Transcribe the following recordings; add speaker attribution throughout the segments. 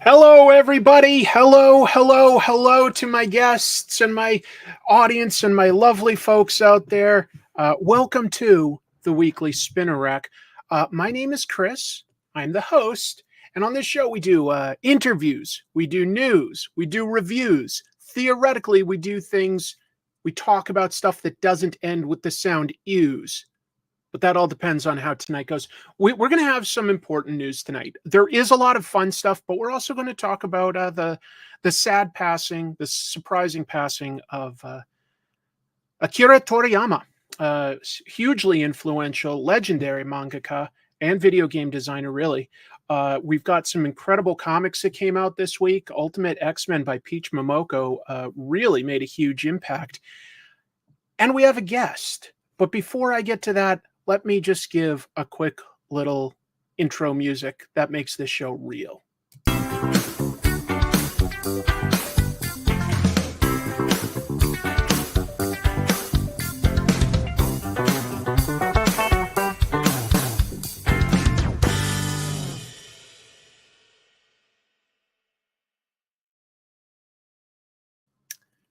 Speaker 1: Hello, everybody. Hello to my guests and my audience and my lovely folks out there. Welcome to the weekly Spinner Rack. My name is Chris. I'm the host. And on this show, we do interviews, we do news, we do reviews. Theoretically, we do things, we talk about stuff that doesn't end with the sound ews. But that all depends on how tonight goes. We're going to have some important news tonight. There is a lot of fun stuff, but we're also going to talk about the sad passing, the surprising passing of Akira Toriyama, hugely influential, legendary mangaka and video game designer, really. We've got some incredible comics that came out this week. Ultimate X-Men by Peach Momoko really made a huge impact. And we have a guest. But before I get to that, let me just give a quick little intro music that makes this show real.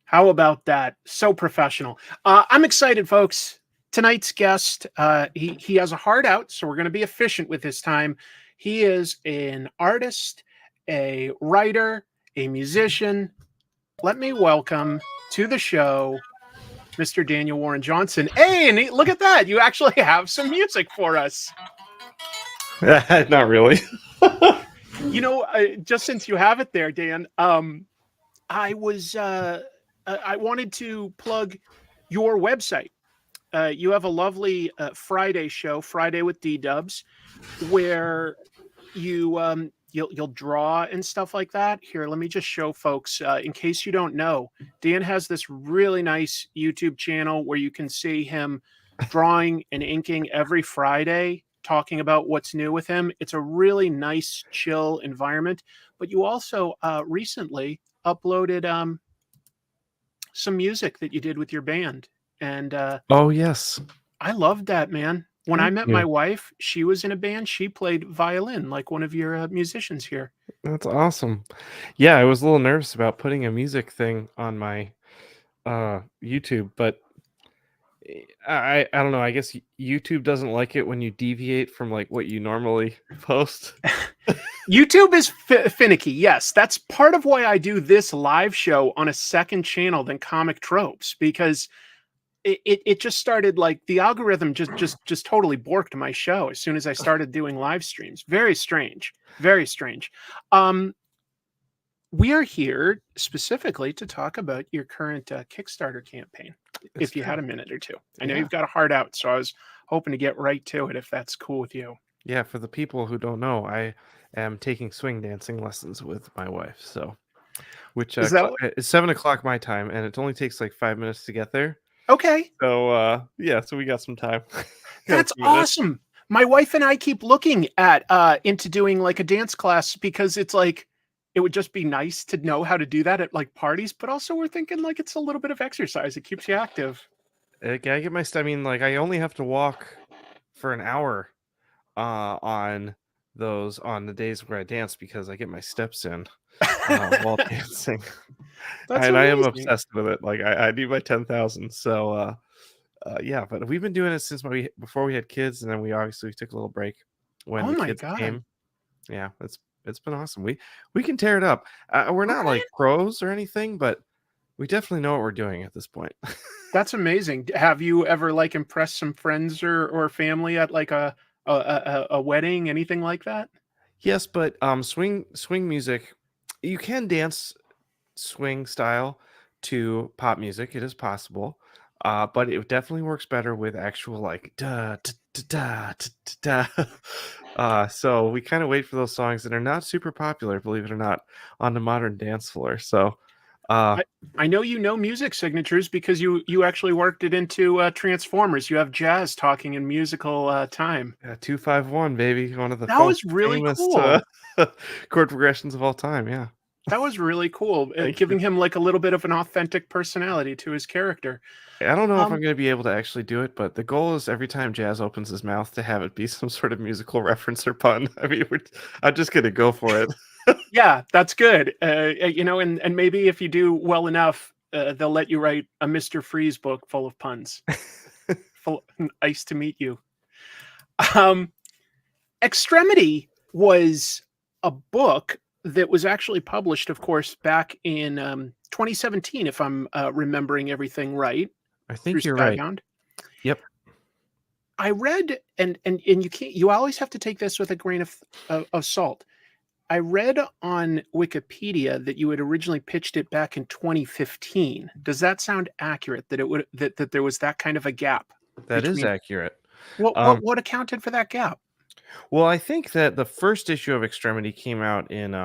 Speaker 1: How about that? So professional. I'm excited, folks. Tonight's guest, he has a heart out, so we're going to be efficient with his time. He is an artist, a writer, a musician. Let me welcome to the show Mr. Daniel Warren Johnson. Hey, and look at that. You actually have some music for us.
Speaker 2: Not really.
Speaker 1: You know, just since you have it there, Dan, I wanted to plug your website. You have a lovely Friday show, Friday with D-Dubs, where you'll draw and stuff like that. Here, let me just show folks, in case you don't know, Dan has this really nice YouTube channel where you can see him drawing and inking every Friday, talking about what's new with him. It's a really nice, chill environment. But you also recently uploaded some music that you did with your band. And
Speaker 2: oh yes,
Speaker 1: I loved that, man. When I met
Speaker 2: you.
Speaker 1: my wife, she was in a band. She played violin like one of your musicians here.
Speaker 2: That's awesome. Yeah, I was a little nervous about putting a music thing on my YouTube, but I don't know. I guess YouTube doesn't like it when you deviate from like what you normally post.
Speaker 1: YouTube is finicky. Yes, that's part of why I do this live show on a second channel than Comic Tropes, because it just started, like, the algorithm just totally borked my show as soon as I started doing live streams. Very strange. Very strange. We are here specifically to talk about your current Kickstarter campaign, if you had a minute or two. I know you've got a heart out, so I was hoping to get right to it, if that's cool with you.
Speaker 2: Yeah, for the people who don't know, I am taking swing dancing lessons with my wife. So, which is 7 o'clock my time, and it only takes like 5 minutes to get there.
Speaker 1: Okay.
Speaker 2: So, yeah, so we got some time.
Speaker 1: That's awesome. My wife and I keep looking at into doing like a dance class, because it's like, it would just be nice to know how to do that at like parties, but also we're thinking like it's a little bit of exercise. It keeps you active.
Speaker 2: I get my, I mean, like I only have to walk for an hour on the days where I dance, because I get my steps in while dancing. And I am obsessed with it. Like I do my 10,000. So yeah, but we've been doing it since before we had kids, and then we obviously took a little break when the kids came. Yeah, it's been awesome. We can tear it up. We're not like pros or anything, but we definitely know what we're doing at this point.
Speaker 1: That's amazing. Have you ever like impressed some friends or family at like a wedding, anything like that?
Speaker 2: Yes, but swing music, you can dance swing style to pop music. It is possible, but it definitely works better with actual like da da da da da. So we kind of wait for those songs that are not super popular, believe it or not, on the modern dance floor. So
Speaker 1: I know you know music signatures, because you actually worked it into Transformers. You have jazz talking in musical time.
Speaker 2: 251, baby, one of the
Speaker 1: that was really
Speaker 2: famous
Speaker 1: cool.
Speaker 2: chord progressions of all time. Yeah.
Speaker 1: That was really cool, giving him like a little bit of an authentic personality to his character.
Speaker 2: I don't know if I'm going to be able to actually do it, but the goal is every time Jazz opens his mouth to have it be some sort of musical reference or pun. I mean, I'm just going to go for it.
Speaker 1: Yeah, that's good. And maybe if you do well enough, they'll let you write a Mr. Freeze book full of puns. Nice to meet you. Um, Extremity was a book that was actually published, of course, back in 2017, if I'm remembering everything right,
Speaker 2: I
Speaker 1: through
Speaker 2: think you're right.
Speaker 1: Skybound.
Speaker 2: Yep.
Speaker 1: I read, and you always have to take this with a grain of salt. I read on Wikipedia that you had originally pitched it back in 2015. Does that sound accurate? That there was that kind of a gap
Speaker 2: That is
Speaker 1: between
Speaker 2: accurate.
Speaker 1: what accounted for that gap?
Speaker 2: Well, I think that the first issue of Extremity came out in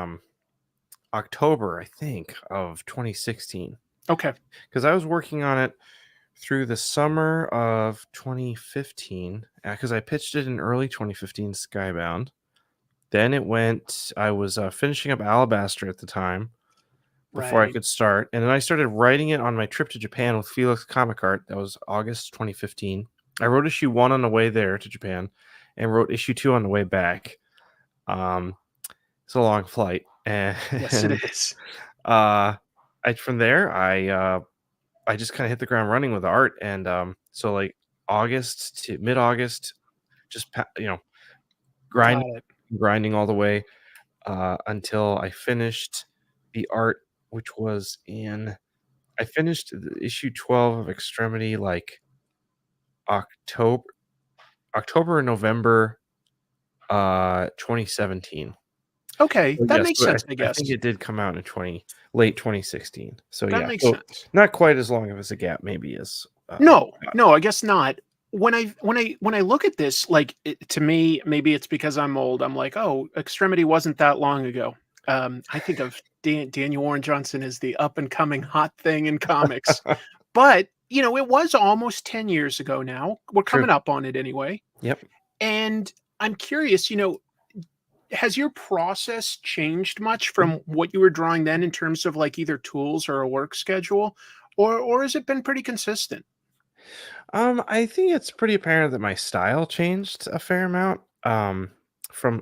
Speaker 2: October, I think, of 2016.
Speaker 1: Okay.
Speaker 2: Because I was working on it through the summer of 2015, because I pitched it in early 2015 Skybound. Then I was finishing up Alabaster at the time before I could start. And then I started writing it on my trip to Japan with Felix Comic Art. That was August 2015. I wrote issue 1 on the way there to Japan and wrote issue 2 on the way back. It's a long flight. And
Speaker 1: Yes, it is.
Speaker 2: From there, I just kind of hit the ground running with art. And so like August to mid-August, just, grinding all the way until I finished the art, which was I finished issue 12 of Extremity like October or November 2017.
Speaker 1: Okay,
Speaker 2: So,
Speaker 1: that
Speaker 2: yes,
Speaker 1: makes
Speaker 2: but
Speaker 1: sense, I
Speaker 2: I
Speaker 1: guess.
Speaker 2: think it did come out in late 2016. So
Speaker 1: That
Speaker 2: yeah,
Speaker 1: makes
Speaker 2: so
Speaker 1: sense.
Speaker 2: not quite as long of as a gap maybe as
Speaker 1: No, I guess not. When I look at this, like to me, maybe it's because I'm old. I'm like, oh, Extremity wasn't that long ago. I think of Daniel Warren Johnson as the up and coming hot thing in comics, but it was almost 10 years ago now. We're
Speaker 2: True.
Speaker 1: coming up on it anyway.
Speaker 2: Yep.
Speaker 1: And I'm curious, has your process changed much from what you were drawing then in terms of like either tools or a work schedule, or has it been pretty consistent?
Speaker 2: I think it's pretty apparent that my style changed a fair amount.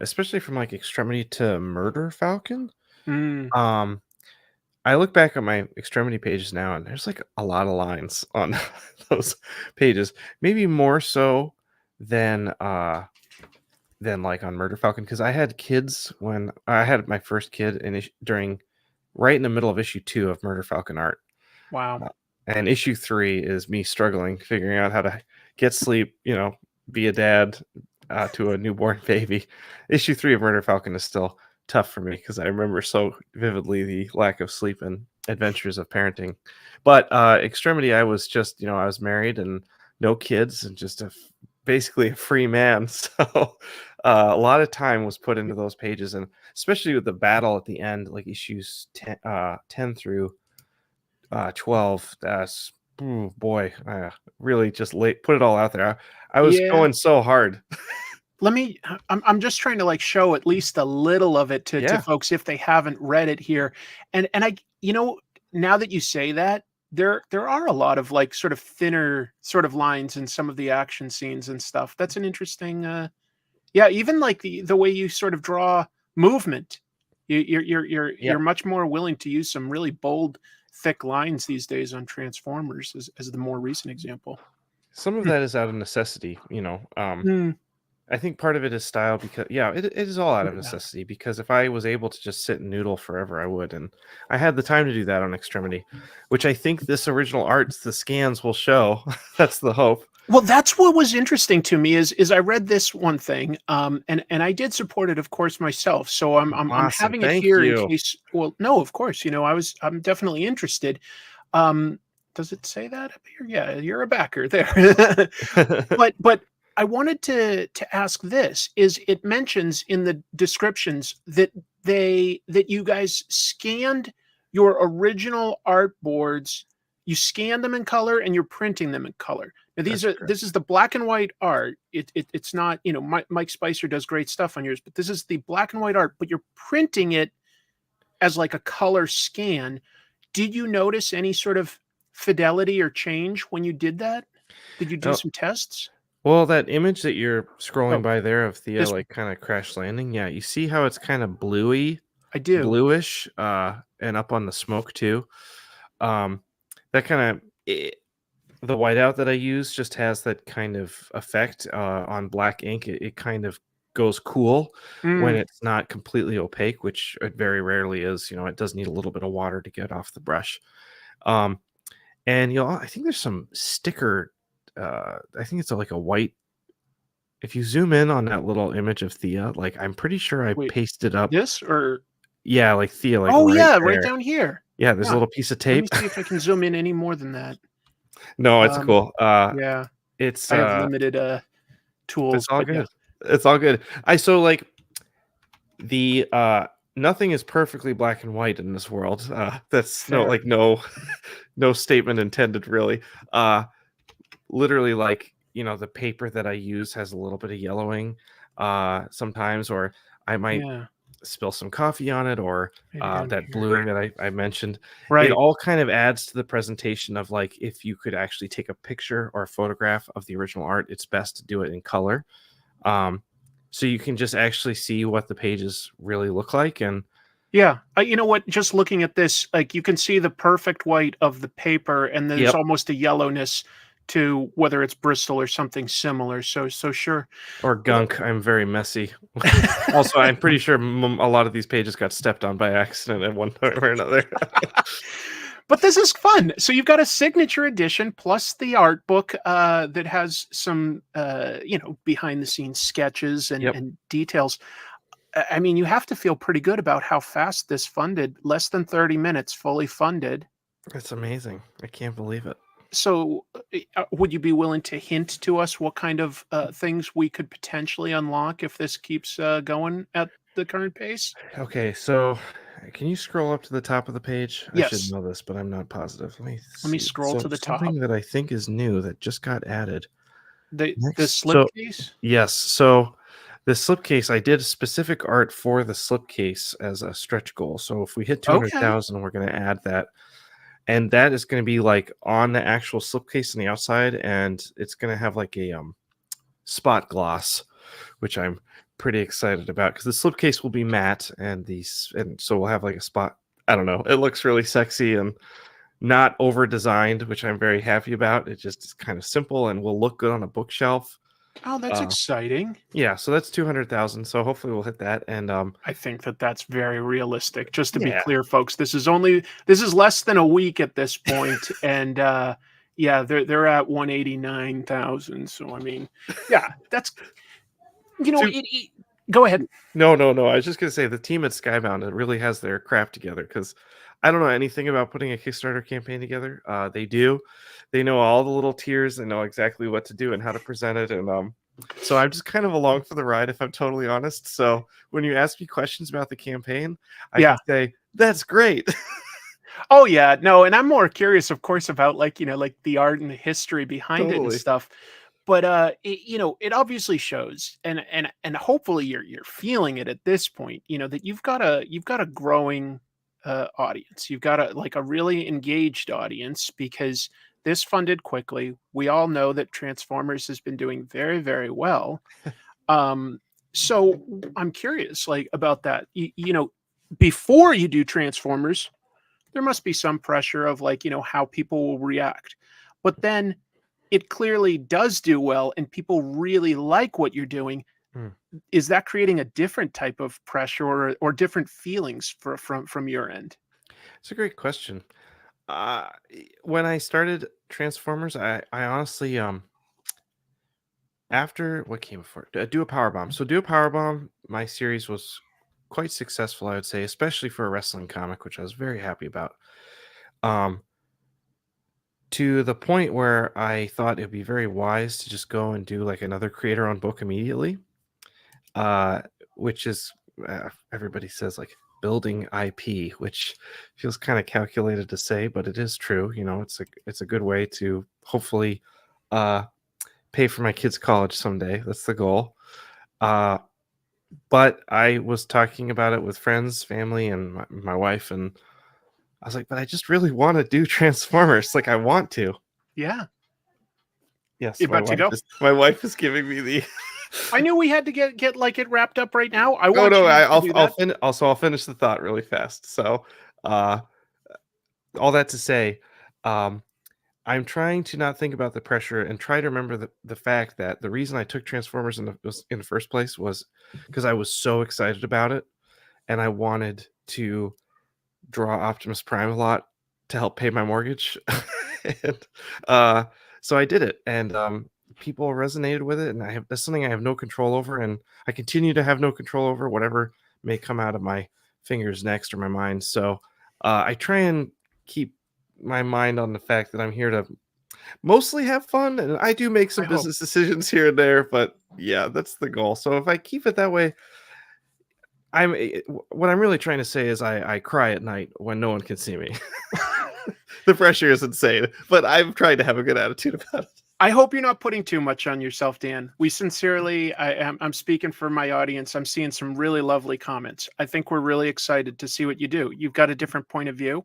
Speaker 2: Especially from like Extremity to Murder Falcon.
Speaker 1: Mm,
Speaker 2: Um, I look back at my Extremity pages now, and there's like a lot of lines on those pages. Maybe more so than like on Murder Falcon, because I had kids when I had my first kid during right in the middle of issue 2 of Murder Falcon art.
Speaker 1: wow.
Speaker 2: And issue 3 is me struggling, figuring out how to get sleep, be a dad to a newborn baby. Issue 3 of Murder Falcon is still tough for me because I remember so vividly the lack of sleep and adventures of parenting. But Extremity, I was just, I was married and no kids and just basically a free man. So a lot of time was put into those pages, and especially with the battle at the end, like issues 10 through 12. That's boy, really just put it all out there. I was
Speaker 1: Yeah.
Speaker 2: going so hard.
Speaker 1: I'm just trying to like show at least a little of it to folks if they haven't read it here. And I, now that you say that, there are a lot of like sort of thinner sort of lines in some of the action scenes and stuff. That's an interesting yeah, even like the way you sort of draw movement. You're much more willing to use some really bold, thick lines these days on Transformers as the more recent example.
Speaker 2: Some of that is out of necessity, I think part of it is style because it is all out of necessity, because if I was able to just sit and noodle forever, I would. And I had the time to do that on Extremity, which I think this original art, the scans will show. That's the hope.
Speaker 1: Well, that's what was interesting to me is I read this one thing, and I did support it, of course, myself. So I'm
Speaker 2: Awesome.
Speaker 1: having it
Speaker 2: Thank
Speaker 1: here
Speaker 2: you.
Speaker 1: in case. Well, no, of course, I'm definitely interested. Does it say that up here? Yeah, you're a backer there. but I wanted to ask this: is it mentions in the descriptions that you guys scanned your original art boards, you scanned them in color, and you're printing them in color. Now this is the black and white art. It's not, Mike Spicer does great stuff on yours, but this is the black and white art, but you're printing it as like a color scan. Did you notice any sort of fidelity or change when you did that? Did you do some tests?
Speaker 2: Well, that image that you're scrolling by there of Thea like kind of crash landing, you see how it's kind of bluey?
Speaker 1: I do.
Speaker 2: bluish, and up on the smoke too. That kind of the whiteout that I use just has that kind of effect on black ink. It kind of goes cool when
Speaker 1: Mm,
Speaker 2: it's not completely opaque, which it very rarely is. It does need a little bit of water to get off the brush. Um, and I think there's some sticker. I think it's like a white. If you zoom in on that little image of Thea, like I'm pretty sure I
Speaker 1: wait,
Speaker 2: pasted up.
Speaker 1: this or
Speaker 2: Yeah, like Thea, like
Speaker 1: oh
Speaker 2: right
Speaker 1: yeah, right
Speaker 2: there.
Speaker 1: down here.
Speaker 2: Yeah, there's a
Speaker 1: Huh.
Speaker 2: little piece of
Speaker 1: Let me
Speaker 2: tape.
Speaker 1: see if I can zoom in any more than that.
Speaker 2: No, it's cool.
Speaker 1: Yeah,
Speaker 2: It's
Speaker 1: I have limited
Speaker 2: it's
Speaker 1: tools,
Speaker 2: all
Speaker 1: but yeah.
Speaker 2: good. It's all good. So like the nothing is perfectly black and white in this world. That's
Speaker 1: Fair.
Speaker 2: no no statement intended really. Literally like, the paper that I use has a little bit of yellowing sometimes, or I might
Speaker 1: Yeah.
Speaker 2: spill some coffee on it, or
Speaker 1: Maybe down
Speaker 2: that
Speaker 1: here.
Speaker 2: bluing that I mentioned. It
Speaker 1: Right.
Speaker 2: all kind of adds to the presentation of like if you could actually take a picture or a photograph of the original art, it's best to do it in color. So you can just actually see what the pages really look like. And
Speaker 1: Yeah. You know what? Just looking at this, like you can see the perfect white of the paper, and there's
Speaker 2: yep,
Speaker 1: almost a yellowness to whether it's Bristol or something similar. So sure.
Speaker 2: or
Speaker 1: Uh,
Speaker 2: gunk. I'm very messy. Also, I'm pretty sure a lot of these pages got stepped on by accident at one point or another.
Speaker 1: But this is fun. So you've got a signature edition plus the art book that has some, behind the scenes sketches and,
Speaker 2: Yep,
Speaker 1: and details. I mean, you have to feel pretty good about how fast this funded. Less than 30 minutes, fully funded.
Speaker 2: it's amazing. I can't believe it.
Speaker 1: So, would you be willing to hint to us what kind of things we could potentially unlock if this keeps going at the current pace?
Speaker 2: Okay, so can you scroll up to the top of the page? I should
Speaker 1: Yes.
Speaker 2: know this, but I'm not positive. Let me
Speaker 1: Let me
Speaker 2: see.
Speaker 1: scroll
Speaker 2: So
Speaker 1: to the top.
Speaker 2: something that I think is new that just got added
Speaker 1: The
Speaker 2: next. So
Speaker 1: slipcase.
Speaker 2: yes, so the slipcase, I did specific art for the slipcase as a stretch goal. So if we hit
Speaker 1: Okay.
Speaker 2: 200,000, we're going to add that. And that is going to be like on the actual slipcase on the outside, and it's going to have like a spot gloss, which I'm pretty excited about because the slipcase will be matte, and so we'll have like a spot. I don't know. It looks really sexy and not over designed, which I'm very happy about. It just is kind of simple and will look good on a bookshelf.
Speaker 1: Oh, that's exciting.
Speaker 2: Yeah, so that's 200,000. So hopefully we'll hit that. And
Speaker 1: I think that that's very realistic. Just to be
Speaker 2: yeah,
Speaker 1: clear, folks, this is less than a week at this point, and yeah, they're at 189,000. So I mean, yeah, that's
Speaker 2: two,
Speaker 1: go ahead.
Speaker 2: no. I was just gonna say the team at Skybound, it really has their craft together because I don't know anything about putting a Kickstarter campaign together. They do. They know all the little tiers. They know exactly what to do and how to present it. And so I'm just kind of along for the ride, if I'm totally honest. So when you ask me questions about the campaign, I
Speaker 1: Yeah.
Speaker 2: can say that's great.
Speaker 1: Oh yeah, no, and I'm more curious, of course, about like the art and the history behind it and
Speaker 2: Totally.
Speaker 1: stuff. But it obviously shows, and hopefully you're feeling it at this point. That you've got a growing audience. You've got a really engaged audience because this funded quickly. We all know that Transformers has been doing very, very well. So I'm curious, like about that. Before you do Transformers, there must be some pressure of how people will react. But then it clearly does do well and people really like what you're doing.
Speaker 2: Hmm.
Speaker 1: Is that creating a different type of pressure or different feelings from your end?
Speaker 2: It's a great question. Uh, when I started Transformers, I honestly after what came before Do a Power Bomb. So Do a Power Bomb, my series was quite successful, I would say, especially for a wrestling comic, which I was very happy about. Um, to the point where I thought it'd be very wise to just go and do like another creator-owned book immediately, uh, which is everybody says like building IP, which feels kind of calculated to say, but it is true. It's a good way to hopefully uh, pay for my kids' college someday. That's the goal. But I was talking about it with friends, family, and my wife, and I was like, but I just really want to do Transformers. Like I want to.
Speaker 1: Yeah.
Speaker 2: Yes,
Speaker 1: You about to go?
Speaker 2: my wife is giving me the
Speaker 1: I knew we had to get like it wrapped up right now. I
Speaker 2: No,
Speaker 1: want
Speaker 2: no,
Speaker 1: you to do that.
Speaker 2: I'll finish the thought really fast. So, uh, all that to say, um, I'm trying to not think about the pressure and try to remember the fact that the reason I took Transformers in the first place was because I was so excited about it and I wanted to draw Optimus Prime a lot to help pay my mortgage. and so I did it, and people resonated with it, and that's something I have no control over, and I continue to have no control over whatever may come out of my fingers next or my mind. So I try and keep my mind on the fact that I'm here to mostly have fun, and I do make some business decisions here and there, but yeah, that's the goal. So if I keep it that way, what I'm really trying to say is I cry at night when no one can see me. The pressure is insane, but I'm trying to have a good attitude about it.
Speaker 1: I hope you're not putting too much on yourself, Dan. We sincerely, I'm speaking for my audience. I'm seeing some really lovely comments. I think we're really excited to see what you do. You've got a different point of view.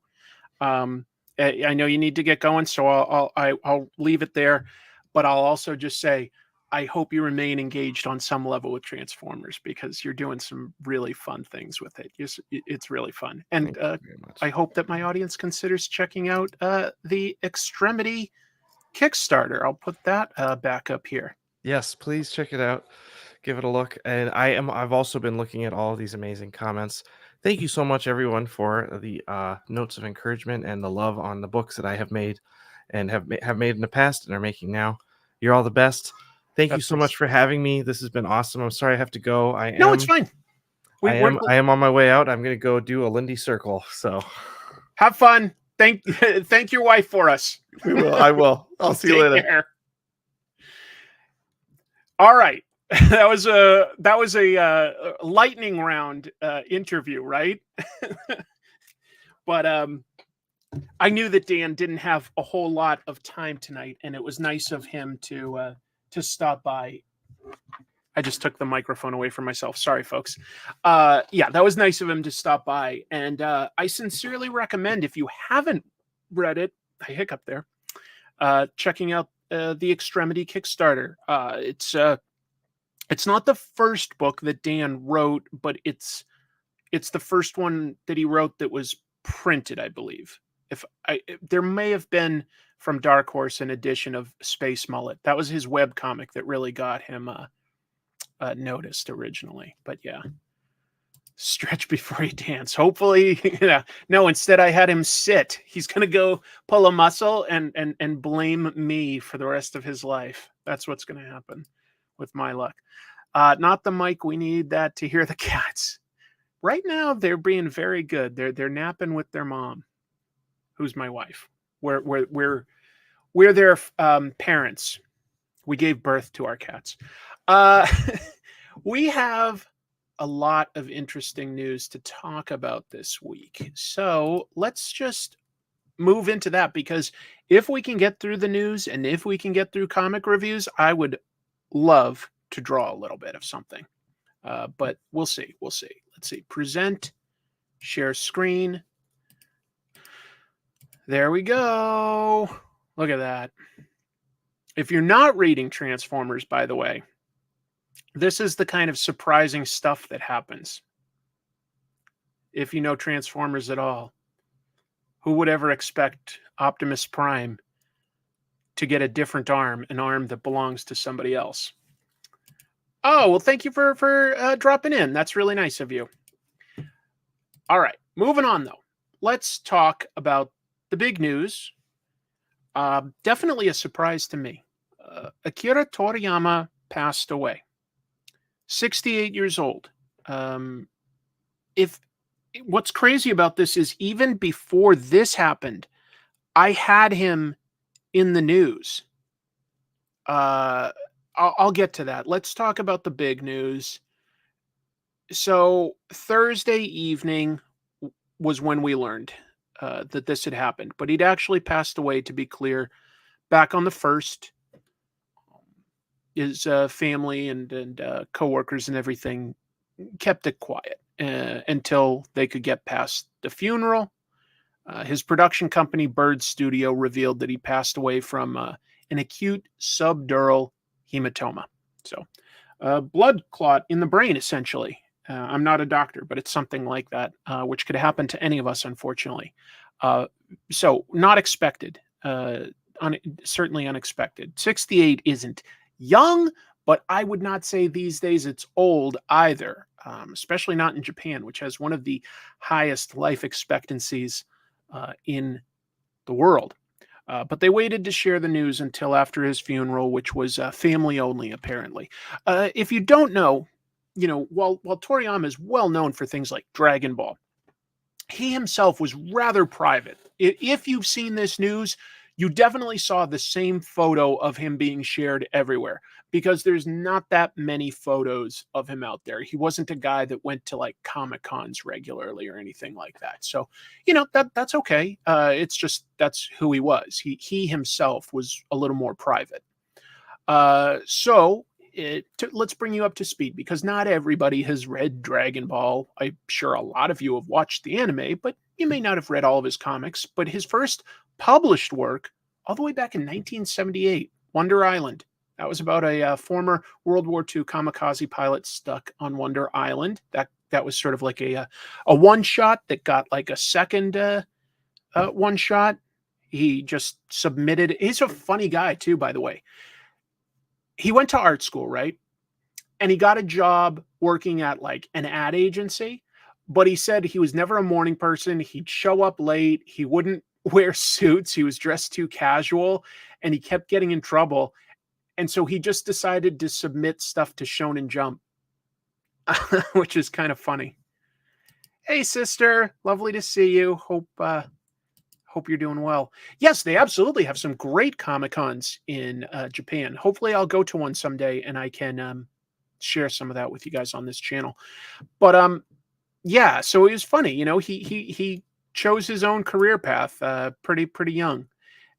Speaker 1: I know you need to get going, so I'll leave it there. But I'll also just say, I hope you remain engaged on some level with Transformers because you're doing some really fun things with it. It's really fun. And I hope that my audience considers checking out the Extremity Kickstarter. I'll put that back up here.
Speaker 2: Yes, please check it out. Give it a look. And I've also been looking at all of these amazing comments. Thank you so much, everyone, for the notes of encouragement and the love on the books that I have made and have made in the past and are making now. You're all the best. Thank you so much for having me. This has been awesome. I'm sorry I have to go.
Speaker 1: No, it's fine.
Speaker 2: I am on my way out. I'm going to go do a Lindy Circle. So
Speaker 1: have fun. Thank your wife for us.
Speaker 2: We will. I will. I'll see you later. Care.
Speaker 1: All right. That was a lightning round interview, right? But I knew that Dan didn't have a whole lot of time tonight, and it was nice of him to stop by. I just took the microphone away from myself. Sorry, folks. Yeah, that was nice of him to stop by. And I sincerely recommend, if you haven't read it, I hiccup there, checking out the Extremity Kickstarter. It's not the first book that Dan wrote, but it's the first one that he wrote that was printed, I believe. There may have been from Dark Horse an edition of Space Mullet. That was his webcomic that really got him noticed originally. But yeah, stretch before you dance. Hopefully, no, instead I had him sit. He's going to go pull a muscle and blame me for the rest of his life. That's what's going to happen with my luck. Not the mic. We need that to hear the cats. Right now, they're being very good. They're napping with their mom, who's my wife. We're their parents. We gave birth to our cats. We have a lot of interesting news to talk about this week. So let's just move into that, because if we can get through the news and if we can get through comic reviews, I would love to draw a little bit of something. But we'll see. Let's see. Present, share screen. There we go. Look at that. If you're not reading Transformers, by the way, this is the kind of surprising stuff that happens. If you know Transformers at all, who would ever expect Optimus Prime to get a different arm, an arm that belongs to somebody else? Oh, well, thank you for dropping in. That's really nice of you. All right, moving on, though. Let's talk about the big news. Definitely a surprise to me. Akira Toriyama passed away. 68 years old. What's crazy about this is even before this happened, I had him in the news. I'll get to that. Let's talk about the big news. So Thursday evening was when we learned that this had happened, but he'd actually passed away, to be clear, back on the 1st. His family and coworkers and everything kept it quiet until they could get past the funeral. His production company, Bird Studio, revealed that he passed away from an acute subdural hematoma. So blood clot in the brain, essentially. I'm not a doctor, but it's something like that, which could happen to any of us, unfortunately. So not expected, certainly unexpected. 68 isn't young, but I would not say these days it's old either, especially not in Japan, which has one of the highest life expectancies in the world. But they waited to share the news until after his funeral, which was family only, apparently. If you don't know, while Toriyama is well known for things like Dragon Ball, he himself was rather private. If you've seen this news, you definitely saw the same photo of him being shared everywhere, because there's not that many photos of him out there. He wasn't a guy that went to like Comic Cons regularly or anything like that. So, that's okay. It's just that's who he was. He himself was a little more private. Let's bring you up to speed, because not everybody has read Dragon Ball. I'm sure a lot of you have watched the anime, but you may not have read all of his comics. But his first published work, all the way back in 1978, Wonder Island. That was about a former World War II kamikaze pilot stuck on Wonder Island. That was sort of like a one-shot that got like a second one-shot. He just submitted. He's a funny guy, too, by the way. He went to art school, right? And he got a job working at like an ad agency, but he said he was never a morning person. He'd show up late. He wouldn't wear suits. He was dressed too casual, and he kept getting in trouble. And so he just decided to submit stuff to Shonen Jump, which is kind of funny. Hey, sister. Lovely to see you. Hope you're doing well. Yes, they absolutely have some great Comic-Cons in Japan. Hopefully I'll go to one someday and I can share some of that with you guys on this channel. But yeah, so it was funny. He chose his own career path pretty young.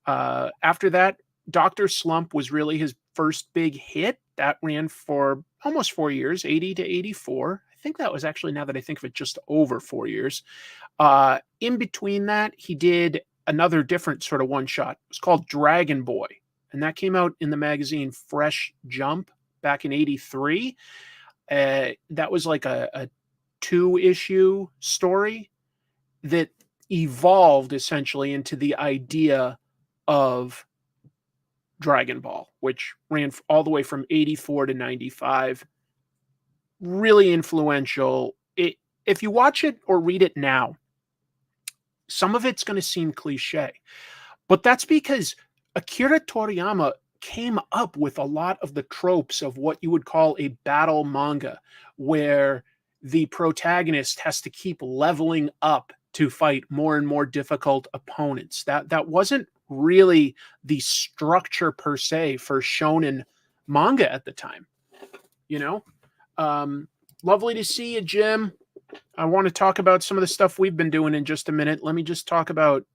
Speaker 1: After that, Dr. Slump was really his first big hit. That ran for almost 4 years, 80 to 84. I think that was actually, now that I think of it, just over 4 years. In between that, he did another different sort of one-shot. It was called Dragon Boy, and that came out in the magazine Fresh Jump back in 83. That was like a 2-issue story that evolved essentially into the idea of Dragon Ball, which ran all the way from 84 to 95. Really influential. If you watch it or read it now, some of it's going to seem cliche, but that's because Akira Toriyama came up with a lot of the tropes of what you would call a battle manga, where the protagonist has to keep leveling up to fight more and more difficult opponents. That wasn't really the structure per se for shonen manga at the time. Lovely to see you, Jim. I want to talk about some of the stuff we've been doing in just a minute. Let me just talk about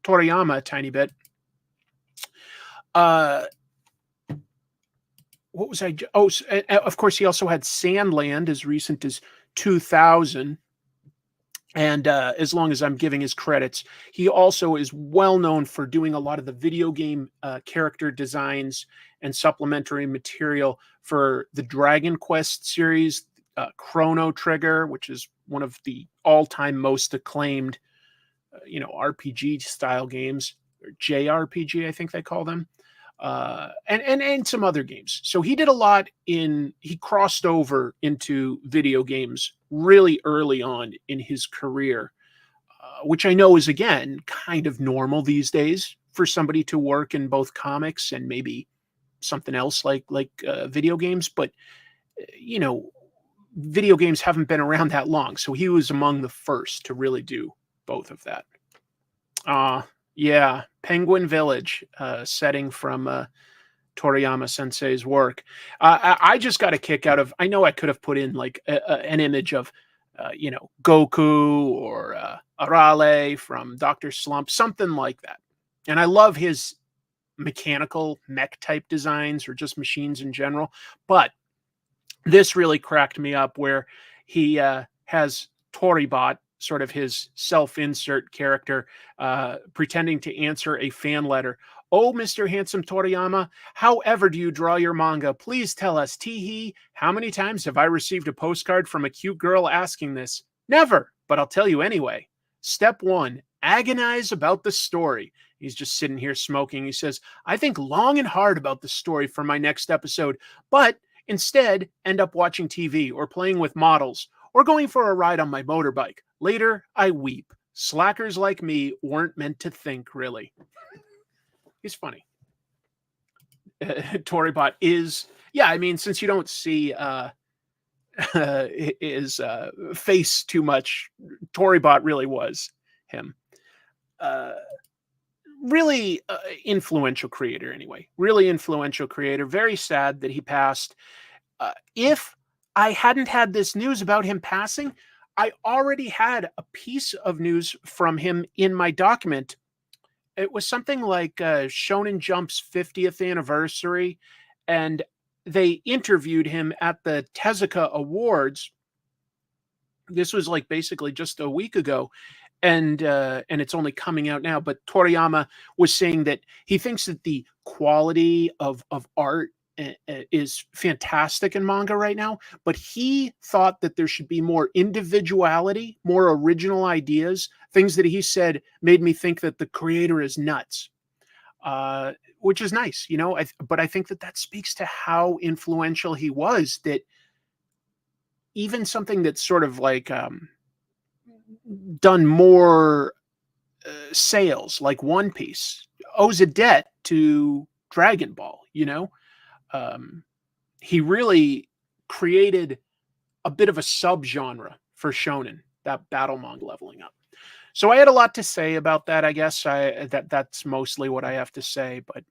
Speaker 1: Toriyama a tiny bit. What was I? Oh, of course, he also had Sandland as recent as 2000. And as long as I'm giving his credits, he also is well known for doing a lot of the video game character designs and supplementary material for the Dragon Quest series, Chrono Trigger, which is one of the all-time most acclaimed, RPG style games, or JRPG, I think they call them, and some other games. So he did a lot he crossed over into video games really early on in his career, which I know is, again, kind of normal these days for somebody to work in both comics and maybe something else like video games. But, video games haven't been around that long. So he was among the first to really do both of that. Yeah, Penguin Village, setting from Toriyama Sensei's work. I just got a kick out of, I know I could have put in like an image of, Goku or Arale from Dr. Slump, something like that. And I love his mechanical mech type designs, or just machines in general. But this really cracked me up, where he has Toribot, sort of his self-insert character, pretending to answer a fan letter, Oh, Mr. Handsome Toriyama, however do you draw your manga? Please tell us. Teehee, how many times have I received a postcard from a cute girl asking this? Never, but I'll tell you anyway. Step 1, agonize about the story. He's just sitting here smoking. He says, I think long and hard about the story for my next episode, but instead end up watching TV or playing with models or going for a ride on my motorbike. Later, I weep. Slackers like me weren't meant to think, really. He's funny. Toribot is, yeah, I mean, since you don't see his face too much, Toribot really was him. Really influential creator anyway. Really influential creator. Very sad that he passed. If I hadn't had this news about him passing, I already had a piece of news from him in my document. It was something like Shonen Jump's 50th anniversary, and they interviewed him at the Tezuka Awards. This was like basically just a week ago, and it's only coming out now. But Toriyama was saying that he thinks that the quality of art is fantastic in manga right now, but he thought that there should be more individuality, more original ideas, things that he said made me think that the creator is nuts, which is nice, you know. But I think that speaks to how influential he was, that even something that's sort of like done more sales, like One Piece, owes a debt to Dragon Ball, you know. He really created a bit of a subgenre for shonen, that battle manga leveling up. So I had a lot to say about that. I guess that's mostly what I have to say. But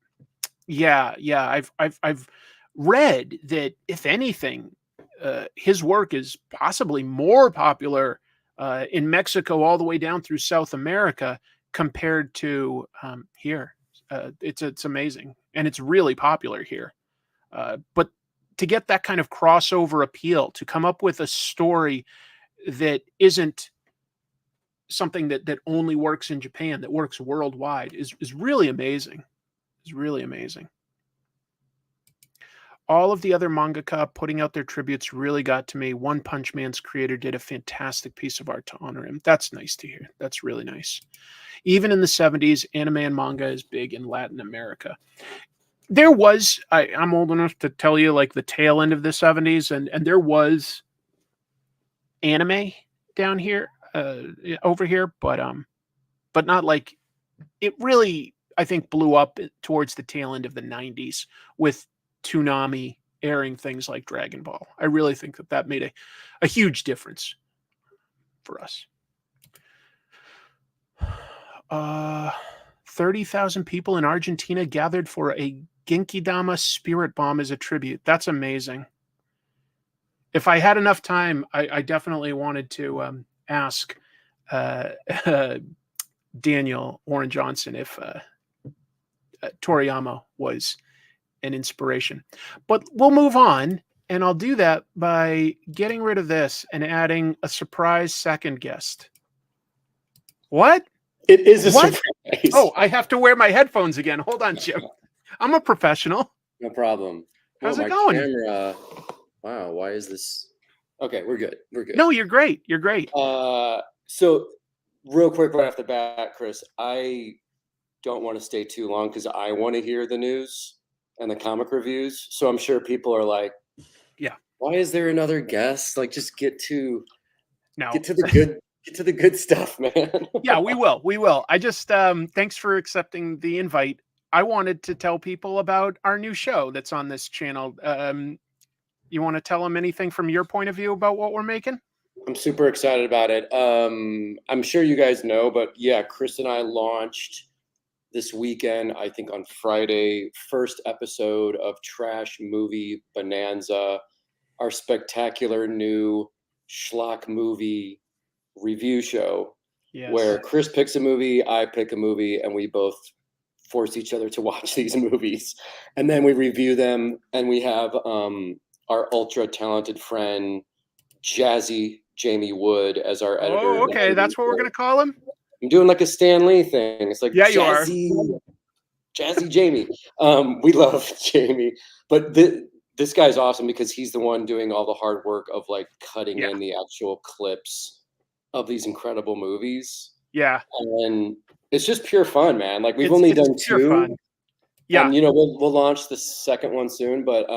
Speaker 1: yeah, I've read that if anything, his work is possibly more popular in Mexico all the way down through South America compared to here. It's amazing, and it's really popular here. But to get that kind of crossover appeal, to come up with a story that isn't something that only works in Japan, that works worldwide, is really amazing. It's really amazing. All of the other mangaka putting out their tributes really got to me. One Punch Man's creator did a fantastic piece of art to honor him. That's nice to hear. That's really nice. Even in the 70s, anime and manga is big in Latin America. There was, I'm old enough to tell you, like the tail end of the 70s, and there was anime down here, over here, but not like, it really, I think, blew up towards the tail end of the 90s with Toonami airing things like Dragon Ball. I really think that made a huge difference for us. 30,000 people in Argentina gathered for a Genkidama spirit bomb as a tribute. That's amazing. If I had enough time, I definitely wanted to ask Daniel Warren Johnson if Toriyama was an inspiration. But we'll move on, and I'll do that by getting rid of this and adding a surprise second guest. What?
Speaker 3: It is a surprise.
Speaker 1: Oh, I have to wear my headphones again. Hold on, Jim. I'm a professional.
Speaker 3: No problem.
Speaker 1: How's it going?
Speaker 3: Camera. Wow, why is this? Okay, we're good. We're good.
Speaker 1: No, you're great. You're great.
Speaker 3: So real quick right off the bat, Chris, I don't want to stay too long because I want to hear the news and the comic reviews. So I'm sure people are like,
Speaker 1: yeah,
Speaker 3: why is there another guest? Like, just get to the good stuff, man.
Speaker 1: Yeah, we will. I just thanks for accepting the invite. I wanted to tell people about our new show that's on this channel. You want to tell them anything from your point of view about what we're making?
Speaker 3: I'm super excited about it. I'm sure you guys know, but yeah, Chris and I launched this weekend, I think on Friday, first episode of Trash Movie Bonanza, our spectacular new schlock movie review show. Yes. Where Chris picks a movie, I pick a movie, and we both force each other to watch these movies. And then we review them, and we have our ultra talented friend, Jazzy Jamie Wood, as our editor.
Speaker 1: Oh, okay. That's what we're going to call him?
Speaker 3: I'm doing like a Stan Lee thing. It's like,
Speaker 1: yeah,
Speaker 3: Jazzy, Jazzy Jamie. We love Jamie, but this guy's awesome because he's the one doing all the hard work of like cutting in the actual clips of these incredible movies.
Speaker 1: Yeah.
Speaker 3: And it's just pure fun, man. Like we've only done 2.
Speaker 1: Fun. Yeah.
Speaker 3: And we'll launch the second one soon, but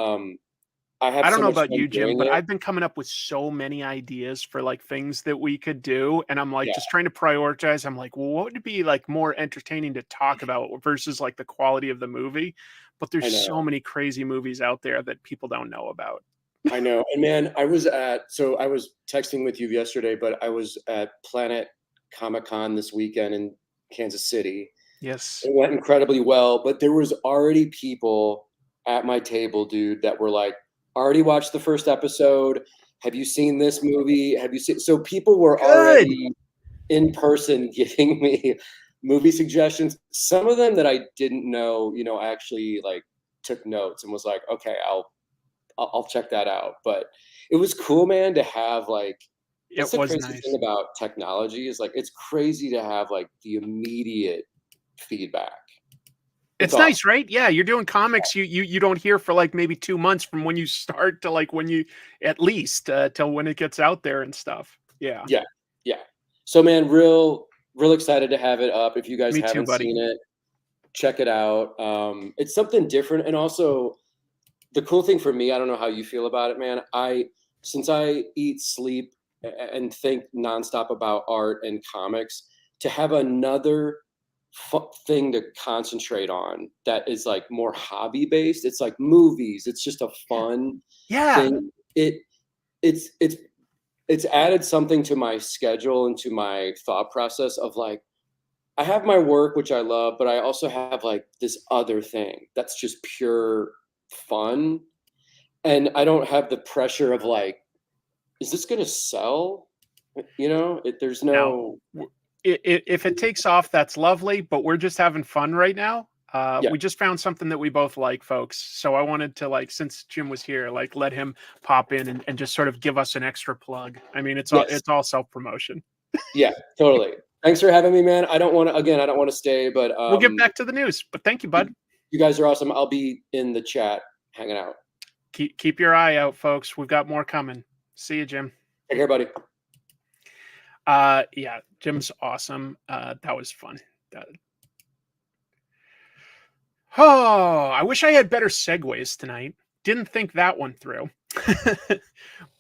Speaker 3: I don't
Speaker 1: know about you, Jim, but I've been coming up with so many ideas for like things that we could do. And I'm like, just trying to prioritize. I'm like, well, what would be like more entertaining to talk about versus like the quality of the movie? But there's so many crazy movies out there that people don't know about.
Speaker 3: I know. And man, I was texting with you yesterday, but I was at Planet Comic-Con this weekend in Kansas City.
Speaker 1: Yes.
Speaker 3: It went incredibly well, but there was already people at my table, dude, that were like, already watched the first episode. Have you seen this movie? Have you seen? So people were already in person giving me movie suggestions. Some of them that I didn't know, I actually like took notes and was like, okay, I'll check that out. But it was cool, man, to have like, that's the crazy thing about technology is like, it's crazy to have like the immediate feedback.
Speaker 1: It's nice, awesome. Right? Yeah, you're doing comics. You don't hear for like maybe 2 months from when you start to like when you at least till when it gets out there and stuff. Yeah.
Speaker 3: So man, real excited to have it up. If you guys haven't seen it, check it out. It's something different, and also the cool thing for me, I don't know how you feel about it, man. Since I eat, sleep, and think nonstop about art and comics, to have another thing to concentrate on that is like more hobby based. It's like movies. It's just a fun thing. It's added something to my schedule and to my thought process of like, I have my work, which I love, but I also have like this other thing that's just pure fun. And I don't have the pressure of like, is this going to sell? There's no...
Speaker 1: If it takes off, that's lovely, but we're just having fun right now. We just found something that we both like, folks. So I wanted to like, since Jim was here, like let him pop in and just sort of give us an extra plug. I mean, it's all self-promotion.
Speaker 3: Yeah, totally. Thanks for having me, man. I don't want to stay, but
Speaker 1: we'll get back to the news, but thank you, bud.
Speaker 3: You guys are awesome. I'll be in the chat hanging out.
Speaker 1: Keep your eye out, folks. We've got more coming. See you, Jim.
Speaker 3: Take care, buddy.
Speaker 1: Yeah, Jim's awesome. That was fun. I wish I had better segues tonight. Didn't think that one through.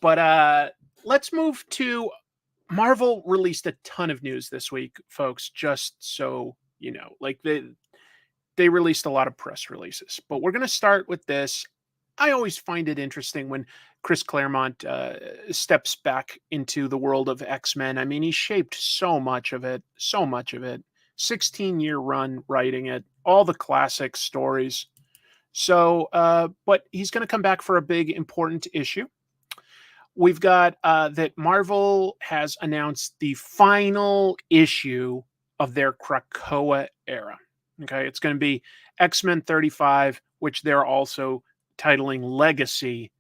Speaker 1: But let's move to Marvel. Released a ton of news this week, folks, just so you know. Like they released a lot of press releases, but we're going to start with this. I always find it interesting when Chris Claremont steps back into the world of X-Men. I mean, he shaped so much of it. 16-year run writing it, all the classic stories. So, but he's going to come back for a big, important issue. We've got that Marvel has announced the final issue of their Krakoa era. Okay, it's going to be X-Men 35, which they're also titling Legacy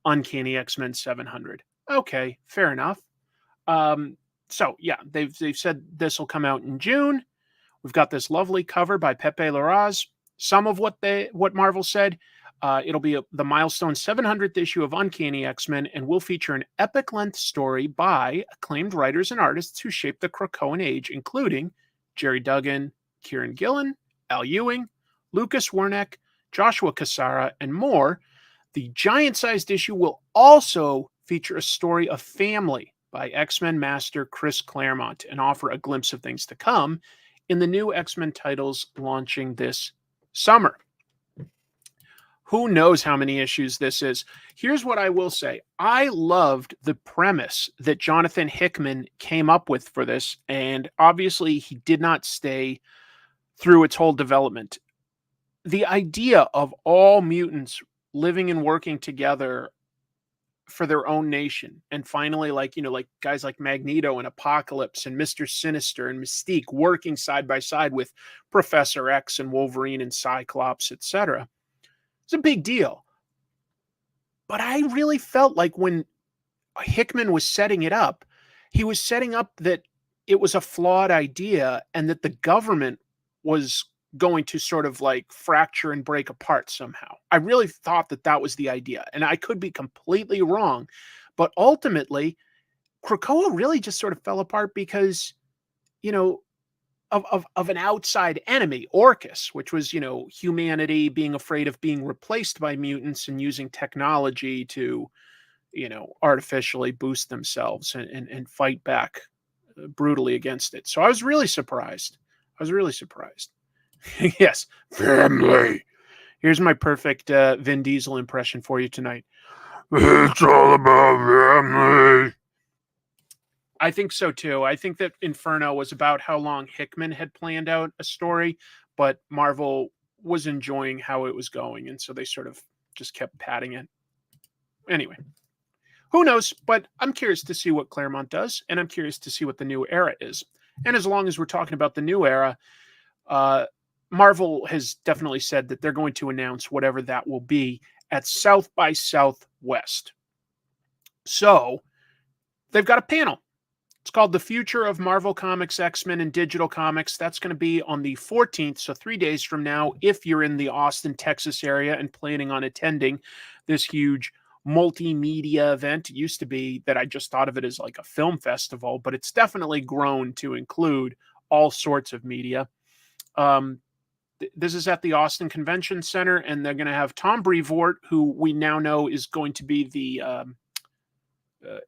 Speaker 1: Uncanny X-Men 700. Okay, fair enough. So yeah, they've said this will come out in June. We've got this lovely cover by Pepe Larraz. Some of what Marvel said, it'll be the milestone 700th issue of Uncanny X-Men, and will feature an epic length story by acclaimed writers and artists who shaped the Krakoan age, including Jerry Duggan, Kieron Gillen, Al Ewing, Lucas Werneck, Joshua Cassara, and more. The giant-sized issue will also feature a story of family by X-Men master Chris Claremont and offer a glimpse of things to come in the new X-Men titles launching this summer. Who knows how many issues this is? Here's what I will say. I loved the premise that Jonathan Hickman came up with for this, and obviously he did not stay through its whole development. The idea of all mutants living and working together for their own nation, and finally, like guys like Magneto and Apocalypse and Mr. Sinister and Mystique working side by side with Professor X and Wolverine and Cyclops, etc. It's a big deal. But I really felt like when Hickman was setting it up, he was setting up that it was a flawed idea and that the government was going to sort of like fracture and break apart somehow. I really thought that that was the idea, and I could be completely wrong, but ultimately Krakoa really just sort of fell apart because, you know, of an outside enemy, Orcus, which was, you know, humanity being afraid of being replaced by mutants and using technology to, you know, artificially boost themselves and fight back brutally against it. So I was really surprised. Yes, family. Here's my perfect Vin Diesel impression for you tonight. It's all about family. I think so too. I think that Inferno was about how long Hickman had planned out a story, but Marvel was enjoying how it was going, and so they sort of just kept padding it. Anyway, who knows? But I'm curious to see what Claremont does, and I'm curious to see what the new era is. And as long as we're talking about the new era, Marvel has definitely said that they're going to announce whatever that will be at South by Southwest. So they've got a panel. It's called The Future of Marvel Comics, X-Men, and Digital Comics. That's going to be on the 14th, so 3 days from now, if you're in the Austin, Texas area and planning on attending this huge multimedia event. It used to be that I just thought of it as like a film festival, but it's definitely grown to include all sorts of media. This is at the Austin Convention Center, and they're going to have Tom Brevoort, who we now know is going to be the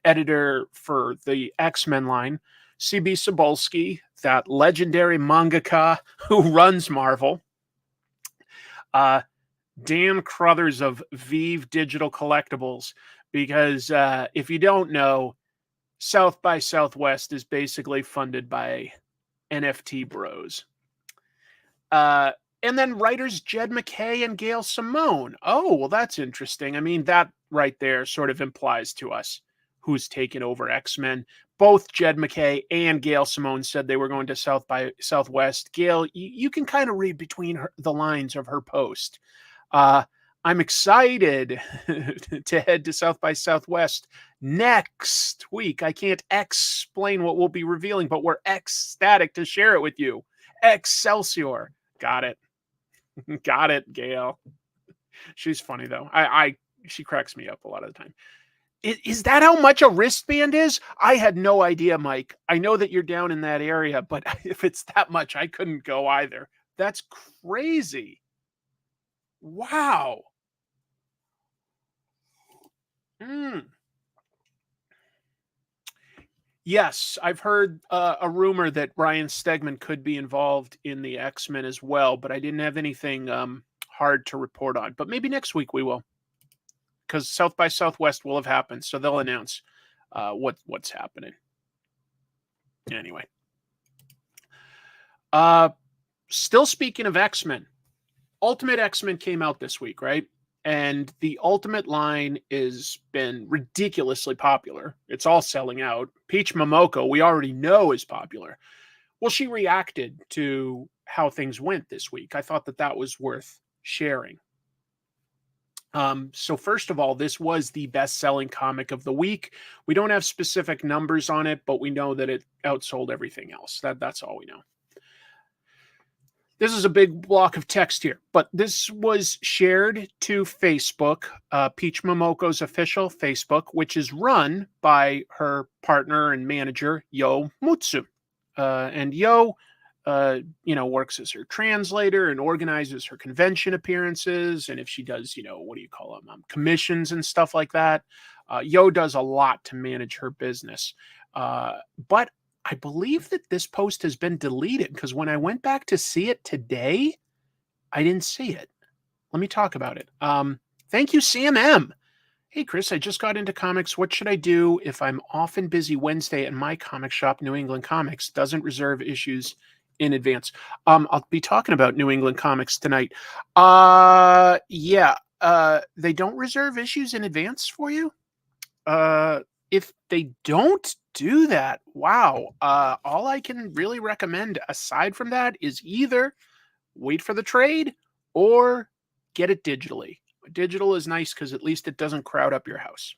Speaker 1: editor for the X-Men line, CB Cebulski, that legendary mangaka who runs Marvel, Dan Crothers of Vive Digital Collectibles, because if you don't know, South by Southwest is basically funded by NFT bros. And then writers Jed MacKay and Gail Simone. Oh, well, that's interesting. I mean, that right there sort of implies to us who's taken over X-Men. Both Jed MacKay and Gail Simone said they were going to South by Southwest. Gail, you can kind of read between the lines of her post. I'm excited to head to South by Southwest next week. I can't explain what we'll be revealing, but we're ecstatic to share it with you. Excelsior. Got it. Got it, Gail. She's funny, though. She cracks me up a lot of the time. Is that how much a wristband is? I had no idea, Mike. I know that you're down in that area, but if it's that much, I couldn't go either. That's crazy. Wow. Yes, I've heard a rumor that Ryan Stegman could be involved in the X-Men as well, but I didn't have anything hard to report on. But maybe next week we will, because South by Southwest will have happened, so they'll announce what's happening. Anyway, still speaking of X-Men, Ultimate X-Men came out this week, right? And the Ultimate line has been ridiculously popular. It's all selling out. Peach Momoko, we already know, is popular. Well, she reacted to how things went this week. I thought that was worth sharing. So first of all, this was the best-selling comic of the week. We don't have specific numbers on it, but we know that it outsold everything else. That's all we know. This is a big block of text here, but this was shared to Facebook, Peach Momoko's official Facebook, which is run by her partner and manager, Yo Mutsu. And Yo, works as her translator and organizes her convention appearances. And if she does, what do you call them? Commissions and stuff like that. Yo does a lot to manage her business. But I believe that this post has been deleted, because when I went back to see it today, I didn't see it. Let me talk about it. Thank you, Sam M. Hey, Chris, I just got into comics. What should I do if I'm often busy Wednesday and my comic shop, New England Comics, doesn't reserve issues in advance? I'll be talking about New England Comics tonight. They don't reserve issues in advance for you? If they don't do that, wow. All I can really recommend aside from that is either wait for the trade or get it digitally. Digital is nice because at least it doesn't crowd up your house.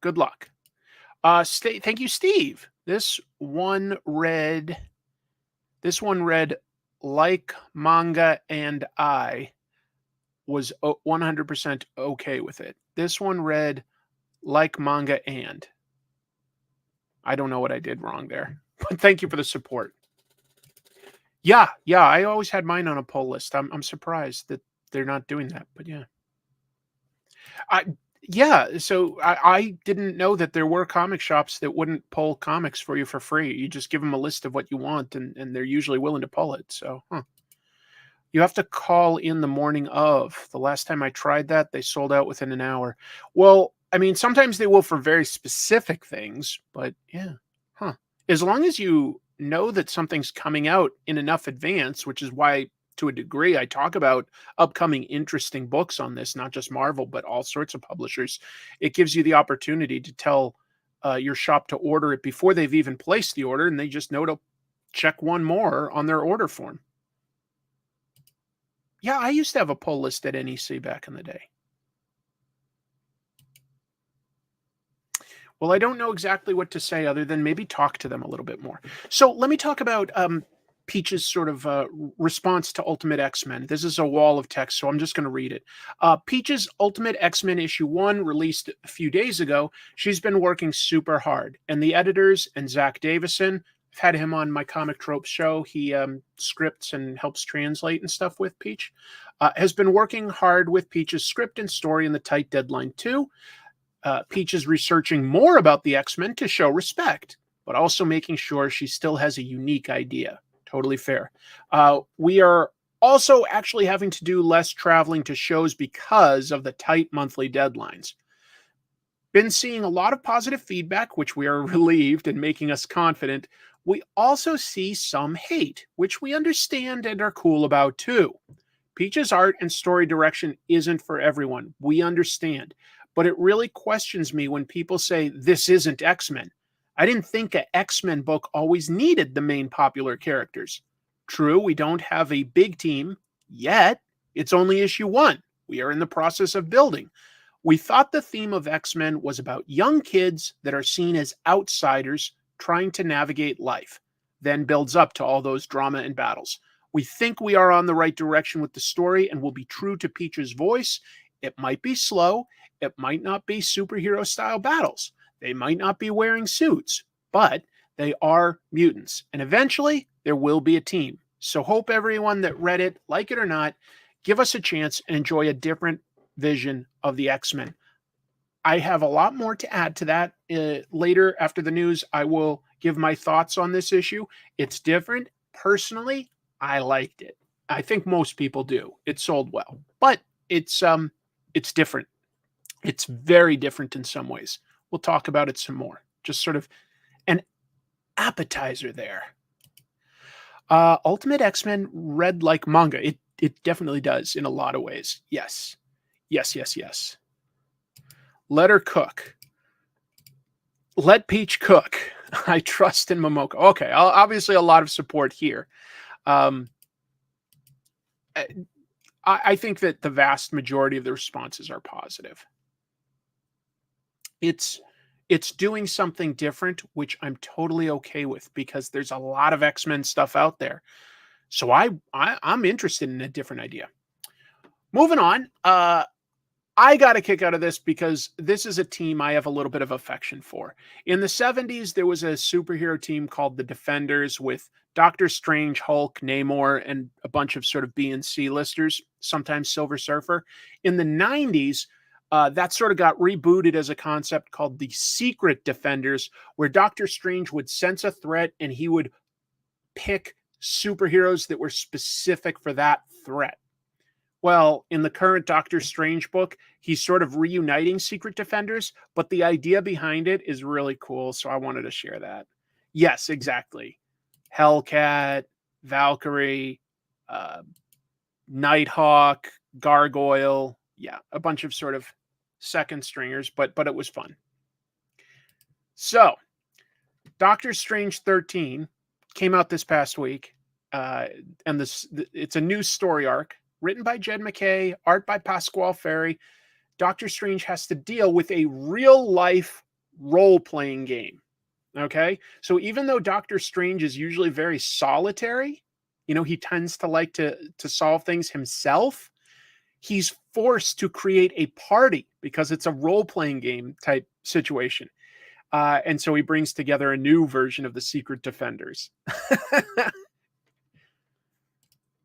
Speaker 1: Good luck. Thank you, Steve. This one read like manga, and I was 100% okay with it. This one read like manga and. I don't know what I did wrong there, but thank you for the support. Yeah, I always had mine on a pull list. I'm surprised that they're not doing that, but yeah. So I didn't know that there were comic shops that wouldn't pull comics for you for free. You just give them a list of what you want, and they're usually willing to pull it. So, you have to call in the morning of. The last time I tried that, they sold out within an hour. Well, I mean, sometimes they will for very specific things, but yeah. As long as you know that something's coming out in enough advance, which is why, to a degree, I talk about upcoming interesting books on this, not just Marvel, but all sorts of publishers. It gives you the opportunity to tell your shop to order it before they've even placed the order, and they just know to check one more on their order form. Yeah, I used to have a pull list at NEC back in the day. Well, I don't know exactly what to say other than maybe talk to them a little bit more. So let me talk about Peach's sort of response to Ultimate X-Men. This is a wall of text, so I'm just going to read it. Peach's Ultimate X-Men issue 1 released a few days ago. She's been working super hard, and the editors and Zach Davison, I've had him on my Comic Tropes show. He scripts and helps translate and stuff with Peach. Has been working hard with Peach's script and story in the tight deadline too. Peach is researching more about the X-Men to show respect, but also making sure she still has a unique idea. Totally fair. We are also actually having to do less traveling to shows because of the tight monthly deadlines. Been seeing a lot of positive feedback, which we are relieved and making us confident. We also see some hate, which we understand and are cool about too. Peach's art and story direction isn't for everyone. We understand. But it really questions me when people say, this isn't X-Men. I didn't think an X-Men book always needed the main popular characters. True, we don't have a big team yet. It's only issue 1. We are in the process of building. We thought the theme of X-Men was about young kids that are seen as outsiders trying to navigate life, then builds up to all those drama and battles. We think we are on the right direction with the story and will be true to Peach's voice. It might be slow. It might not be superhero-style battles. They might not be wearing suits, but they are mutants. And eventually, there will be a team. So hope everyone that read it, like it or not, give us a chance and enjoy a different vision of the X-Men. I have a lot more to add to that. Later, after the news, I will give my thoughts on this issue. It's different. Personally, I liked it. I think most people do. It sold well. But it's different. It's very different in some ways. We'll talk about it some more. Just sort of an appetizer there. Ultimate X-Men read like manga. It definitely does in a lot of ways. Yes. Let her cook. Let Peach cook. I trust in Momoko. Okay, obviously a lot of support here. I think that the vast majority of the responses are positive. It's doing something different, which I'm totally okay with because there's a lot of X-Men stuff out there. So I'm interested in a different idea. Moving on, I got a kick out of this because this is a team I have a little bit of affection for. In the 70s, there was a superhero team called the Defenders with Doctor Strange, Hulk, Namor, and a bunch of sort of B and C listers, sometimes Silver Surfer. In the 90s, that sort of got rebooted as a concept called the Secret Defenders, where Doctor Strange would sense a threat and he would pick superheroes that were specific for that threat. Well, in the current Doctor Strange book, he's sort of reuniting Secret Defenders, but the idea behind it is really cool, so I wanted to share that. Yes, exactly. Hellcat, Valkyrie, Nighthawk, Gargoyle. Yeah, a bunch of sort of second stringers, but it was fun. So, Doctor Strange 13 came out this past week, and it's a new story arc written by Jed MacKay, art by Pasquale Ferry. Doctor Strange has to deal with a real-life role-playing game. Okay? So even though Doctor Strange is usually very solitary, You know, he tends to like to solve things himself. He's forced to create a party because it's a role-playing game type situation. And so he brings together a new version of the Secret Defenders.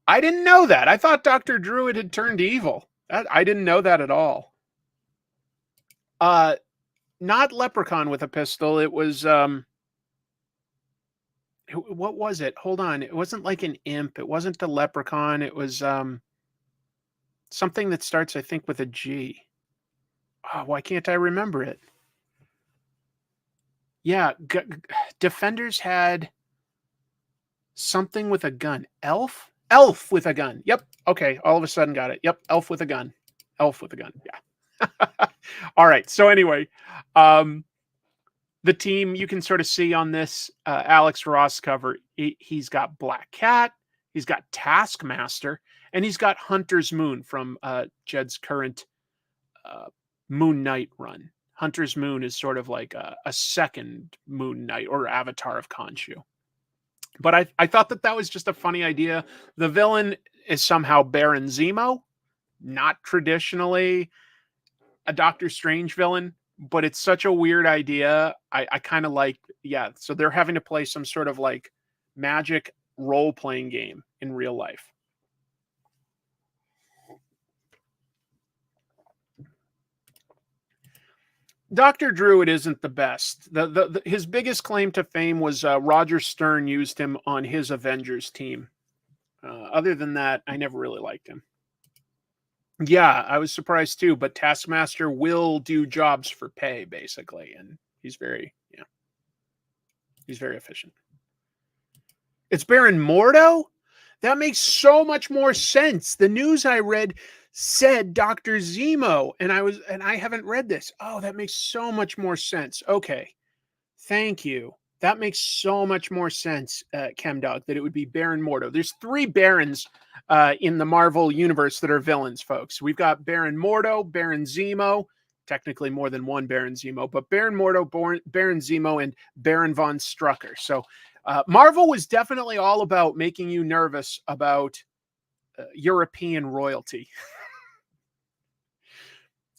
Speaker 1: I didn't know that. I thought Dr. Druid had turned evil. I didn't know that at all. Not Leprechaun with a pistol. It was, what was it? Hold on. It wasn't like an imp. It wasn't the Leprechaun. It was something that starts, I think, with a G. Oh, why can't I remember it? Yeah, Defenders had something with a gun. Elf? Elf with a gun. Yep. Okay. All of a sudden got it. Yep. Elf with a gun. Elf with a gun. Yeah. All right. So anyway, the team you can sort of see on this Alex Ross cover, he's got Black Cat, he's got Taskmaster, and he's got Hunter's Moon from Jed's current Moon Knight run. Hunter's Moon is sort of like a second Moon Knight or Avatar of Khonshu. But I thought that was just a funny idea. The villain is somehow Baron Zemo, not traditionally a Doctor Strange villain, but it's such a weird idea. I kind of like, yeah. So they're having to play some sort of like magic role-playing game in real life. Dr. Druid isn't the best. His biggest claim to fame was Roger Stern used him on his Avengers team. Other than that, I never really liked him. Yeah, I was surprised too, but Taskmaster will do jobs for pay, basically, and he's very efficient. It's Baron Mordo? That makes so much more sense. The news I read said Dr. Zemo, and I haven't read this. Oh, that makes so much more sense. Okay. Thank you. That makes so much more sense, Chemdog, that it would be Baron Mordo. There's 3 Barons in the Marvel universe that are villains, folks. We've got Baron Mordo, Baron Zemo, technically more than one Baron Zemo, but Baron Mordo, Baron Zemo, and Baron von Strucker. So Marvel was definitely all about making you nervous about European royalty.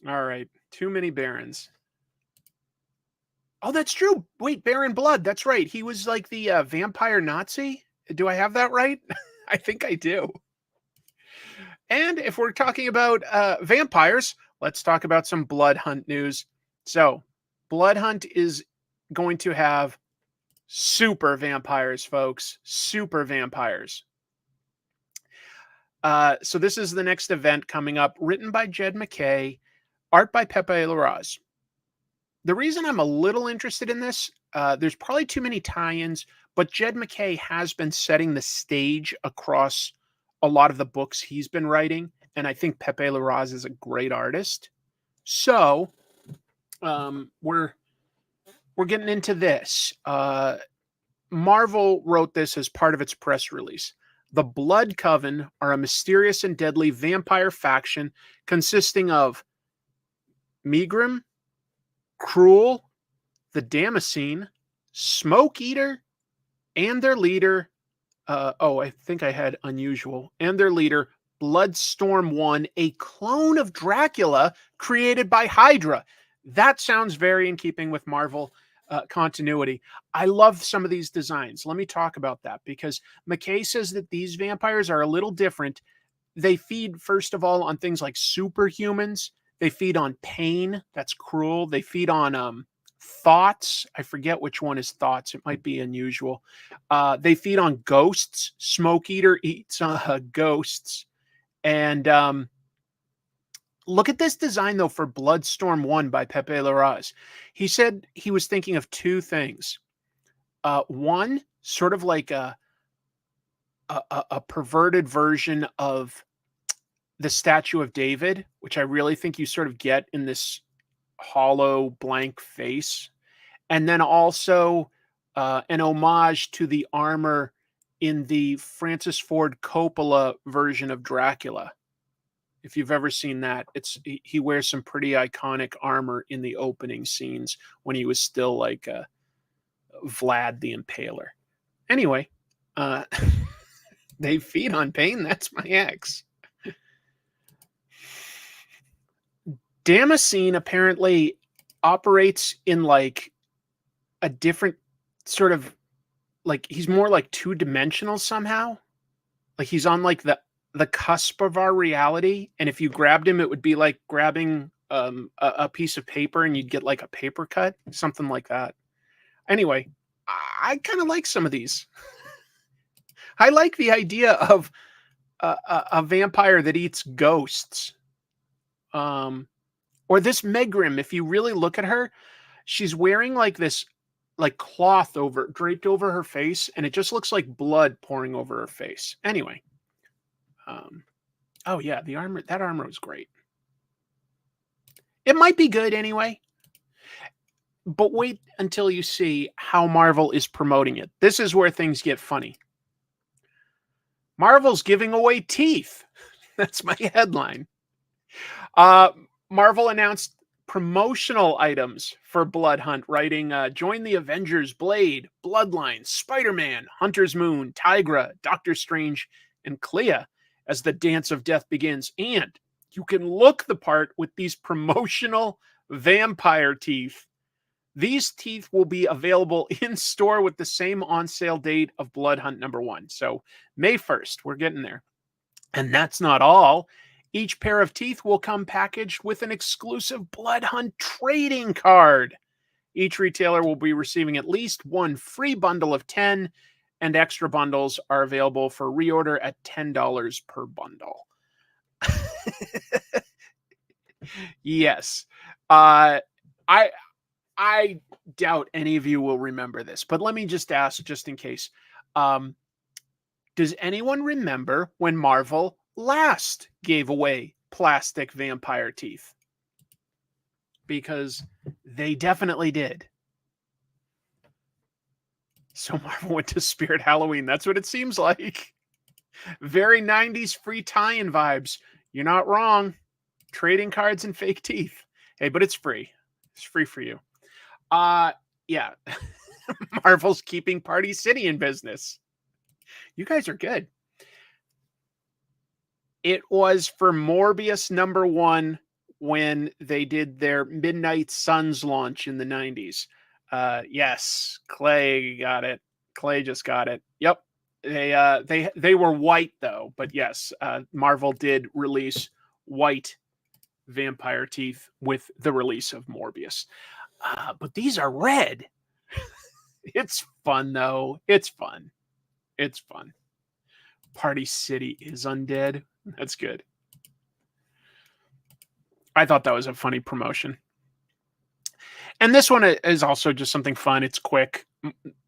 Speaker 1: All right. Too many Barons. Oh, that's true. Wait, Baron Blood. That's right. He was like the vampire Nazi. Do I have that right? I think I do. And if we're talking about vampires, let's talk about some Blood Hunt news. So, Blood Hunt is going to have super vampires, folks. Super vampires. So this is the next event coming up, written by Jed MacKay, art by Pepe Larraz. The reason I'm a little interested in this, there's probably too many tie-ins, but Jed MacKay has been setting the stage across a lot of the books he's been writing, and I think Pepe Larraz is a great artist. So we're getting into this. Marvel wrote this as part of its press release. The Blood Coven are a mysterious and deadly vampire faction consisting of Megrim, Cruel, the Damascene, Smoke Eater, and their leader, I think I had Unusual, and their leader, Bloodstorm 1, a clone of Dracula created by Hydra. That sounds very in keeping with Marvel continuity. I love some of these designs. Let me talk about that, because MacKay says that these vampires are a little different. They feed, first of all, on things like superhumans. They feed on pain. That's Cruel. They feed on thoughts. I forget which one is thoughts. It might be Unusual. They feed on ghosts. Smoke Eater eats ghosts. And look at this design, though, for Bloodstorm 1 by Pepe Larraz. He said he was thinking of 2 things. One, sort of like a perverted version of the Statue of David, which I really think you sort of get in this hollow blank face. And then also an homage to the armor in the Francis Ford Coppola version of Dracula. If you've ever seen that, he wears some pretty iconic armor in the opening scenes when he was still like Vlad the Impaler. Anyway, They feed on pain. That's my ex. Damascene apparently operates in like a different sort of like he's more like two-dimensional somehow. Like he's on like the cusp of our reality, and if you grabbed him, it would be like grabbing a piece of paper, and you'd get like a paper cut, something like that. Anyway, I kind of like some of these. I like the idea of a vampire that eats ghosts. Or this Megrim, if you really look at her, she's wearing like this like cloth draped over her face, and it just looks like blood pouring over her face. Anyway. Oh yeah, that armor was great. It might be good anyway. But wait until you see how Marvel is promoting it. This is where things get funny. Marvel's giving away teeth. That's my headline. Marvel announced promotional items for Blood Hunt, writing, join the Avengers, Blade, Bloodline, Spider-Man, Hunter's Moon, Tigra, Doctor Strange, and Clea as the Dance of Death begins. And you can look the part with these promotional vampire teeth. These teeth will be available in store with the same on-sale date of Blood Hunt #1. So May 1st, we're getting there. And that's not all. Each pair of teeth will come packaged with an exclusive Blood Hunt trading card. Each retailer will be receiving at least one free bundle of 10, and extra bundles are available for reorder at $10 per bundle. Yes. I doubt any of you will remember this, but let me just ask, just in case. Does anyone remember when Marvel last gave away plastic vampire teeth? Because they definitely did. So Marvel went to Spirit Halloween. That's what it seems like. Very 90s free tie-in vibes. You're not wrong. Trading cards and fake teeth. Hey, but it's free. It's free for you. Yeah. Marvel's keeping Party City in business. You guys are good. It was for Morbius #1 when they did their Midnight Suns launch in the 90s. Yes, Clay got it. Clay just got it. Yep. They were white though, but yes, Marvel did release white vampire teeth with the release of Morbius. But these are red. It's fun though. It's fun. It's fun. Party City is undead. That's good. I thought that was a funny promotion. And this one is also just something fun. It's quick.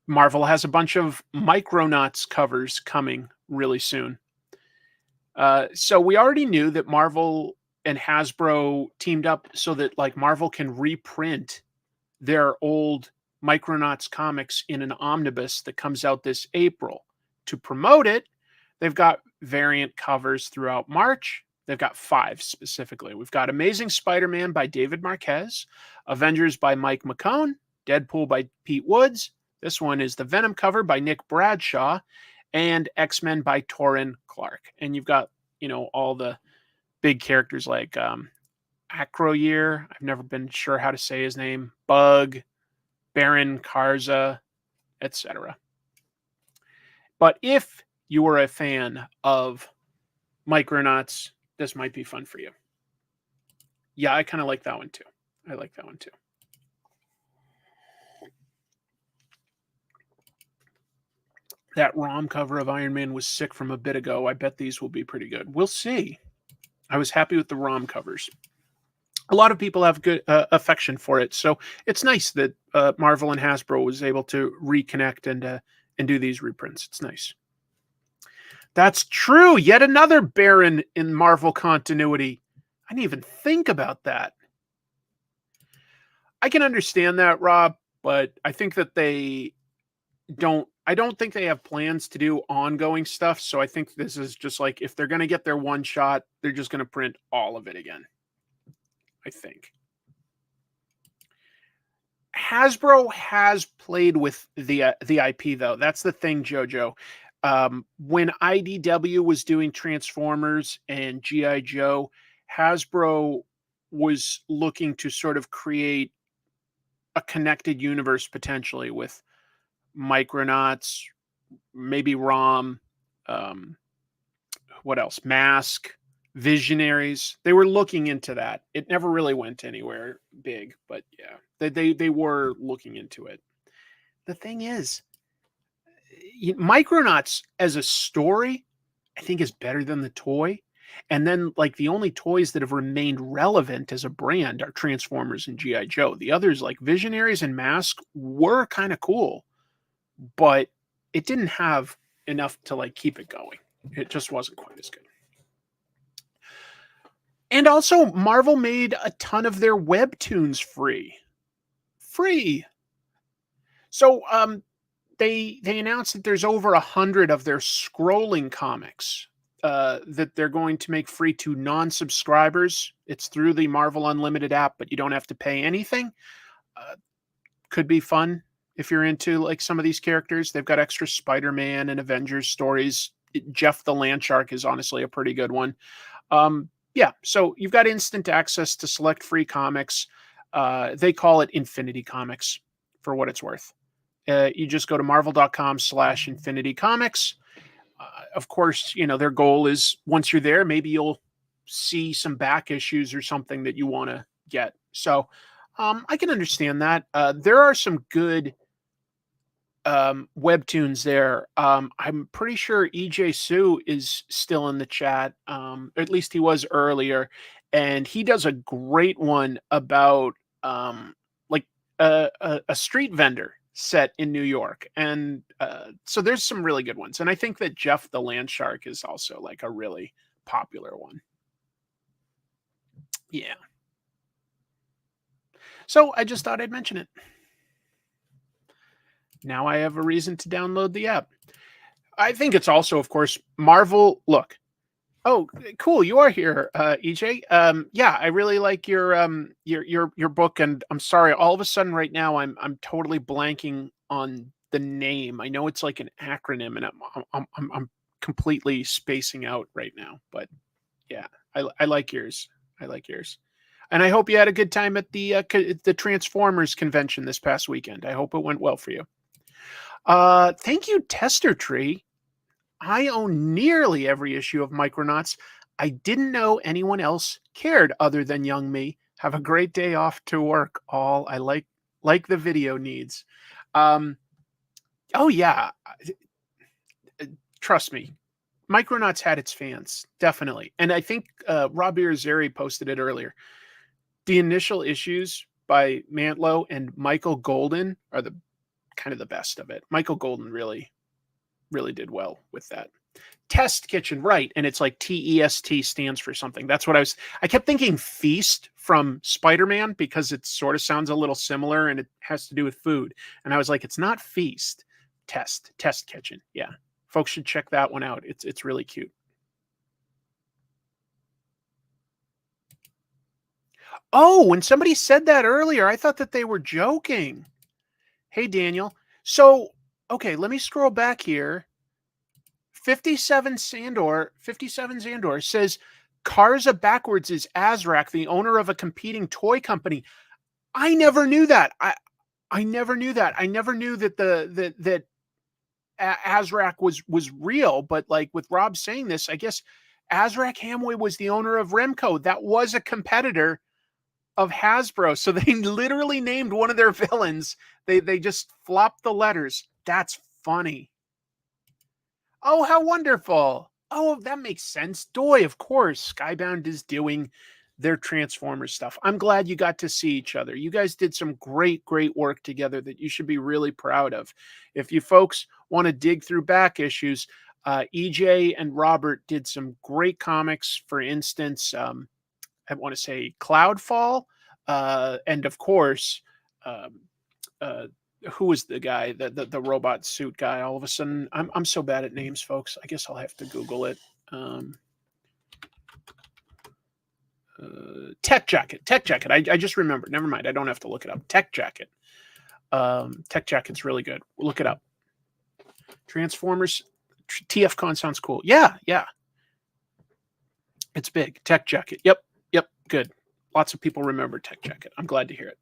Speaker 1: Marvel has a bunch of Micronauts covers coming really soon. So we already knew that Marvel and Hasbro teamed up so that like Marvel can reprint their old Micronauts comics in an omnibus that comes out this April. To promote it, they've got variant covers throughout March. They've got 5 specifically. We've got Amazing Spider-Man by David Marquez, Avengers by Mike McCone, Deadpool by Pete Woods. This one is the Venom cover by Nick Bradshaw, and X-Men by Torrin Clark. And you've got, all the big characters like Acroyear. I've never been sure how to say his name. Bug, Baron Karza, etc. But if you were a fan of Micronauts, this might be fun for you. Yeah, I kind of like that one too. I like that one too. That ROM cover of Iron Man was sick from a bit ago. I bet these will be pretty good. We'll see. I was happy with the ROM covers. A lot of people have good affection for it, so it's nice that Marvel and Hasbro was able to reconnect and do these reprints. It's nice. That's true. Yet another Baron in Marvel continuity. I didn't even think about that. I can understand that, Rob, but I think that I don't think they have plans to do ongoing stuff. So I think this is just like, if they're going to get their one shot, they're just going to print all of it again. I think. Hasbro has played with the IP though. That's the thing, JoJo. When IDW was doing Transformers and G.I. Joe, Hasbro was looking to sort of create a connected universe potentially with Micronauts, maybe ROM, what else? Mask, Visionaries. They were looking into that. It never really went anywhere big, but yeah, they were looking into it. The thing is, Micronauts as a story, I think, is better than the toy. And then, like, the only toys that have remained relevant as a brand are Transformers and G.I. Joe. The others, like Visionaries and Mask, were kind of cool, but it didn't have enough to, like, keep it going. It just wasn't quite as good. And also, Marvel made a ton of their Webtoons free. So, they announced that there's over 100 of their scrolling comics that they're going to make free to non-subscribers. It's through the Marvel Unlimited app, but you don't have to pay anything. Could be fun if you're into, like, some of these characters. They've got extra Spider-Man and Avengers stories. Geoff the Landshark is honestly a pretty good one. Yeah, so you've got instant access to select free comics. They call it Infinity Comics, for what it's worth. You just go to marvel.com/Infinity Comics. Of course, you know, their goal is, once you're there, maybe you'll see some back issues or something that you want to get. So I can understand that. There are some good Webtoons there. I'm pretty sure EJ Sue is still in the chat. At least he was earlier. And he does a great one about like a street vendor set in New York. And so there's some really good ones. And I think that Geoff the Landshark is also, like, a really popular one. Yeah. So I just thought I'd mention it. Now I have a reason to download the app. I think it's also, of course, Marvel. Look. Oh, cool. You are here, EJ. Yeah, I really like your book, and I'm sorry, all of a sudden right now I'm totally blanking on the name. I know it's like an acronym, and I'm completely spacing out right now. But yeah, I like yours. I like yours. And I hope you had a good time at the Transformers convention this past weekend. I hope it went well for you. Thank you, Tester Tree. I own nearly every issue of Micronauts. I didn't know anyone else cared other than young me. Have a great day off to work, all. I like the video needs. Oh yeah. Trust me. Micronauts had its fans, definitely. And I think Robbie Zeri posted it earlier. The initial issues by Mantlo and Michael Golden are the kind of the best of it. Michael Golden really did well with that. Test Kitchen, right? And it's like TEST stands for something. That's what I kept thinking Feast from Spider-Man, because it sort of sounds a little similar and it has to do with food. And I was like, it's not Feast. Test Kitchen. Yeah. Folks should check that one out. It's really cute. Oh, when somebody said that earlier, I thought that they were joking. Hey, Daniel. So, okay, let me scroll back here. 57 Zandor says Karza Backwards is Azrak, the owner of a competing toy company. I never knew that. I never knew that. I never knew that that Azrak was real, but, like, with Rob saying this, I guess Azrak Hamway was the owner of Remco. That was a competitor of Hasbro. So they literally named one of their villains. They just flopped the letters. That's funny. Oh, how wonderful. Oh, that makes sense. Doy, of course. Skybound is doing their Transformers stuff. I'm glad you got to see each other. You guys did some great work together that you should be really proud of. If you folks want to dig through back issues, EJ and Robert did some great comics. For instance, I want to say Cloudfall, and of course, who was the guy, the robot suit guy? All of a sudden, I'm so bad at names, folks. I guess I'll have to Google it. Tech Jacket. I just remembered. Never mind. I don't have to look it up. Tech Jacket. Tech Jacket's really good. Look it up. Transformers TFCon sounds cool. Yeah. It's big. Tech Jacket. Yep. Good. Lots of people remember Tech Jacket. I'm glad to hear it.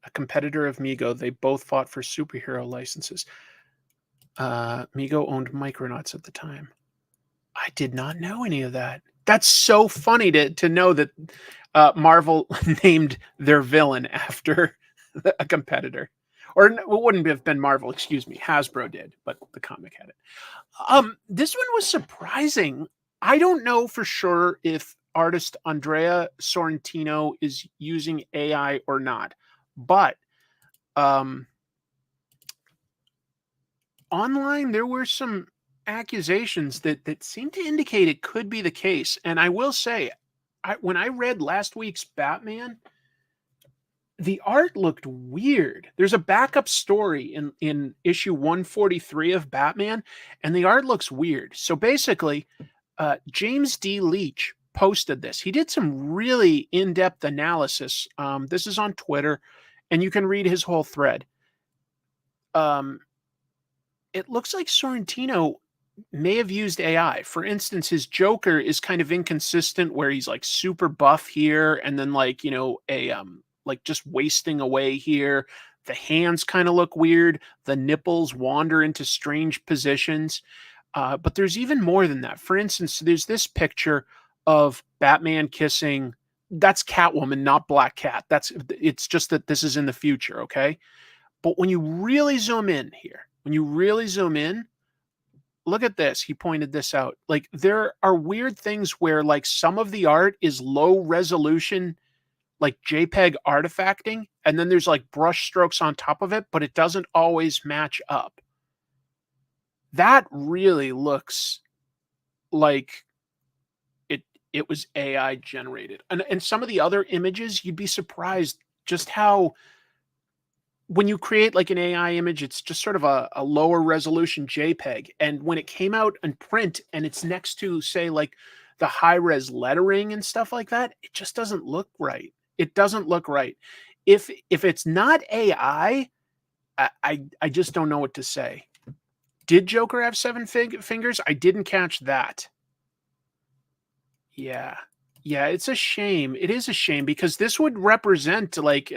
Speaker 1: A competitor of Mego. They both fought for superhero licenses. Mego owned Micronauts at the time. I did not know any of that. That's so funny to know that Marvel named their villain after a competitor. Or it wouldn't have been Marvel, excuse me. Hasbro did, but the comic had it. This one was surprising. I don't know for sure if artist Andrea Sorrentino is using AI or not, but online there were some accusations that seem to indicate it could be the case. And I will say, when I read last week's Batman, the art looked weird. There's a backup story in issue 143 of Batman, and the art looks weird. So basically, James D. Leach posted this. He did some really in-depth analysis. This is on Twitter, and you can read his whole thread. It looks like Sorrentino may have used AI. For instance, his Joker is kind of inconsistent, where he's like super buff here, and then like, like just wasting away here. The hands kind of look weird. The nipples wander into strange positions. But there's even more than that. For instance, there's this picture of Batman kissing. That's Catwoman, not Black Cat. It's just that this is in the future, okay? But when you really zoom in here, look at this. He pointed this out. Like, there are weird things where like some of the art is low resolution, like JPEG artifacting, and then there's like brush strokes on top of it, but it doesn't always match up. That really looks like it was AI generated. And some of the other images, you'd be surprised just how, when you create like an AI image, it's just sort of a lower resolution JPEG. And when it came out in print and it's next to, say, like the high res lettering and stuff like that, it just doesn't look right. It doesn't look right. If it's not AI, I just don't know what to say. Did Joker have 7 fingers? I didn't catch that. Yeah, it's a shame. It is a shame, because this would represent like,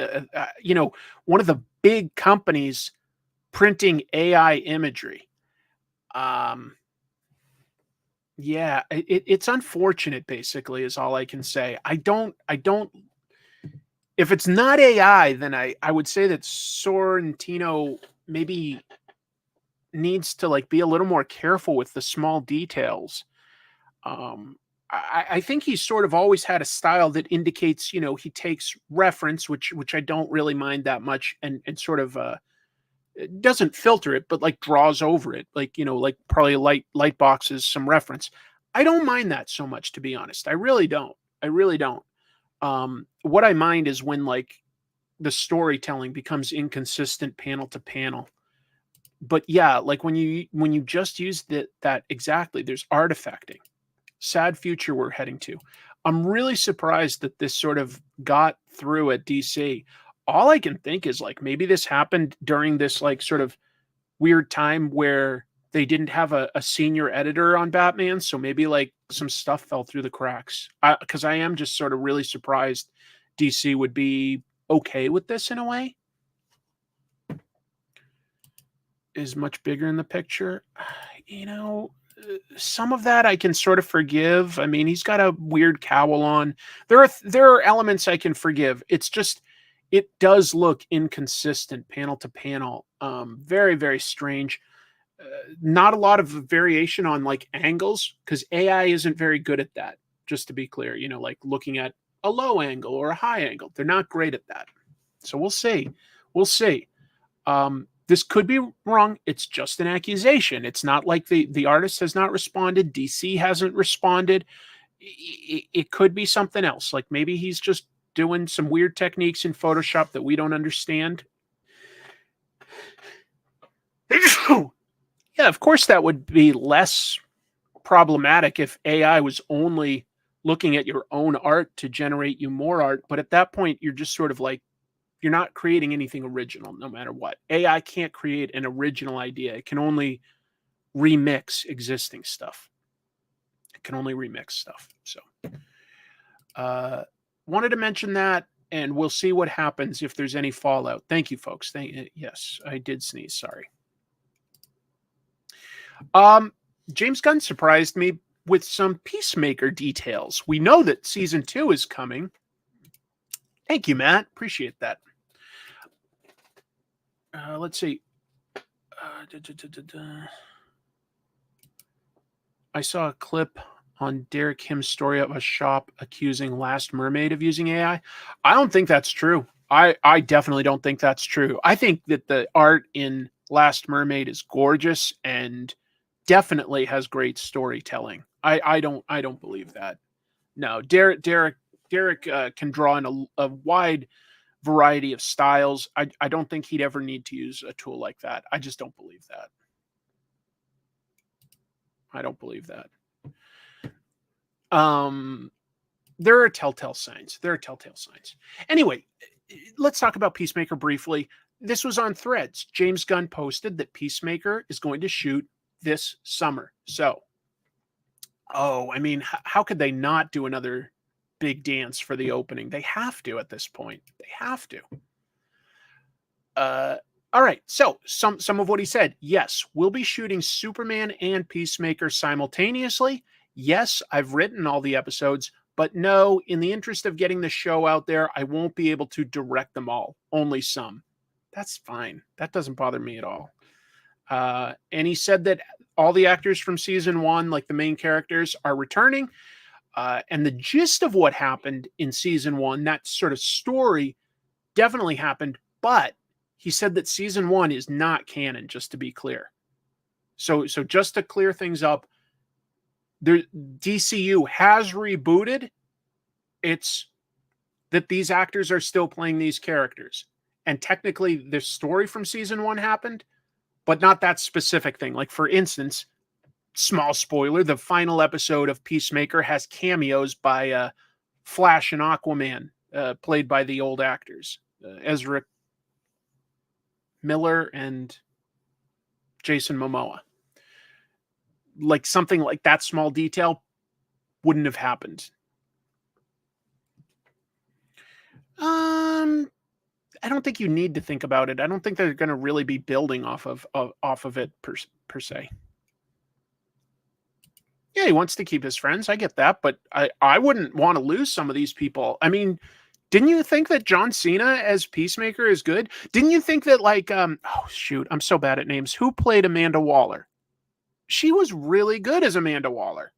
Speaker 1: one of the big companies printing AI imagery. Yeah, it's unfortunate, basically, is all I can say. I don't, if it's not AI, then I would say that Sorrentino maybe needs to like be a little more careful with the small details. I think he's sort of always had a style that indicates, he takes reference, which I don't really mind that much, and sort of doesn't filter it, but like draws over it, like, like probably light boxes, some reference. I don't mind that so much, to be honest. I really don't. What I mind is when like the storytelling becomes inconsistent panel to panel. But yeah, like when you just use that exactly, there's artifacting. Sad future we're heading to. I'm really surprised that this sort of got through at DC. All I can think is like maybe this happened during this like sort of weird time where they didn't have a senior editor on Batman, so maybe like some stuff fell through the cracks. Because I am just sort of really surprised DC would be okay with this in a way. Is much bigger in the picture. Some of that I can sort of forgive. I mean, he's got a weird cowl on. There are elements I can forgive. It's just, it does look inconsistent panel to panel. Very, very strange. Not a lot of variation on like angles, because AI isn't very good at that, just to be clear. Like looking at a low angle or a high angle. They're not great at that. So we'll see. This could be wrong. It's just an accusation. It's not like the artist has not responded. DC hasn't responded. It could be something else. Like maybe he's just doing some weird techniques in Photoshop that we don't understand. Yeah, of course that would be less problematic if AI was only looking at your own art to generate you more art. But at that point, you're just sort of like You're not creating anything original, no matter what. AI can't create an original idea. It can only remix existing stuff. It can only remix stuff. So, wanted to mention that, and we'll see what happens if there's any fallout. Thank you, folks. Yes, I did sneeze. Sorry. James Gunn surprised me with some Peacemaker details. We know that season 2 is coming. Thank you, Matt. Appreciate that. Let's see. I saw a clip on Derek Kim's story of a shop accusing Last Mermaid of using AI. I don't think that's true. I definitely don't think that's true. I think that the art in Last Mermaid is gorgeous and definitely has great storytelling. I don't believe that. No, Derek can draw in a wide variety of styles. I don't think he'd ever need to use a tool like that. I just don't believe that. I don't believe that. There are telltale signs. Anyway, let's talk about Peacemaker briefly. This was on Threads. James Gunn posted that Peacemaker is going to shoot this summer. So, I mean, how could they not do another big dance for the opening? They have to at this point. They have to. All right. So some of what he said. Yes, we'll be shooting Superman and Peacemaker simultaneously. Yes, I've written all the episodes, but no, in the interest of getting the show out there, I won't be able to direct them all, only some. That's fine. That doesn't bother me at all. And he said that all the actors from season 1, like the main characters, are returning. And the gist of what happened in season 1, that sort of story definitely happened, but he said that season 1 is not canon, just to be clear. So just to clear things up, the DCU has rebooted. It's that these actors are still playing these characters. And technically, the story from season 1 happened, but not that specific thing. Like, for instance, small spoiler, the final episode of Peacemaker has cameos by Flash and Aquaman, played by the old actors, Ezra Miller and Jason Momoa. Like, something like that small detail wouldn't have happened. I don't think you need to think about it. I don't think they're going to really be building off of it per se. Yeah, he wants to keep his friends. I get that, but I wouldn't want to lose some of these people. I mean, didn't you think that John Cena as Peacemaker is good? Didn't you think that, like, oh shoot, I'm so bad at names. Who played Amanda Waller? She was really good as Amanda Waller.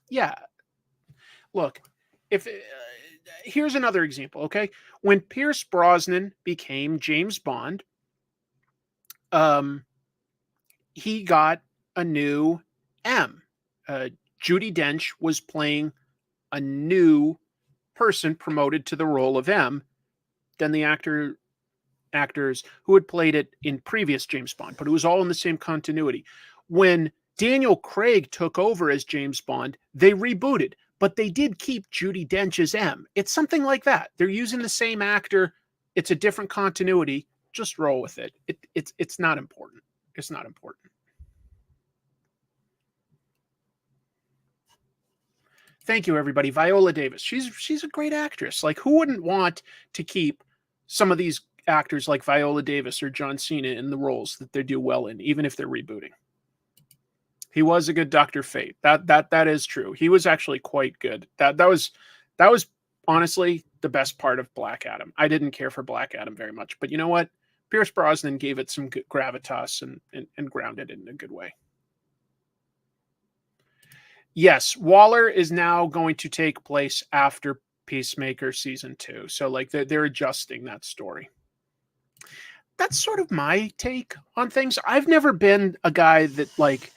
Speaker 1: Yeah. Look, if here's another example, okay? When Pierce Brosnan became James Bond, he got a new M. Judi Dench was playing a new person promoted to the role of M than the actors who had played it in previous James Bond, but it was all in the same continuity. When Daniel Craig took over as James Bond, they rebooted, but they did keep Judi Dench as M. It's something like that. They're using the same actor. It's a different continuity. Just roll with it. It's not important. It's not important. Thank you, everybody. Viola Davis. She's a great actress. Like, who wouldn't want to keep some of these actors like Viola Davis or John Cena in the roles that they do well in, even if they're rebooting? He was a good Dr. Fate. That is true. He was actually quite good. That was honestly the best part of Black Adam. I didn't care for Black Adam very much, but you know what? Pierce Brosnan gave it some good gravitas and grounded it in a good way. Yes, Waller is now going to take place after Peacemaker season 2. So, like, they're adjusting that story. That's sort of my take on things. I've never been a guy that, like,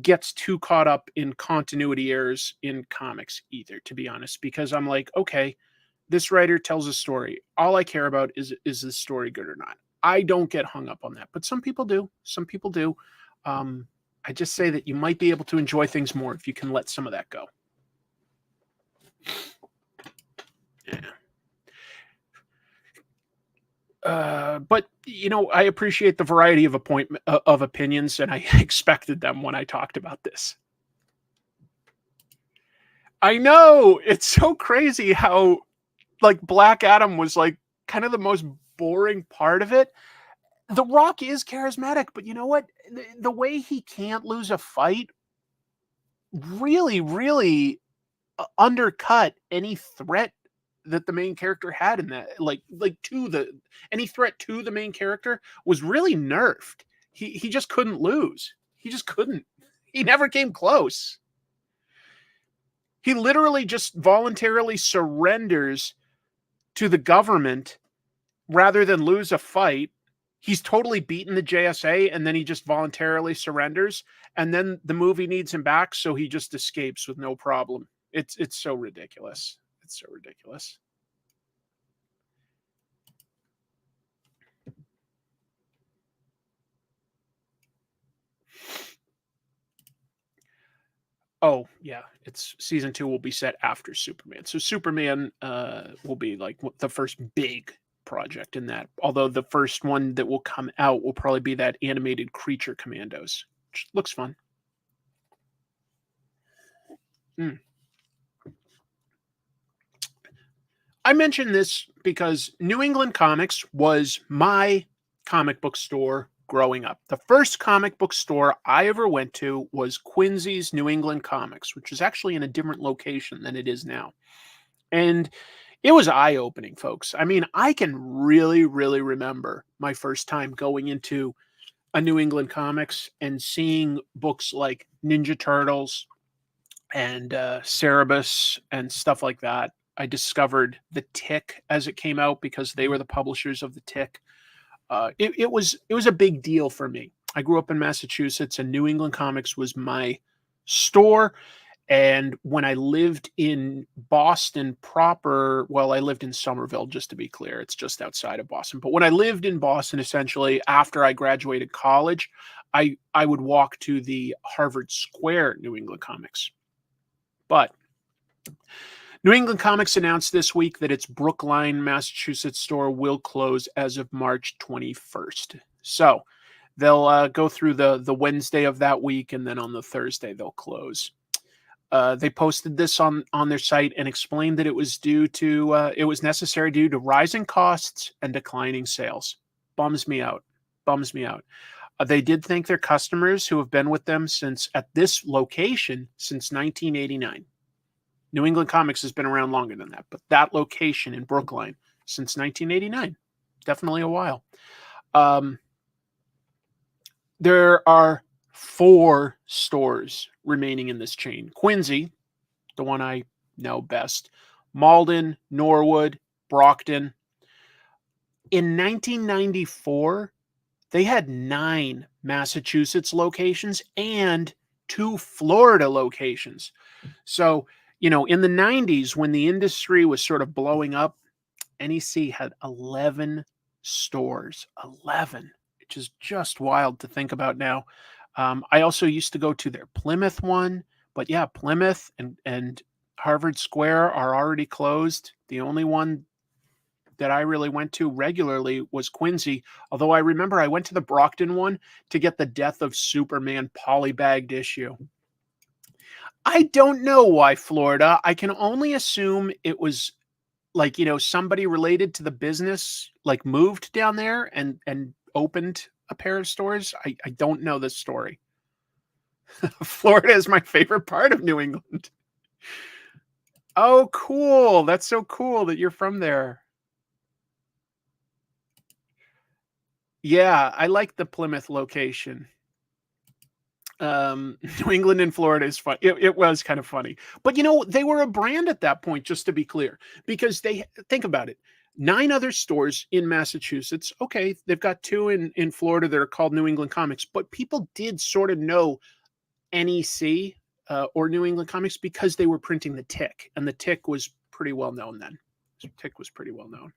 Speaker 1: gets too caught up in continuity errors in comics either, to be honest, because I'm like, okay, this writer tells a story. All I care about is the story good or not? I don't get hung up on that, but some people do. Some people do. I just say that you might be able to enjoy things more if you can let some of that go. But you know, I appreciate the variety of opinions, and I expected them when I talked about this. I know, it's so crazy how like Black Adam was like kind of the most boring part of it. The Rock is charismatic, but you know what? The way he can't lose a fight really, really undercut any threat that the main character had in that. Any threat to the main character was really nerfed. He just couldn't lose. He just couldn't. He never came close. He literally just voluntarily surrenders to the government rather than lose a fight. He's totally beaten the JSA, and then he just voluntarily surrenders, and then the movie needs him back, so he just escapes with no problem. It's so ridiculous. It's so ridiculous. Oh, yeah. It's season 2 will be set after Superman. So Superman will be like the first big project in that. Although the first one that will come out will probably be that animated Creature Commandos, which looks fun. I mention this because New England Comics was my comic book store growing up. The first comic book store I ever went to was Quincy's New England Comics, which is actually in a different location than it is now. And it was eye-opening, folks. I mean, I can really, really remember my first time going into a New England Comics and seeing books like Ninja Turtles and Cerebus and stuff like that. I discovered The Tick as it came out because they were the publishers of The Tick. It was a big deal for me. I grew up in Massachusetts, and New England Comics was my store. And when I lived in Boston proper, well, I lived in Somerville, just to be clear. It's just outside of Boston. But when I lived in Boston, essentially, after I graduated college, I would walk to the Harvard Square New England Comics. But New England Comics announced this week that its Brookline, Massachusetts store will close as of March 21st. So they'll go through the Wednesday of that week, and then on the Thursday they'll close. They posted this on their site and explained that it was it was necessary due to rising costs and declining sales. Bums me out. They did thank their customers who have been with them at this location since 1989. New England Comics has been around longer than that, but that location in Brookline since 1989, definitely a while. There are 4 stores remaining in this chain. Quincy, the one I know best, Malden, Norwood, Brockton. In 1994, they had 9 Massachusetts locations and 2 Florida locations. So, you know, in the 90s, when the industry was sort of blowing up, NEC had 11 stores. 11, which is just wild to think about now. I also used to go to their Plymouth one, but yeah, Plymouth and Harvard Square are already closed. The only one that I really went to regularly was Quincy, although I remember I went to the Brockton one to get the Death of Superman polybagged issue. I don't know why Florida. I can only assume it was like, you know, somebody related to the business like moved down there and opened a pair of stores. I don't know this story. Florida is my favorite part of New England. Oh, cool. That's so cool that you're from there. Yeah, I like the Plymouth location. New England and Florida is fun. It was kind of funny, but you know, they were a brand at that point, just to be clear, because think about it. 9 other stores in Massachusetts. Okay, they've got 2 in Florida that are called New England Comics, but people did sort of know NEC or New England Comics because they were printing the Tick, and the Tick was pretty well known then. The Tick was pretty well known.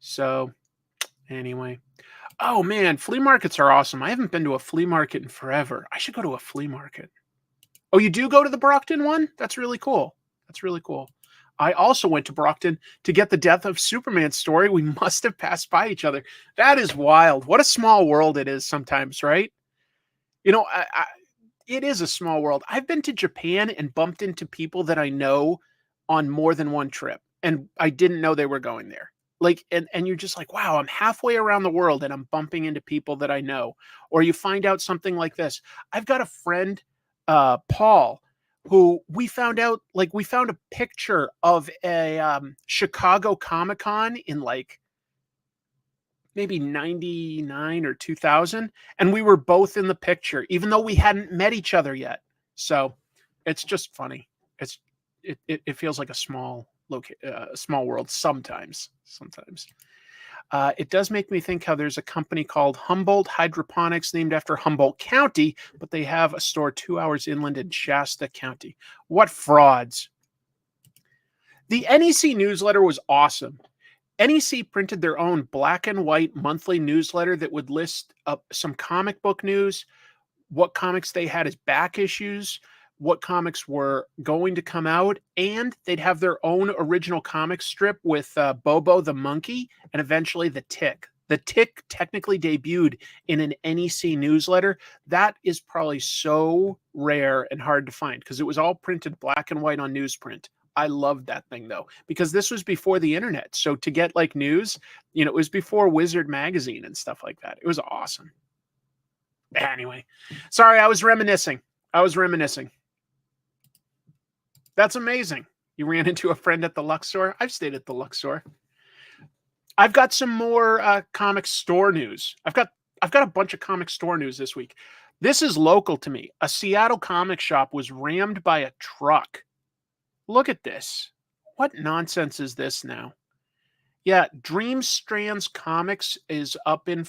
Speaker 1: So anyway. Oh man, flea markets are awesome. I haven't been to a flea market in forever. I should go to a flea market. Oh, you do go to the Brockton one? That's really cool. That's really cool. I also went to Brockton to get the Death of Superman story. We must have passed by each other. That is wild. What a small world it is sometimes, right? You know, it is a small world. I've been to Japan and bumped into people that I know on more than one trip, and I didn't know they were going there. Like, and you're just like, wow, I'm halfway around the world and I'm bumping into people that I know. Or you find out something like this. I've got a friend, Paul, who we found out, like, we found a picture of a Chicago Comic-Con in like maybe 99 or 2000, and we were both in the picture even though we hadn't met each other yet. So it's just funny. It feels like a small world sometimes. It does make me think how there's a company called Humboldt Hydroponics named after Humboldt County, but they have a store 2 hours inland in Shasta County. What frauds. The NEC newsletter was awesome. NEC printed their own black and white monthly newsletter that would list up some comic book news, what comics they had as back issues, what comics were going to come out, and they'd have their own original comic strip with Bobo the Monkey and eventually the Tick. The Tick technically debuted in an NEC newsletter. That is probably so rare and hard to find because it was all printed black and white on newsprint. I loved that thing though, because this was before the internet. So to get like news, you know, it was before Wizard magazine and stuff like that. It was awesome. Anyway, sorry, I was reminiscing. That's amazing. You ran into a friend at the Luxor. I've stayed at the Luxor. I've got some more comic store news. I've got a bunch of comic store news this week. This is local to me. A Seattle comic shop was rammed by a truck. Look at this. What nonsense is this now? Yeah, Dream Strands Comics is up in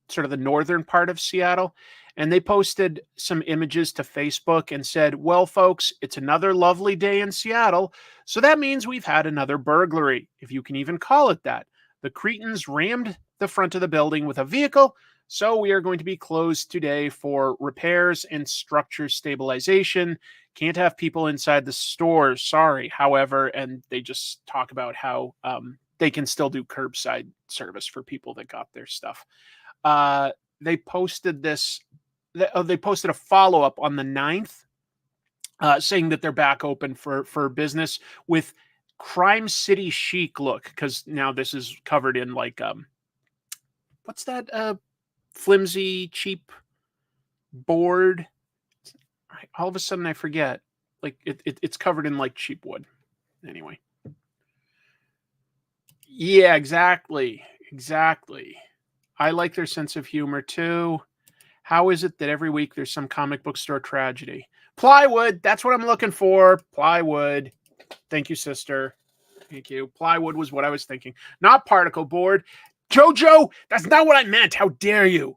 Speaker 1: sort of the northern part of Seattle, and they posted some images to Facebook and said, well, folks, it's another lovely day in Seattle, so that means we've had another burglary, if you can even call it that. The Cretans rammed the front of the building with a vehicle, so we are going to be closed today for repairs and structure stabilization. Can't have people inside the store, sorry. However, and they just talk about how they can still do curbside service for people that got their stuff. They posted this. They posted a follow-up on the 9th saying that they're back open for business with Crime City chic look, because now this is covered in like what's that flimsy cheap board? All of a sudden I forget. Like it's covered in like cheap wood. Anyway. Yeah, exactly. I like their sense of humor too. How is it that every week there's some comic book store tragedy? Plywood, that's what I'm looking for. Plywood. Thank you, sister. Thank you. Plywood was what I was thinking. Not particle board. Jojo, that's not what I meant. How dare you?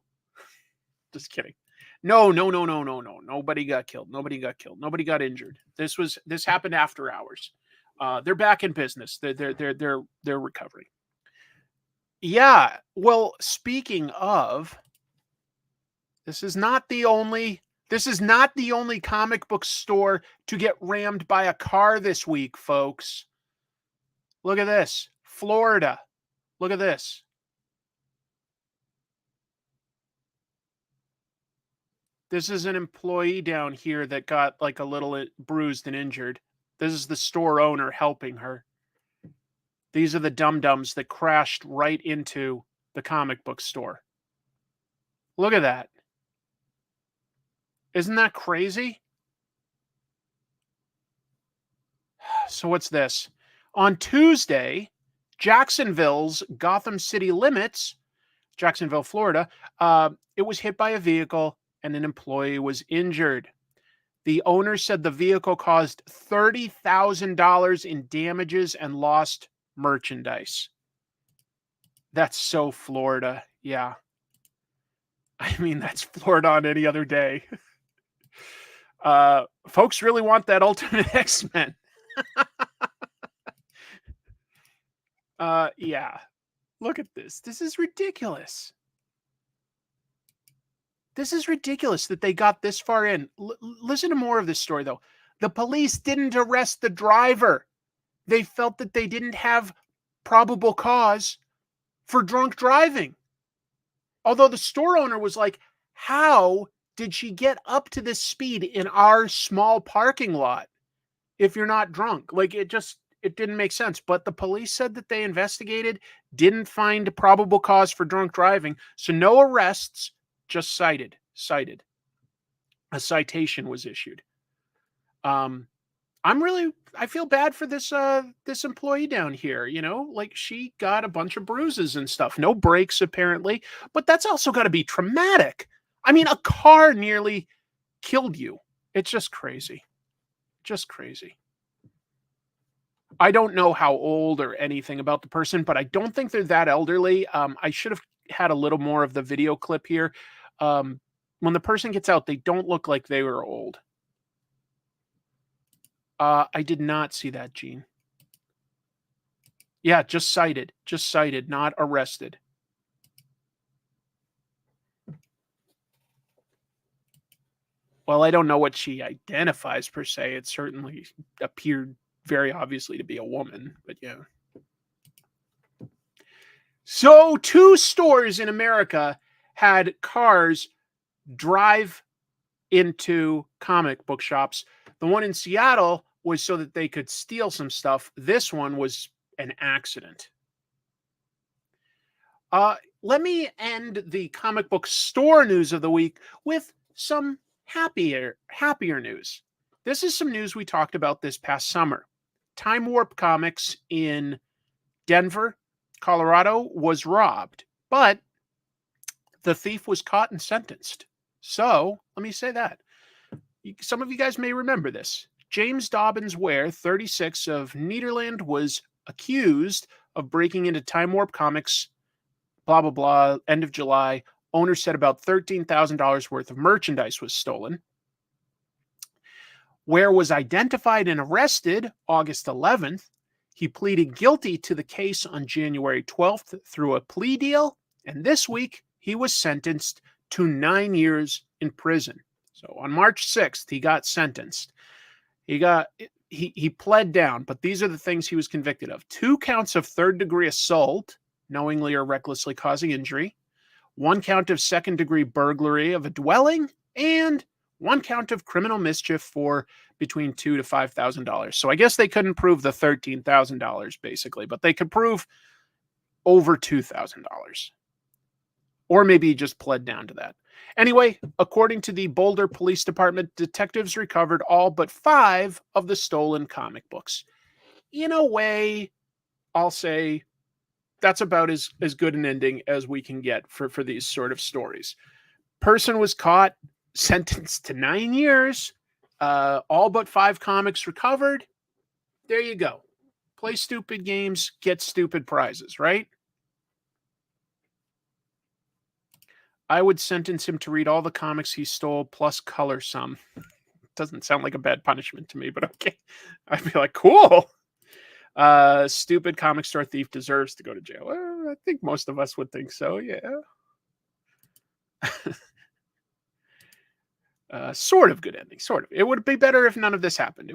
Speaker 1: Just kidding. No. Nobody got killed. Nobody got injured. This happened after hours. They're back in business. They're recovering. Yeah. Well, speaking of, this is not the only comic book store to get rammed by a car this week, folks. Look at this. Florida. Look at this. This is an employee down here that got like a little bruised and injured. This is the store owner helping her. These are the dum-dums that crashed right into the comic book store. Look at that. Isn't that crazy? So what's this? On Tuesday, Jacksonville's Gotham City Limits, Jacksonville, Florida, it was hit by a vehicle and an employee was injured. The owner said the vehicle caused $30,000 in damages and lost merchandise. That's so Florida. Yeah. I mean, that's Florida on any other day. Folks really want that Ultimate X-Men. Yeah. Look at this. This is ridiculous. This is ridiculous that they got this far in. Listen to more of this story, though. The police didn't arrest the driver. They felt that they didn't have probable cause for drunk driving. Although the store owner was like, how did she get up to this speed in our small parking lot if you're not drunk? Like, it didn't make sense. But the police said that they investigated, didn't find probable cause for drunk driving. So no arrests, just cited. A citation was issued. I feel bad for this employee down here, like she got a bunch of bruises and stuff. No breaks apparently, but that's also got to be traumatic. I mean, a car nearly killed you. It's just crazy. Just crazy. I don't know how old or anything about the person, but I don't think they're that elderly. I should have had a little more of the video clip here. When the person gets out, they don't look like they were old. I did not see that, Gene. Yeah, just cited, not arrested. Well, I don't know what she identifies per se. It certainly appeared very obviously to be a woman, but yeah. So 2 stores in America had cars drive into comic book shops. The one in Seattle was so that they could steal some stuff. This one was an accident. Let me end the comic book store news of the week with some happier news. This is some news we talked about this past summer. Time Warp Comics in Denver, Colorado was robbed, but the thief was caught and sentenced. So, let me say that. Some of you guys may remember this. James Dobbins Ware, 36, of Nederland, was accused of breaking into Time Warp Comics, blah, blah, blah, end of July. Owner said about $13,000 worth of merchandise was stolen. Ware was identified and arrested August 11th. He pleaded guilty to the case on January 12th through a plea deal, and this week he was sentenced to 9 years in prison. So on March 6th, he got sentenced. He pled down, but these are the things he was convicted of. 2 counts of third-degree assault, knowingly or recklessly causing injury, 1 count of second-degree burglary of a dwelling, and 1 count of criminal mischief for between $2,000 to $5,000. So I guess they couldn't prove the $13,000 basically, but they could prove over $2,000. Or maybe he just pled down to that. Anyway, according to the Boulder Police Department, detectives recovered all but 5 of the stolen comic books. In a way, I'll say that's about as good an ending as we can get for these sort of stories. Person was caught, sentenced to 9 years, all but 5 comics recovered. There you go. Play stupid games, get stupid prizes, right? I would sentence him to read all the comics he stole plus color some. Doesn't sound like a bad punishment to me, but okay. I'd be like, cool. Stupid comic store thief deserves to go to jail. Well, I think most of us would think so, yeah. Sort of good ending, sort of. It would be better if none of this happened.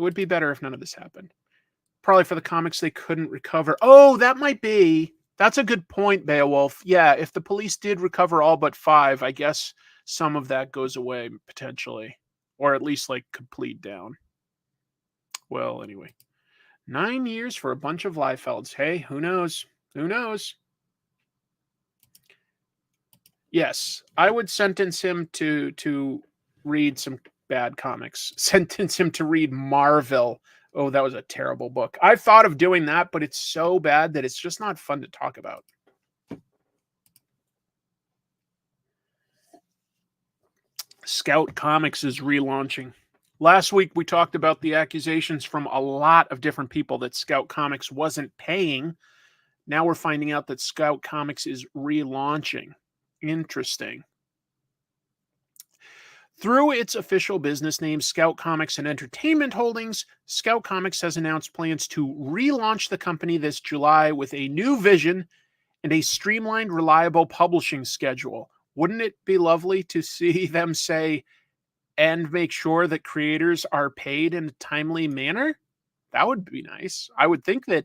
Speaker 1: Probably for the comics they couldn't recover. Oh, that might be... That's a good point, Beowulf. Yeah, if the police did recover all but 5, I guess some of that goes away, potentially. Or at least, could plead down. Well, anyway. 9 years for a bunch of Liefelds. Hey, who knows? Who knows? Yes, I would sentence him to read some bad comics. Sentence him to read Marvel. Oh, that was a terrible book. I've thought of doing that, but it's so bad that it's just not fun to talk about. Scout Comics is relaunching. Last week, we talked about the accusations from a lot of different people that Scout Comics wasn't paying. Now we're finding out that Scout Comics is relaunching. Interesting. Through its official business name, Scout Comics and Entertainment Holdings, Scout Comics has announced plans to relaunch the company this July with a new vision and a streamlined, reliable publishing schedule. Wouldn't it be lovely to see them say, and make sure that creators are paid in a timely manner. That would be nice. I would think that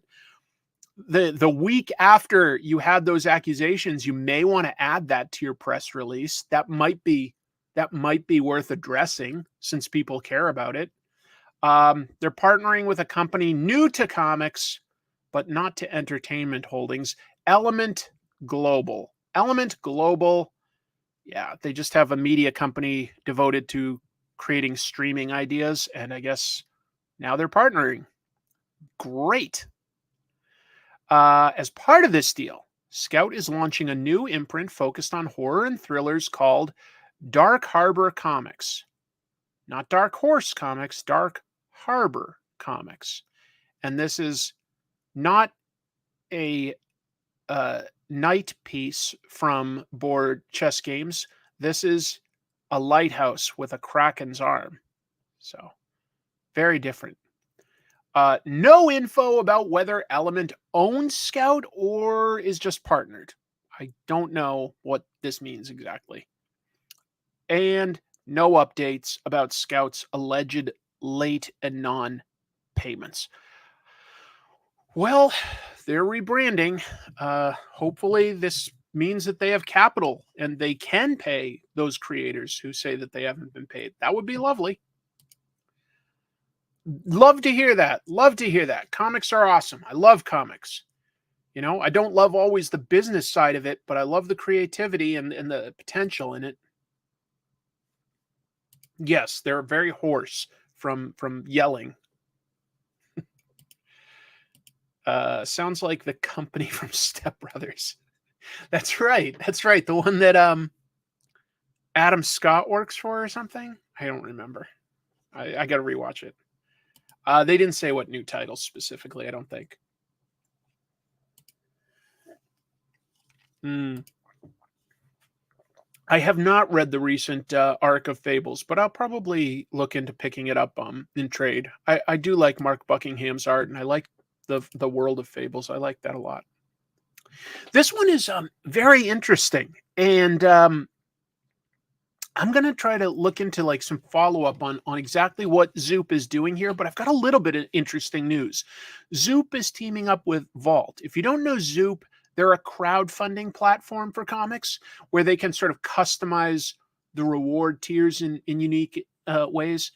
Speaker 1: the week after you had those accusations, you may want to add that to your press release. That might be worth addressing since people care about it. They're partnering with a company new to comics, but not to entertainment holdings, Element Global. Element Global, yeah, they just have a media company devoted to creating streaming ideas, and I guess now they're partnering. Great. As part of this deal, Scout is launching a new imprint focused on horror and thrillers called Dark Harbor Comics. Not Dark Horse Comics, Dark Harbor Comics. And this is not a night piece from board chess games. This is a lighthouse with a kraken's arm. So, very different. No info about whether Element owns Scout or is just partnered. I don't know what this means exactly. And no updates about Scout's alleged late and non-payments. Well, they're rebranding. Hopefully this means that they have capital and they can pay those creators who say that they haven't been paid. That would be lovely. Love to hear that. Love to hear that. Comics are awesome. I love comics. You know, I don't love always the business side of it, but I love the creativity and the potential in it. Yes, they're very hoarse from yelling. Sounds like the company from Step Brothers. That's right. That's right. The one that Adam Scott works for or something. I don't remember. I got to rewatch it. They didn't say what new titles specifically, I don't think. I have not read the recent arc of Fables, but I'll probably look into picking it up in trade. I do like Mark Buckingham's art, and I like the world of Fables. I like that a lot. This one is very interesting, and I'm going to try to look into like some follow-up on exactly what Zoop is doing here, but I've got a little bit of interesting news. Zoop is teaming up with Vault. If you don't know Zoop, they're a crowdfunding platform for comics where they can sort of customize the reward tiers in unique ways.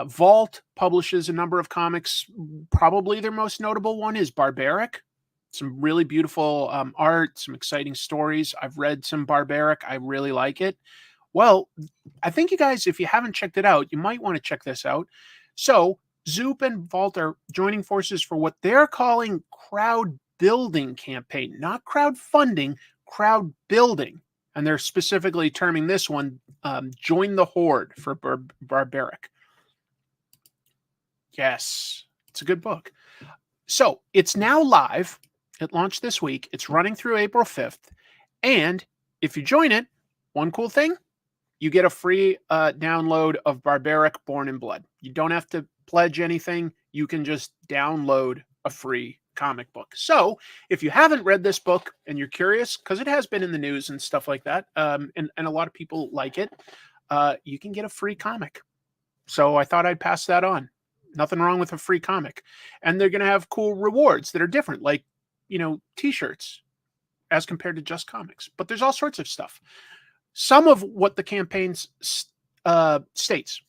Speaker 1: Vault publishes a number of comics. Probably their most notable one is Barbaric. Some really beautiful art, some exciting stories. I've read some Barbaric. I really like it. Well, I think you guys, if you haven't checked it out, you might want to check this out. So Zoop and Vault are joining forces for what they're calling Crowdbuilding campaign, not crowdfunding, crowdbuilding. And they're specifically terming this one Join the Horde for Barbaric. Yes, it's a good book. So it's now live. It launched this week. It's running through April 5th. And if you join it, one cool thing, you get a free download of Barbaric Born in Blood. You don't have to pledge anything. You can just download a free comic book. So if you haven't read this book and you're curious, because it has been in the news and stuff like that, and a lot of people like it, you can get a free comic. So I thought I'd pass that on. Nothing wrong with a free comic. And they're going to have cool rewards that are different, like, t-shirts as compared to just comics. But there's all sorts of stuff. Some of what the campaign states.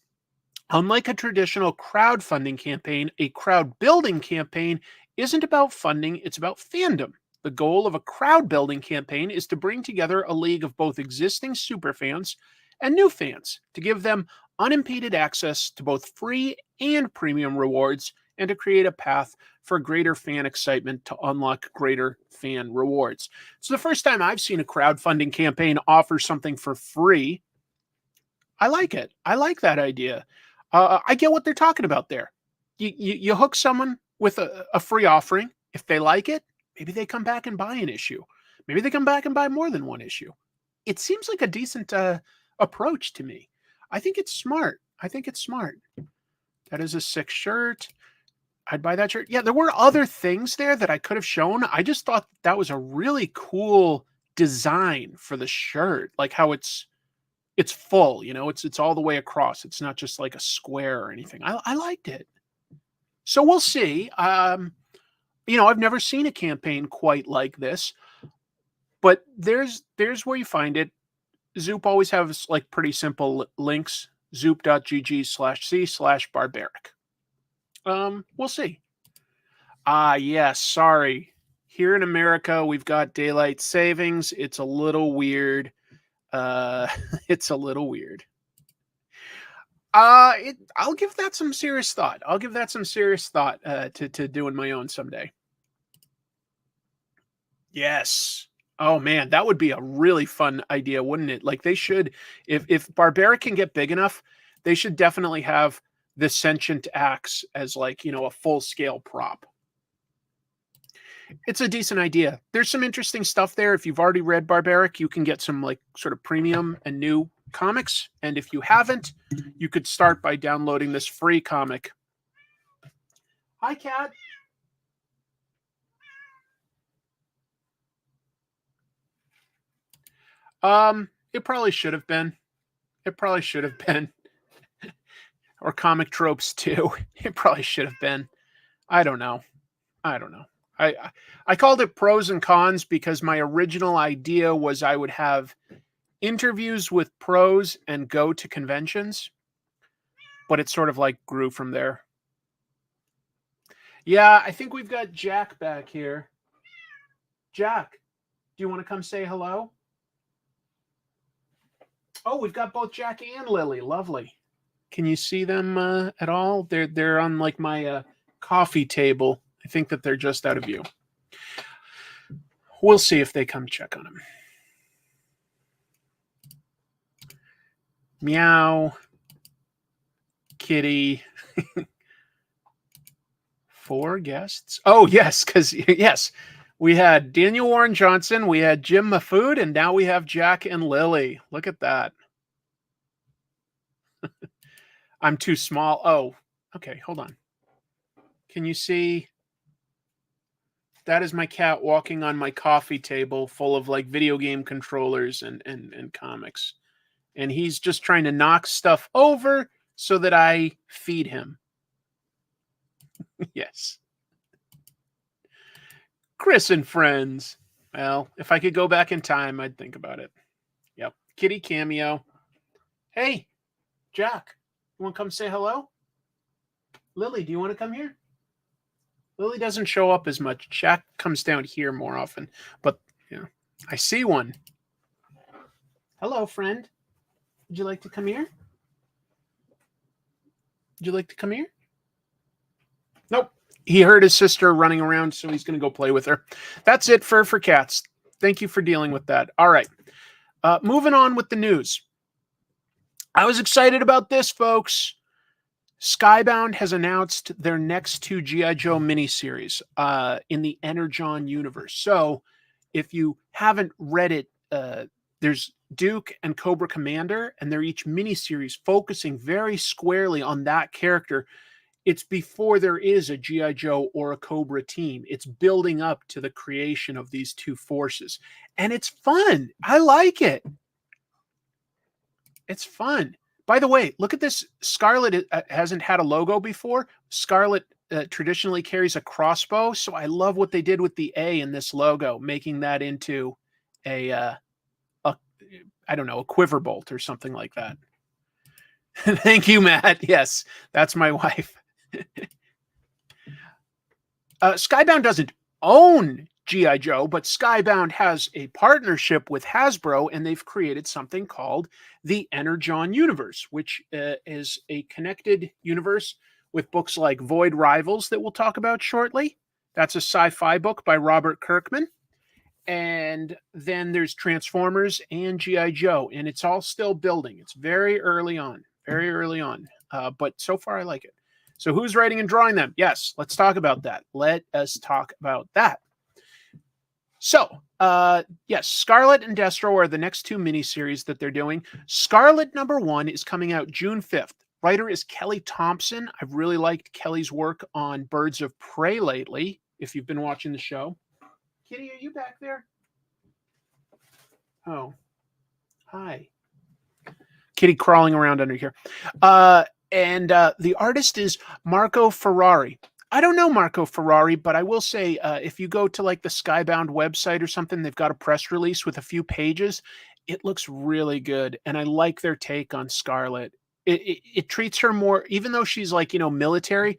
Speaker 1: Unlike a traditional crowdfunding campaign, a crowd-building campaign isn't about funding, it's about fandom. The goal of a crowd-building campaign is to bring together a league of both existing superfans and new fans to give them unimpeded access to both free and premium rewards and to create a path for greater fan excitement to unlock greater fan rewards. It's the first time I've seen a crowdfunding campaign offer something for free. I like it. I like that idea. I get what they're talking about there. You hook someone with a free offering. If they like it, maybe they come back and buy an issue. Maybe they come back and buy more than one issue. It seems like a decent approach to me. I think it's smart. That is a sick shirt. I'd buy that shirt. Yeah, there were other things there that I could have shown. I just thought that was a really cool design for the shirt. Like how it's it's full, you know, it's all the way across. It's not just like a square or anything. I liked it. So we'll see. You know, I've never seen a campaign quite like this, but there's where you find it. Zoop always has like pretty simple links. Zoop.gg/c/barbaric. We'll see. Yes, sorry. Here in America, we've got daylight savings. It's a little weird. It's a little weird. I'll give that some serious thought. I'll give that some serious thought to doing my own someday. Yes. Oh man, that would be a really fun idea, wouldn't it? Like they should, if Barbaric can get big enough, they should definitely have the sentient axe as like, you know, a full scale prop. It's a decent idea. There's some interesting stuff there. If you've already read Barbaric, you can get some like sort of premium and new comics. And if you haven't, you could start by downloading this free comic. Hi, Cat. It probably should have been. It probably should have been. Or comic tropes too. It probably should have been. I don't know. I called it pros and cons because my original idea was I would have interviews with pros and go to conventions, but it sort of like grew from there. Yeah, I think we've got Jack back here. Jack, do you want to come say hello? Oh, we've got both Jack and Lily. Lovely. Can you see them at all? They're on like my coffee table. I think that they're just out of view. We'll see if they come check on him. Meow. Kitty. 4 guests. Oh, yes, because, yes, we had Daniel Warren Johnson, we had Jim Mahfood, and now we have Jack and Lily. Look at that. I'm too small. Oh, okay, hold on. Can you see? That is my cat walking on my coffee table full of like video game controllers and comics. And he's just trying to knock stuff over so that I feed him. Yes. Chris and friends. Well, if I could go back in time, I'd think about it. Yep. Kitty cameo. Hey, Jack, you want to come say hello? Lily, do you want to come here? Lily doesn't show up as much. Jack comes down here more often. But, you know, I see one. Hello, friend. Would you like to come here? Would you like to come here? Nope. He heard his sister running around, so he's going to go play with her. That's it for cats. Thank you for dealing with that. All right. Moving on with the news. I was excited about this, folks. Skybound has announced their next 2 G.I. Joe miniseries in the Energon universe. So if you haven't read it, there's Duke and Cobra Commander, and they're each miniseries focusing very squarely on that character. It's before there is a G.I. Joe or a Cobra team. It's building up to the creation of these 2 forces. And it's fun. I like it. It's fun. By the way, look at this. Scarlet hasn't had a logo before. Scarlet traditionally carries a crossbow, so I love what they did with the A in this logo, making that into a I don't know, a quiver bolt or something like that. Thank you, Matt. Yes, that's my wife. Skybound doesn't own G.I. Joe, but Skybound has a partnership with Hasbro, and they've created something called the Energon universe, which is a connected universe with books like Void Rivals that we'll talk about shortly. That's a sci-fi book by Robert Kirkman. And then there's Transformers and G.I. Joe, and it's all still building. It's very early on, but so far I like it. So who's writing and drawing them? Yes, let's talk about that. Let us talk about that. So, yes, Scarlet and Destro are the next 2 miniseries that they're doing. Scarlet #1 is coming out June 5th. Writer is Kelly Thompson. I've really liked Kelly's work on Birds of Prey lately, if you've been watching the show. Kitty, are you back there? Oh, hi. Kitty crawling around under here. And the artist is Marco Ferrari. I don't know Marco Ferrari, but I will say if you go to like the Skybound website or something, they've got a press release with a few pages. It looks really good, and I like their take on Scarlet. It treats her more, even though she's like, military.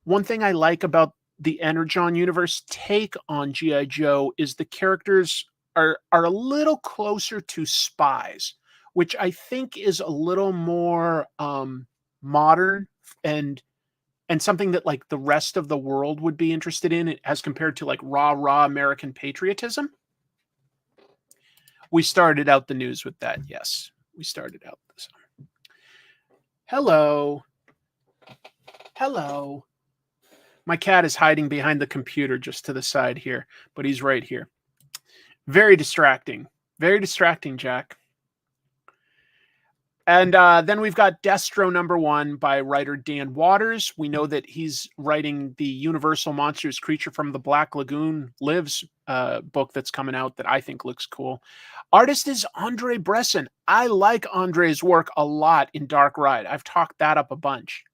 Speaker 1: One thing I like about the Energon universe take on G.I. Joe is the characters are a little closer to spies, which I think is a little more modern and something that like the rest of the world would be interested in as compared to like raw American patriotism. We started out the news with that. Yes, we started out this. Hello. My cat is hiding behind the computer just to the side here, but he's right here. Very distracting. Very distracting, Jack. And then we've got Destro #1 by writer Dan Waters. We know that he's writing the Universal Monsters Creature from the Black Lagoon Lives book that's coming out that I think looks cool. Artist is Andre Bresson. I like Andre's work a lot in Dark Ride. I've talked that up a bunch.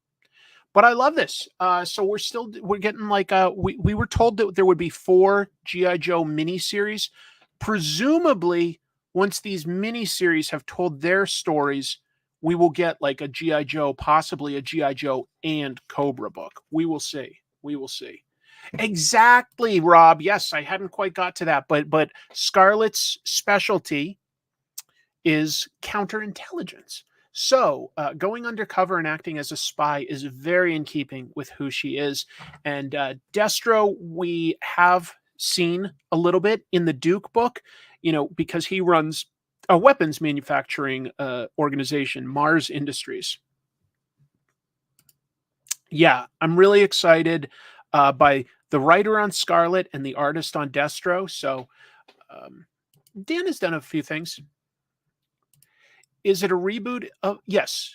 Speaker 1: But I love this. So we're getting like, we were told that there would be 4 G.I. Joe miniseries. Presumably, once these miniseries have told their stories, we will get like a G.I. Joe, possibly a G.I. Joe and Cobra book. We will see. We will see. Exactly, Rob. Yes, I hadn't quite got to that. But Scarlett's specialty is counterintelligence. So going undercover and acting as a spy is very in keeping with who she is. And Destro, we have seen a little bit in the Duke book, because he runs a weapons manufacturing organization, Mars Industries. Yeah, I'm really excited by the writer on Scarlet and the artist on Destro. So Dan has done a few things. Is it a reboot of? Yes.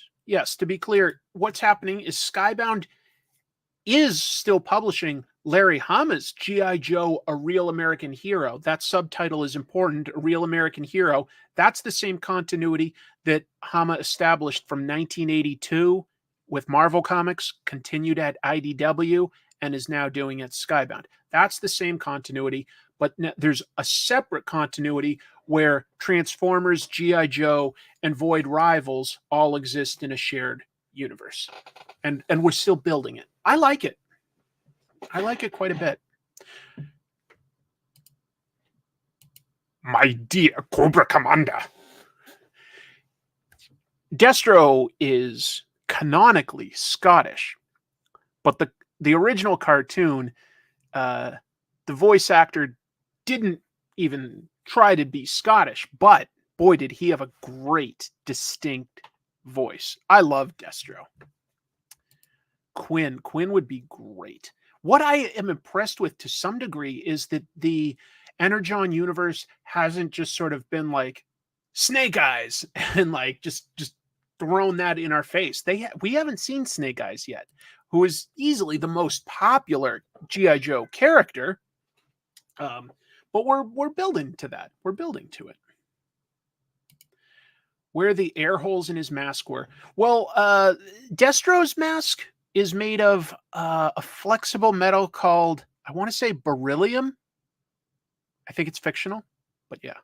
Speaker 1: To be clear, what's happening is Skybound is still publishing Larry Hama's G.I. Joe, A Real American Hero. That subtitle is important, A Real American Hero. That's the same continuity that Hama established from 1982 with Marvel Comics, continued at IDW, and is now doing at Skybound. That's the same continuity, but there's a separate continuity where Transformers, G.I. Joe, and Void Rivals all exist in a shared universe. And we're still building it. I like it. I like it quite a bit. My dear Cobra Commander. Destro is canonically Scottish, but the original cartoon, the voice actor didn't even try to be Scottish, but boy, did he have a great, distinct voice. I love Destro. Quinn would be great. What I am impressed with to some degree is that the Energon universe hasn't just sort of been like Snake Eyes and like just thrown that in our face. We haven't seen Snake Eyes yet, who is easily the most popular G.I. Joe character. But we're building to that. We're building to it. Where the air holes in his mask were. Well, Destro's mask is made of a flexible metal called, I want to say beryllium. I think it's fictional, but yeah.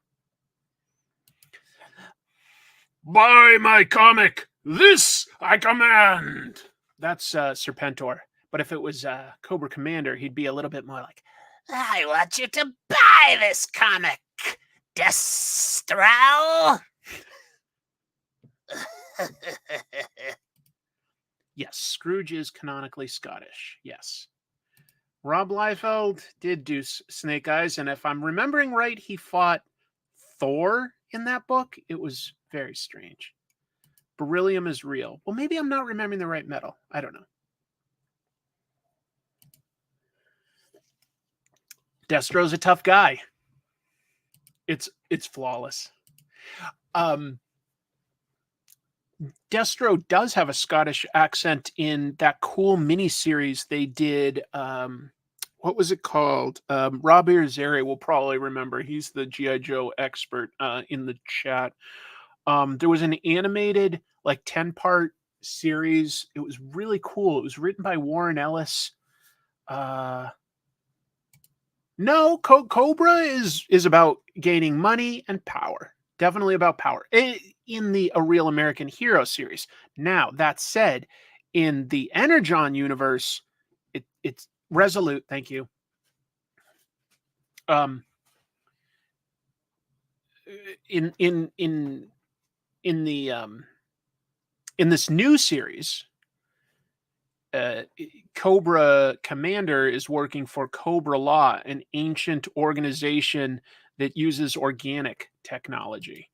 Speaker 1: Buy my comic. This I command. That's Serpentor. But if it was Cobra Commander, he'd be a little bit more like, I want you to buy this comic, Destro. Yes, Scrooge is canonically Scottish. Yes. Rob Liefeld did do Snake Eyes, and if I'm remembering right, he fought Thor in that book. It was very strange. Beryllium is real. Well, maybe I'm not remembering the right metal. I don't know. Destro's a tough guy. It's flawless. Destro does have a Scottish accent in that cool miniseries they did. What was it called? Rob Irizarry will probably remember. He's the G.I. Joe expert in the chat. There was an animated, like 10-part series. It was really cool. It was written by Warren Ellis. No, Cobra is about gaining money and power. Definitely about power in the A Real American Hero series. Now, that said, in the Energon universe, it's Resolute. Thank you. In this new series, Cobra Commander is working for Cobra Law, an ancient organization that uses organic technology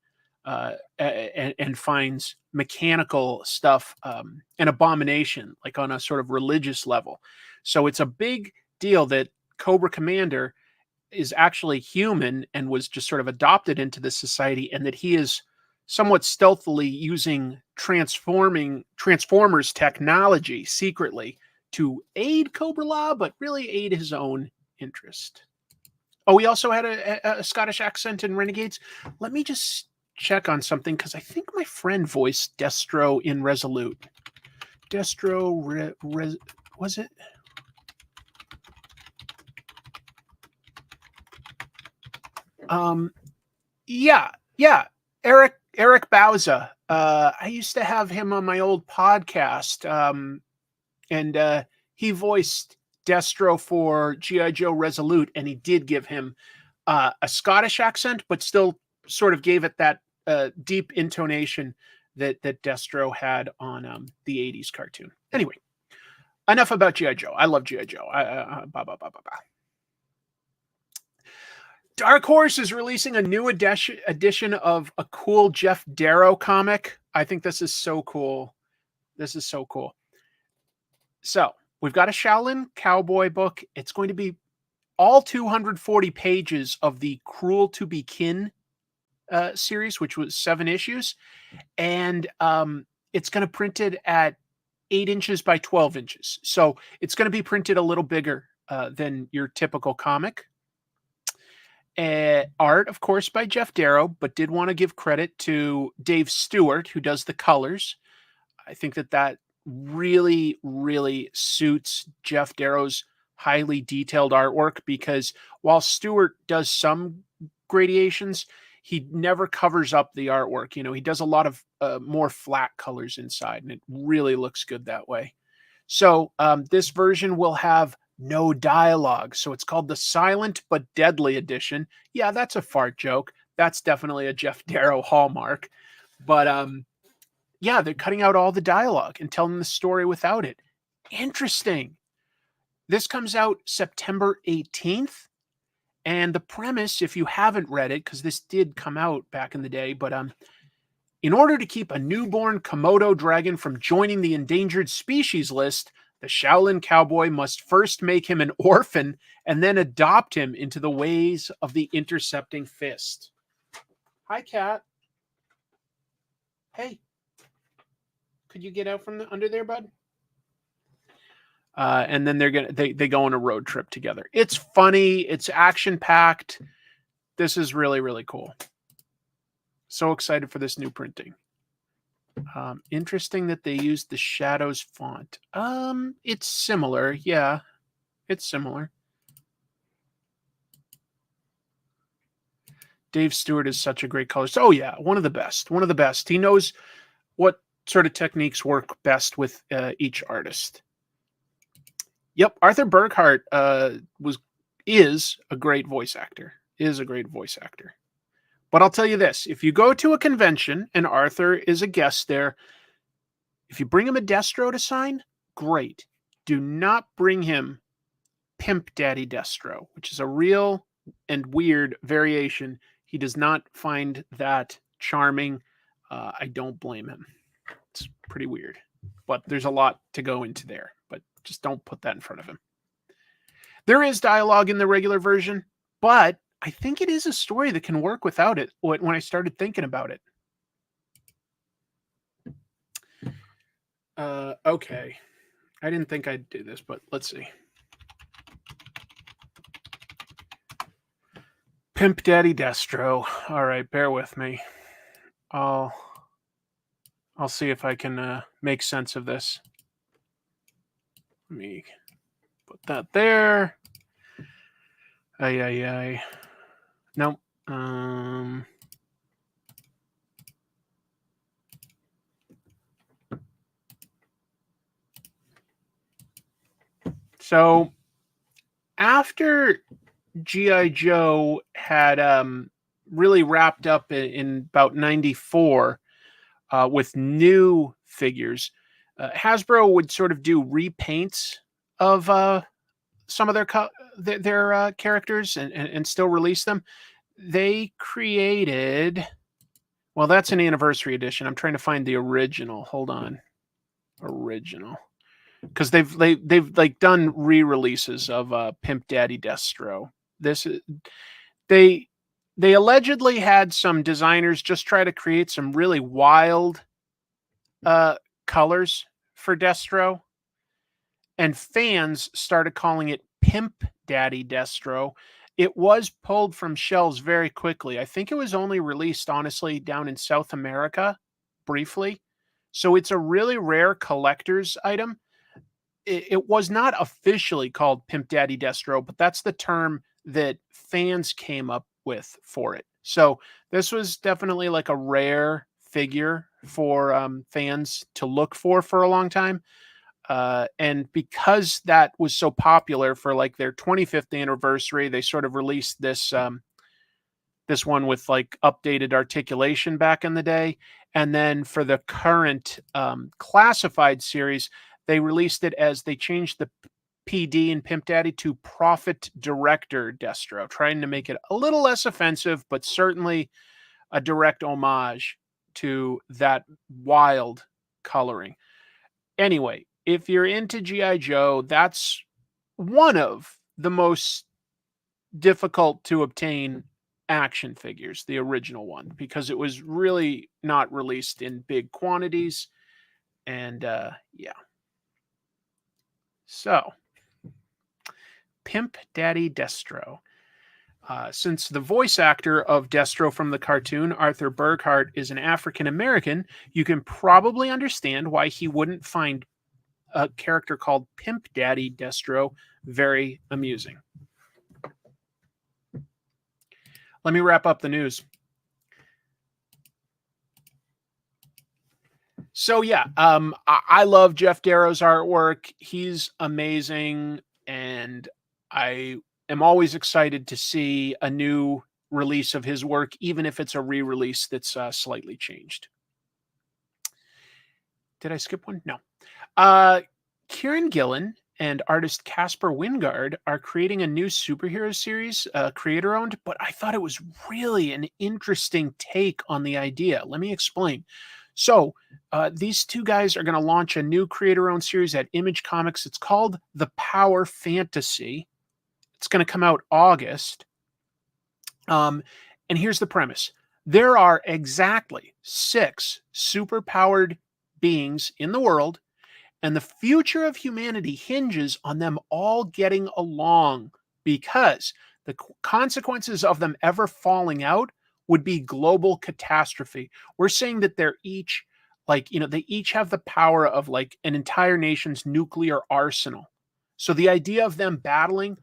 Speaker 1: and finds mechanical stuff, an abomination, like on a sort of religious level. So it's a big deal that Cobra Commander is actually human and was just sort of adopted into the society, and that he is somewhat stealthily using Transformers technology secretly to aid Cobra Law, but really aid his own interest. Oh, we also had a Scottish accent in Renegades. Let me just check on something, because I think my friend voiced Destro in Resolute. Destro, was it? Yeah. Eric Bauza. I used to have him on my old podcast, and he voiced Destro for G.I. Joe Resolute, and he did give him a Scottish accent, but still sort of gave it that deep intonation that Destro had on the 80s cartoon. Anyway, enough about G.I. Joe. I love G.I. Joe. Dark Horse is releasing a new edition of a cool Geoff Darrow comic. I think this is so cool. This is so cool. So we've got a Shaolin Cowboy book. It's going to be all 240 pages of the Cruel to Be Kin series, which was 7 issues. And it's going to print it at 8 inches by 12 inches. So it's going to be printed a little bigger than your typical comic. Art, of course, by Geoff Darrow, but did want to give credit to Dave Stewart, who does the colors. I think that really, really suits Geoff Darrow's highly detailed artwork, because while Stewart does some gradations, he never covers up the artwork. You know, he does a lot of more flat colors inside, and it really looks good that way. So this version will have no dialogue. So it's called the Silent but Deadly Edition. Yeah, that's a fart joke. That's definitely a Geoff Darrow hallmark. But yeah, they're cutting out all the dialogue and telling the story without it. Interesting. This comes out September 18th. And the premise, if you haven't read it, because this did come out back in the day, but in order to keep a newborn Komodo dragon from joining the endangered species list, the Shaolin Cowboy must first make him an orphan and then adopt him into the ways of the Intercepting Fist. Hi, Cat. Hey. Could you get out from under there, bud? And then they go on a road trip together. It's funny. It's action-packed. This is really, really cool. So excited for this new printing. Interesting that they used the Shadows font. It's similar. Yeah, it's similar. Dave Stewart is such a great colorist. Oh yeah, one of the best. One of the best. He knows what sort of techniques work best with each artist. Yep, Arthur Burkhart is a great voice actor. But I'll tell you this, if you go to a convention and Arthur is a guest there, if you bring him a Destro to sign, great. Do not bring him Pimp Daddy Destro, which is a real and weird variation. He does not find that charming. I don't blame him. It's pretty weird. But there's a lot to go into there. But just don't put that in front of him. There is dialogue in the regular version, but I think it is a story that can work without it when I started thinking about it. Okay. I didn't think I'd do this, but let's see. Pimp Daddy Destro. All right, bear with me. I'll see if I can make sense of this. Let me put that there. Ay. Nope. So after G.I. Joe had really wrapped up in about 94 with new figures, Hasbro would sort of do repaints of some of their characters and still release them. They created, well, that's an anniversary edition. I'm trying to find the original. Hold on, original, because they've like done re-releases of Pimp Daddy Destro. They allegedly had some designers just try to create some really wild colors for Destro, and fans started calling it Pimp Daddy Destro. It was pulled from shelves very quickly. I think it was only released, honestly, down in South America briefly. So it's a really rare collector's item. It was not officially called Pimp Daddy Destro, but that's the term that fans came up with for it. So this was definitely like a rare figure for fans to look for a long time. And because that was so popular for like their 25th anniversary, they sort of released this this one with like updated articulation back in the day. And then for the current classified series, they released it as they changed the PD in Pimp Daddy to Profit Director Destro, trying to make it a little less offensive, but certainly a direct homage to that wild coloring. Anyway, if you're into G.I. Joe, that's one of the most difficult to obtain action figures, the original one, because it was really not released in big quantities. And yeah. So, Pimp Daddy Destro. Since the voice actor of Destro from the cartoon, Arthur Burkhart, is an African American, you can probably understand why he wouldn't find a character called Pimp Daddy Destro very amusing. Let me wrap up the news. So yeah, I love Geoff Darrow's artwork. He's amazing, and I am always excited to see a new release of his work, even if it's a re-release that's slightly changed. Did I skip one? No. Kieron Gillen and artist Caspar Wigngaard are creating a new superhero series, creator-owned, but I thought it was really an interesting take on the idea. Let me explain. So these two guys are going to launch a new creator-owned series at Image Comics. It's called The Power Fantasy. It's going to come out August. And here's the premise. There are exactly 6 superpowered beings in the world, and the future of humanity hinges on them all getting along, because the consequences of them ever falling out would be global catastrophe. We're saying that they're each they each have the power of like an entire nation's nuclear arsenal. So the idea of them battling,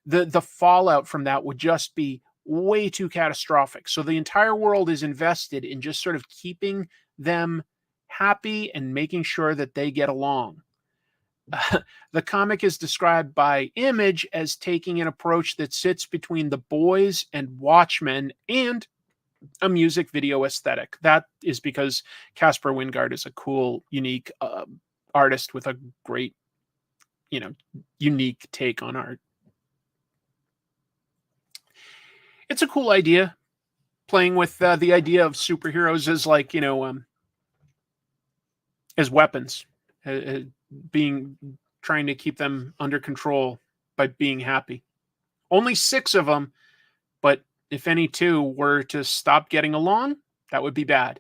Speaker 1: the fallout from that would just be way too catastrophic. So the entire world is invested in just sort of keeping them happy and making sure that they get along. The comic is described by Image as taking an approach that sits between The Boys and Watchmen and a music video aesthetic. That is because Caspar Wigngaard is a cool, unique artist with a great, unique take on art. It's a cool idea, playing with the idea of superheroes as like, as weapons, trying to keep them under control by being happy. Only 6 of them, but if any 2 were to stop getting along, that would be bad.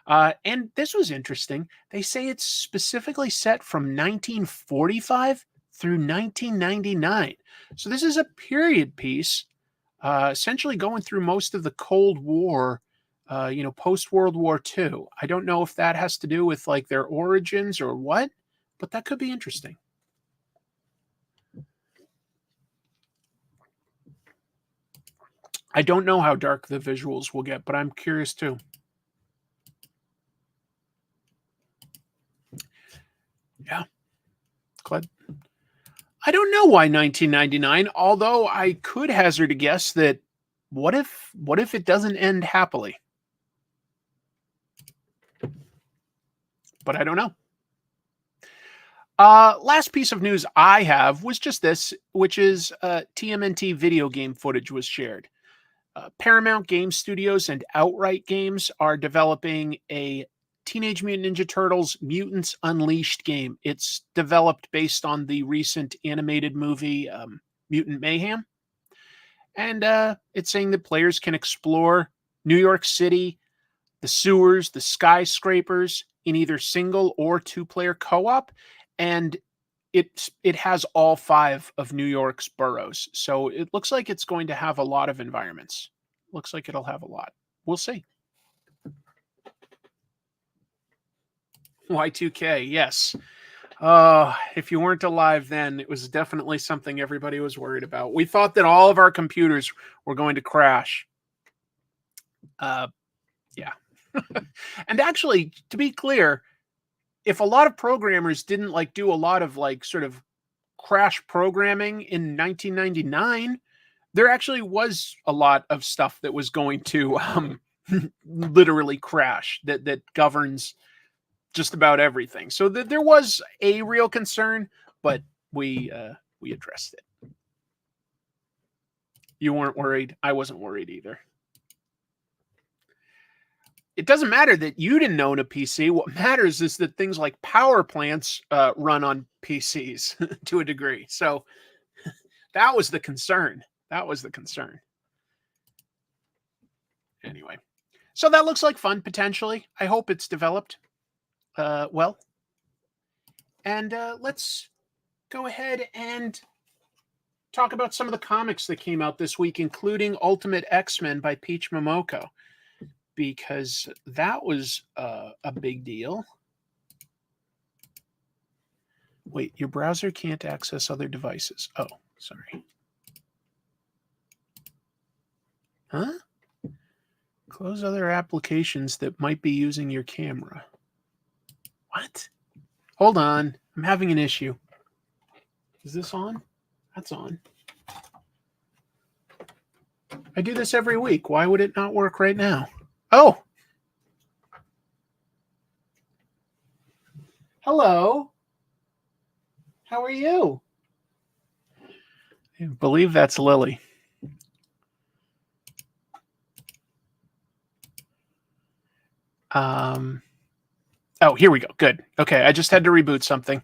Speaker 1: And this was interesting. They say it's specifically set from 1945 through 1999. So this is a period piece, essentially going through most of the Cold War post World War II. I don't know if that has to do with like their origins or what, but that could be interesting. I don't know how dark the visuals will get, but I'm curious too. Yeah. Glad. I don't know why 1999, although I could hazard a guess that what if it doesn't end happily? But I don't know. Last piece of news I have was just this, which is TMNT video game footage was shared. Paramount Game Studios and Outright Games are developing a Teenage Mutant Ninja Turtles Mutants Unleashed game. It's developed based on the recent animated movie Mutant Mayhem. And it's saying that players can explore New York City, the sewers, the skyscrapers in either single or two-player co-op. And it has all 5 of New York's boroughs. So it looks like it's going to have a lot of environments. Looks like it'll have a lot. We'll see. Y2K, yes. If you weren't alive then, it was definitely something everybody was worried about. We thought that all of our computers were going to crash. Yeah. And actually, to be clear, if a lot of programmers didn't like do a lot of like sort of crash programming in 1999, there actually was a lot of stuff that was going to literally crash that governs just about everything. So there was a real concern, but we addressed it. You weren't worried. I wasn't worried either. It doesn't matter that you didn't own a PC. What matters is that things like power plants run on PCs to a degree. So that was the concern. That was the concern. Anyway, so that looks like fun, potentially. I hope it's developed well. And let's go ahead and talk about some of the comics that came out this week, including Ultimate X-Men by Peach Momoko, because that was a big deal. Wait, your browser can't access other devices. Oh, sorry. Huh? Close other applications that might be using your camera. What? Hold on. I'm having an issue. Is this on? That's on. I do this every week. Why would it not work right now? Oh. Hello. How are you? I believe that's Lily. Oh, here we go. Good. Okay, I just had to reboot something.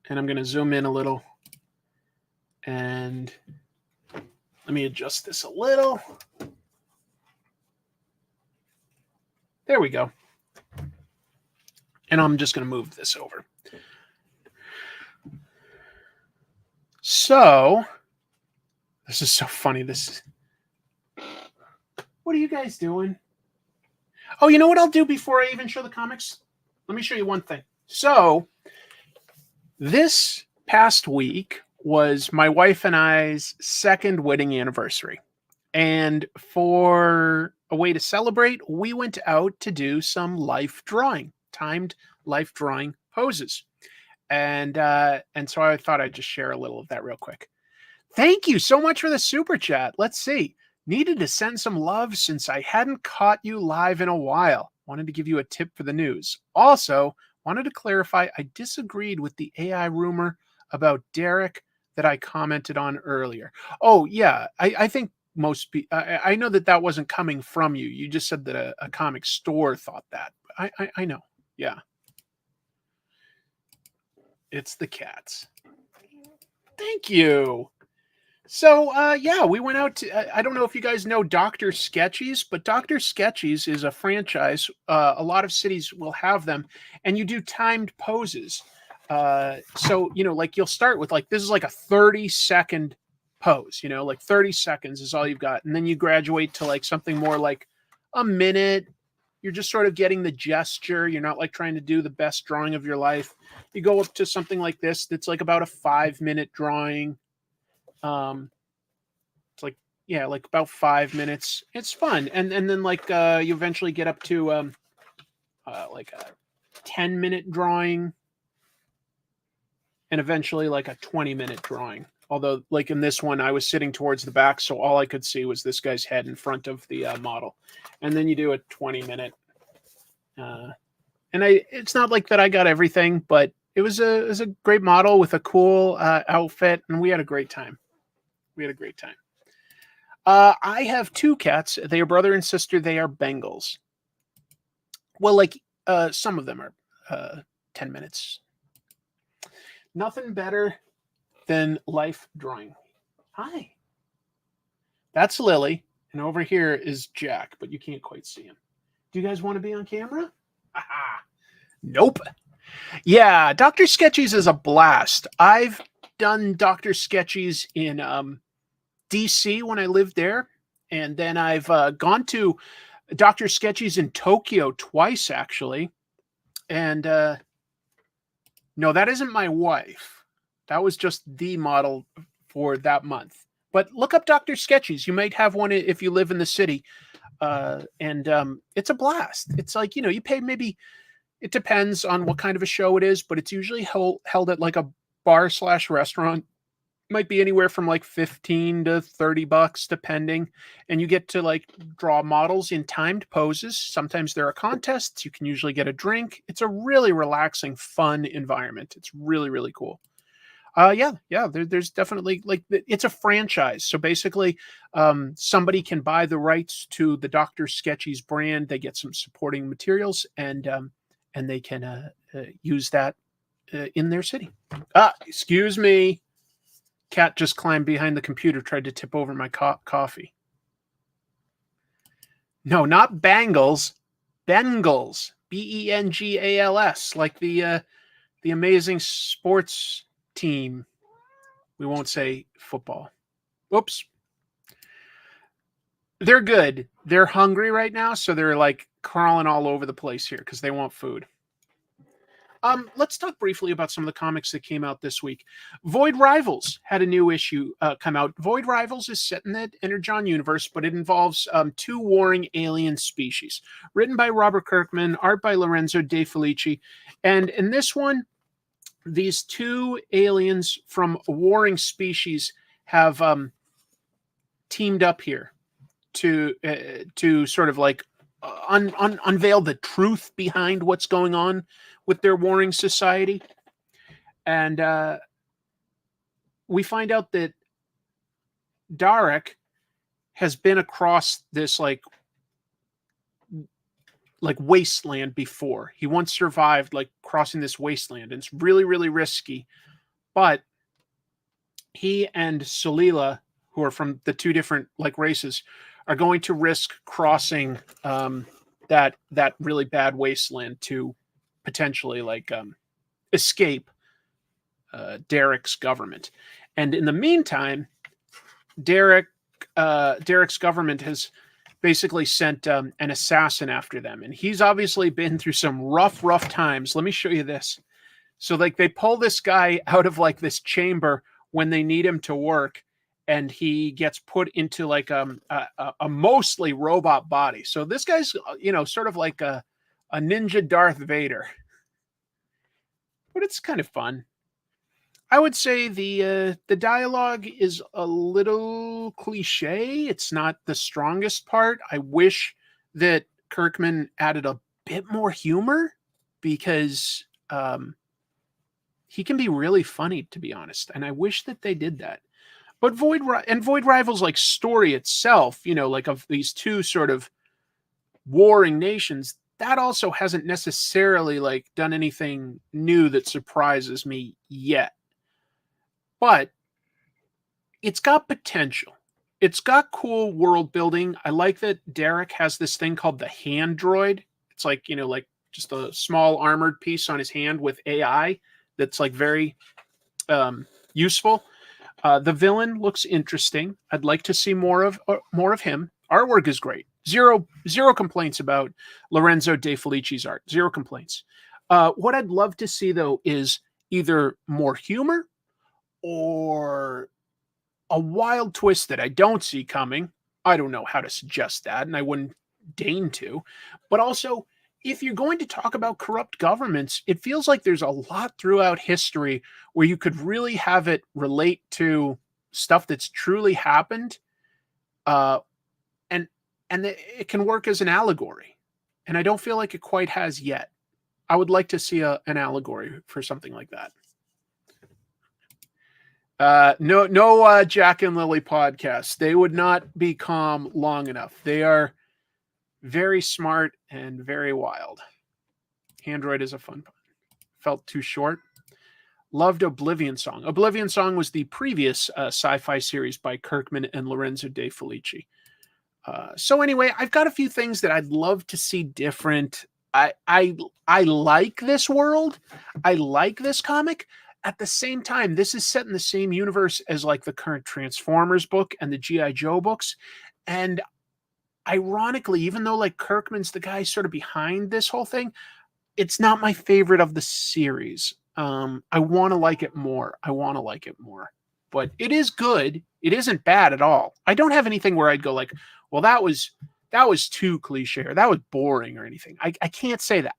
Speaker 1: And I'm going to zoom in a little. And let me adjust this a little. There we go. And I'm just going to move this over. So, this is so funny. What are you guys doing? Oh, you know what I'll do before I even show the comics? Let me show you one thing. So, this past week was my wife and I's 2nd wedding anniversary. And for a way to celebrate, we went out to do some life drawing, timed life drawing poses. And so I thought I'd just share a little of that real quick. Thank you so much for the super chat. Let's see. Needed to send some love since I hadn't caught you live in a while. Wanted to give you a tip for the news. Also, wanted to clarify I disagreed with the AI rumor about Derek that I commented on earlier. Oh, yeah. I think most people, I know that wasn't coming from you. You just said that a comic store thought that. I know. Yeah. It's the cats. Thank you. So, yeah, we went out to, I don't know if you guys know Dr Sketchys, but Dr Sketchys is a franchise. A lot of cities will have them, and you do timed poses. So, like you'll start with this is like a 30-second pose, like 30 seconds is all you've got. And then you graduate to like something more like a minute. You're just sort of getting the gesture. You're not like trying to do the best drawing of your life. You go up to something like this that's like about a 5-minute drawing. It's like, yeah, like about 5 minutes. It's fun. And then like you eventually get up to like a 10-minute drawing, and eventually like a 20-minute drawing. Although like in this one, I was sitting towards the back, so all I could see was this guy's head in front of the model. And then you do a 20-minute. And it's not like that I got everything, but it was a great model with a cool outfit, and we had a great time. I have 2 cats. They are brother and sister. They are Bengals. Well, like some of them are 10 minutes. Nothing better than life drawing. Hi. That's Lily. And over here is Jack, but you can't quite see him. Do you guys want to be on camera? Aha. Nope. Yeah, Dr. Sketchys is a blast. I've done Dr. Sketchys in DC when I lived there. And then I've gone to Dr. Sketchys in Tokyo twice, actually. And no, that isn't my wife. That was just the model for that month. But look up Dr. Sketchys. You might have one if you live in the city. And it's a blast. It's like, you pay maybe, it depends on what kind of a show it is, but it's usually held at like a bar/restaurant. Might be anywhere from like $15 to $30, depending. And you get to like draw models in timed poses. Sometimes there are contests. You can usually get a drink. It's a really relaxing, fun environment. It's really, really cool. There's definitely like it's a franchise. So basically, somebody can buy the rights to the Dr. Sketchys brand. They get some supporting materials, and they can use that in their city. Excuse me. Cat just climbed behind the computer, tried to tip over my coffee. No, not Bangles. Bengals. Bengals, like the amazing sports team. We won't say football. Oops. They're good. They're hungry right now, so they're like crawling all over the place here because they want food. Let's talk briefly about some of the comics that came out this week. Void Rivals had a new issue come out. Void Rivals is set in the Energon universe, but it involves 2 warring alien species. Written by Robert Kirkman, art by Lorenzo De Felici. And in this one, these 2 aliens from a warring species have teamed up here to sort of like unveil the truth behind what's going on with their warring society. And we find out that Darrow has been across this like wasteland before. He once survived like crossing this wasteland, and it's really, really risky. But he and Solila, who are from the 2 different like races, are going to risk crossing that really bad wasteland to potentially like escape Derek's government. And in the meantime, Derek's government has basically sent an assassin after them. And he's obviously been through some rough times. Let me show you this. So like they pull this guy out of like this chamber when they need him to work, and he gets put into like a mostly robot body. So this guy's, sort of like a ninja Darth Vader. But it's kind of fun. I would say the dialogue is a little cliche. It's not the strongest part. I wish that Kirkman added a bit more humor, because he can be really funny, to be honest. And I wish that they did that. But Void Rivals, like story itself, like of these 2 sort of warring nations, that also hasn't necessarily like done anything new that surprises me yet. But it's got potential. It's got cool world building. I like that Derek has this thing called the hand droid. It's like, like just a small armored piece on his hand with AI that's like very useful. The villain looks interesting. I'd like to see more of him. Artwork is great. Zero complaints about Lorenzo De Felici's art. Zero complaints. What I'd love to see, though, is either more humor or a wild twist that I don't see coming. I don't know how to suggest that, and I wouldn't deign to. But also, if you're going to talk about corrupt governments, it feels like there's a lot throughout history where you could really have it relate to stuff that's truly happened, and it can work as an allegory. And I don't feel like it quite has yet. I would like to see an allegory for something like that. No Jack and Lily podcast. They would not be calm long enough. They are very smart and very wild. Android is a fun pun. Felt too short. Loved Oblivion Song. Oblivion Song was the previous sci-fi series by Kirkman and Lorenzo De Felici. So anyway, I've got a few things that I'd love to see different. I like this world. I like this comic. At the same time, this is set in the same universe as like the current Transformers book and the G.I. Joe books. And ironically, even though like Kirkman's the guy sort of behind this whole thing, it's not my favorite of the series. I want to like it more. But it is good. It isn't bad at all. I don't have anything where I'd go like, well, that was too cliche or that was boring or anything. I can't say that.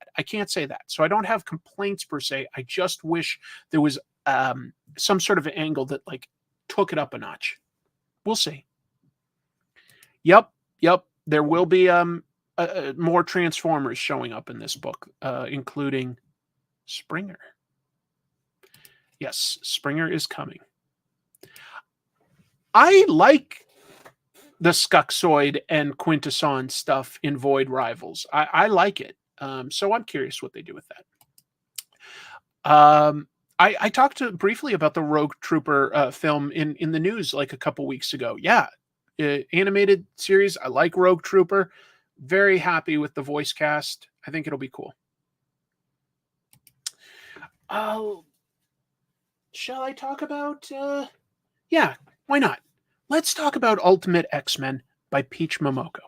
Speaker 1: So I don't have complaints per se. I just wish there was some sort of angle that like took it up a notch. We'll see. Yep. There will be more Transformers showing up in this book, including Springer. Yes, Springer is coming. I like the Skuxoid and Quintesson stuff in Void Rivals. I like it. So I'm curious what they do with that. I talked briefly about the Rogue Trooper film in the news like a couple weeks ago. Yeah, animated series. I like Rogue Trooper. Very happy with the voice cast. I think it'll be cool. Shall I talk about... yeah, why not? Let's talk about Ultimate X-Men by Peach Momoko.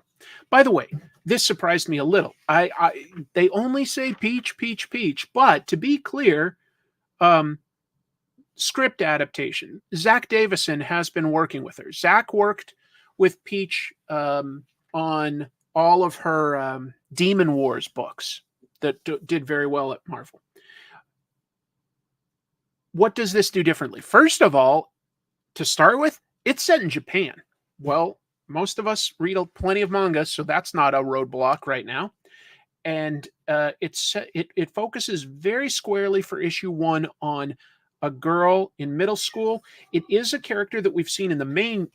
Speaker 1: By the way, this surprised me a little. They only say Peach, but to be clear, script adaptation. Zach Davison has been working with her. Zach worked with Peach on all of her Demon Wars books that did very well at Marvel. What does this do differently? First of all, to start with, it's set in Japan. Well, most of us read plenty of manga, so that's not a roadblock right now. And it focuses very squarely for issue 1 on a girl in middle school. It is a character that we've seen in the main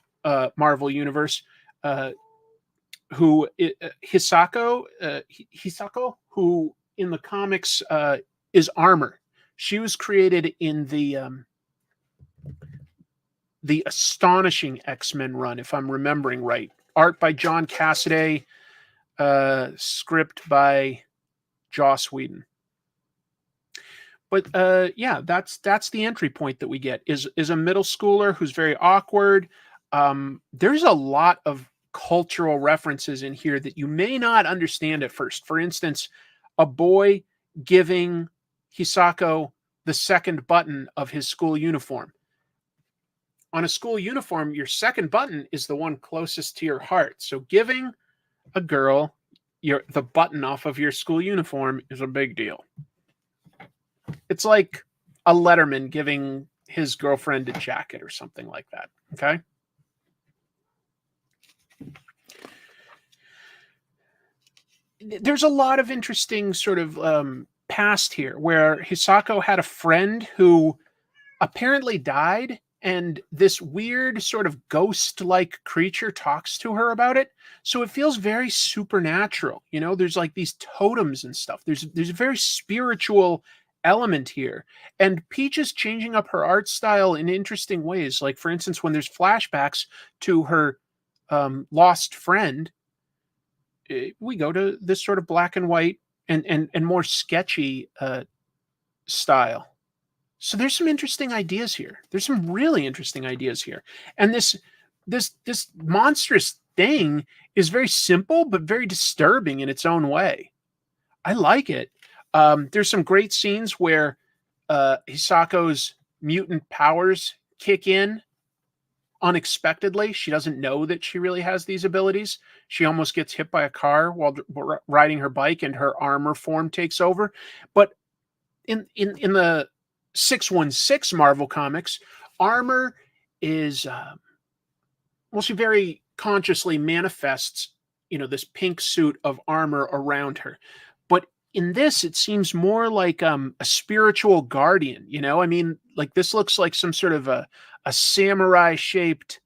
Speaker 1: Marvel universe, Hisako, who in the comics is Armor. She was created in the Astonishing X-Men run, if I'm remembering right. Art by John Cassaday, script by Joss Whedon. But yeah, that's the entry point that we get is a middle schooler who's very awkward. There's a lot of cultural references in here that you may not understand at first. For instance, a boy giving Hisako the second button of his school uniform. On a school uniform, your second button is the one closest to your heart. So giving a girl the button off of your school uniform is a big deal. It's like a letterman giving his girlfriend a jacket or something like that. Okay? There's a lot of interesting sort of past here where Hisako had a friend who apparently died, and this weird sort of ghost-like creature talks to her about it. So it feels very supernatural. You know, there's like these totems and stuff. There's a very spiritual element here. And Peach is changing up her art style in interesting ways. Like, for instance, when there's flashbacks to her lost friend, we go to this sort of black and white and more sketchy style. So there's some interesting ideas here. There's some really interesting ideas here. And this monstrous thing is very simple, but very disturbing in its own way. I like it. There's some great scenes where Hisako's mutant powers kick in unexpectedly. She doesn't know that she really has these abilities. She almost gets hit by a car while riding her bike, and her armor form takes over. But in the 616 Marvel Comics, armor is well, she very consciously manifests, this pink suit of armor around her. But in this, it seems more like a spiritual guardian. I mean, like, this looks like some sort of a samurai shaped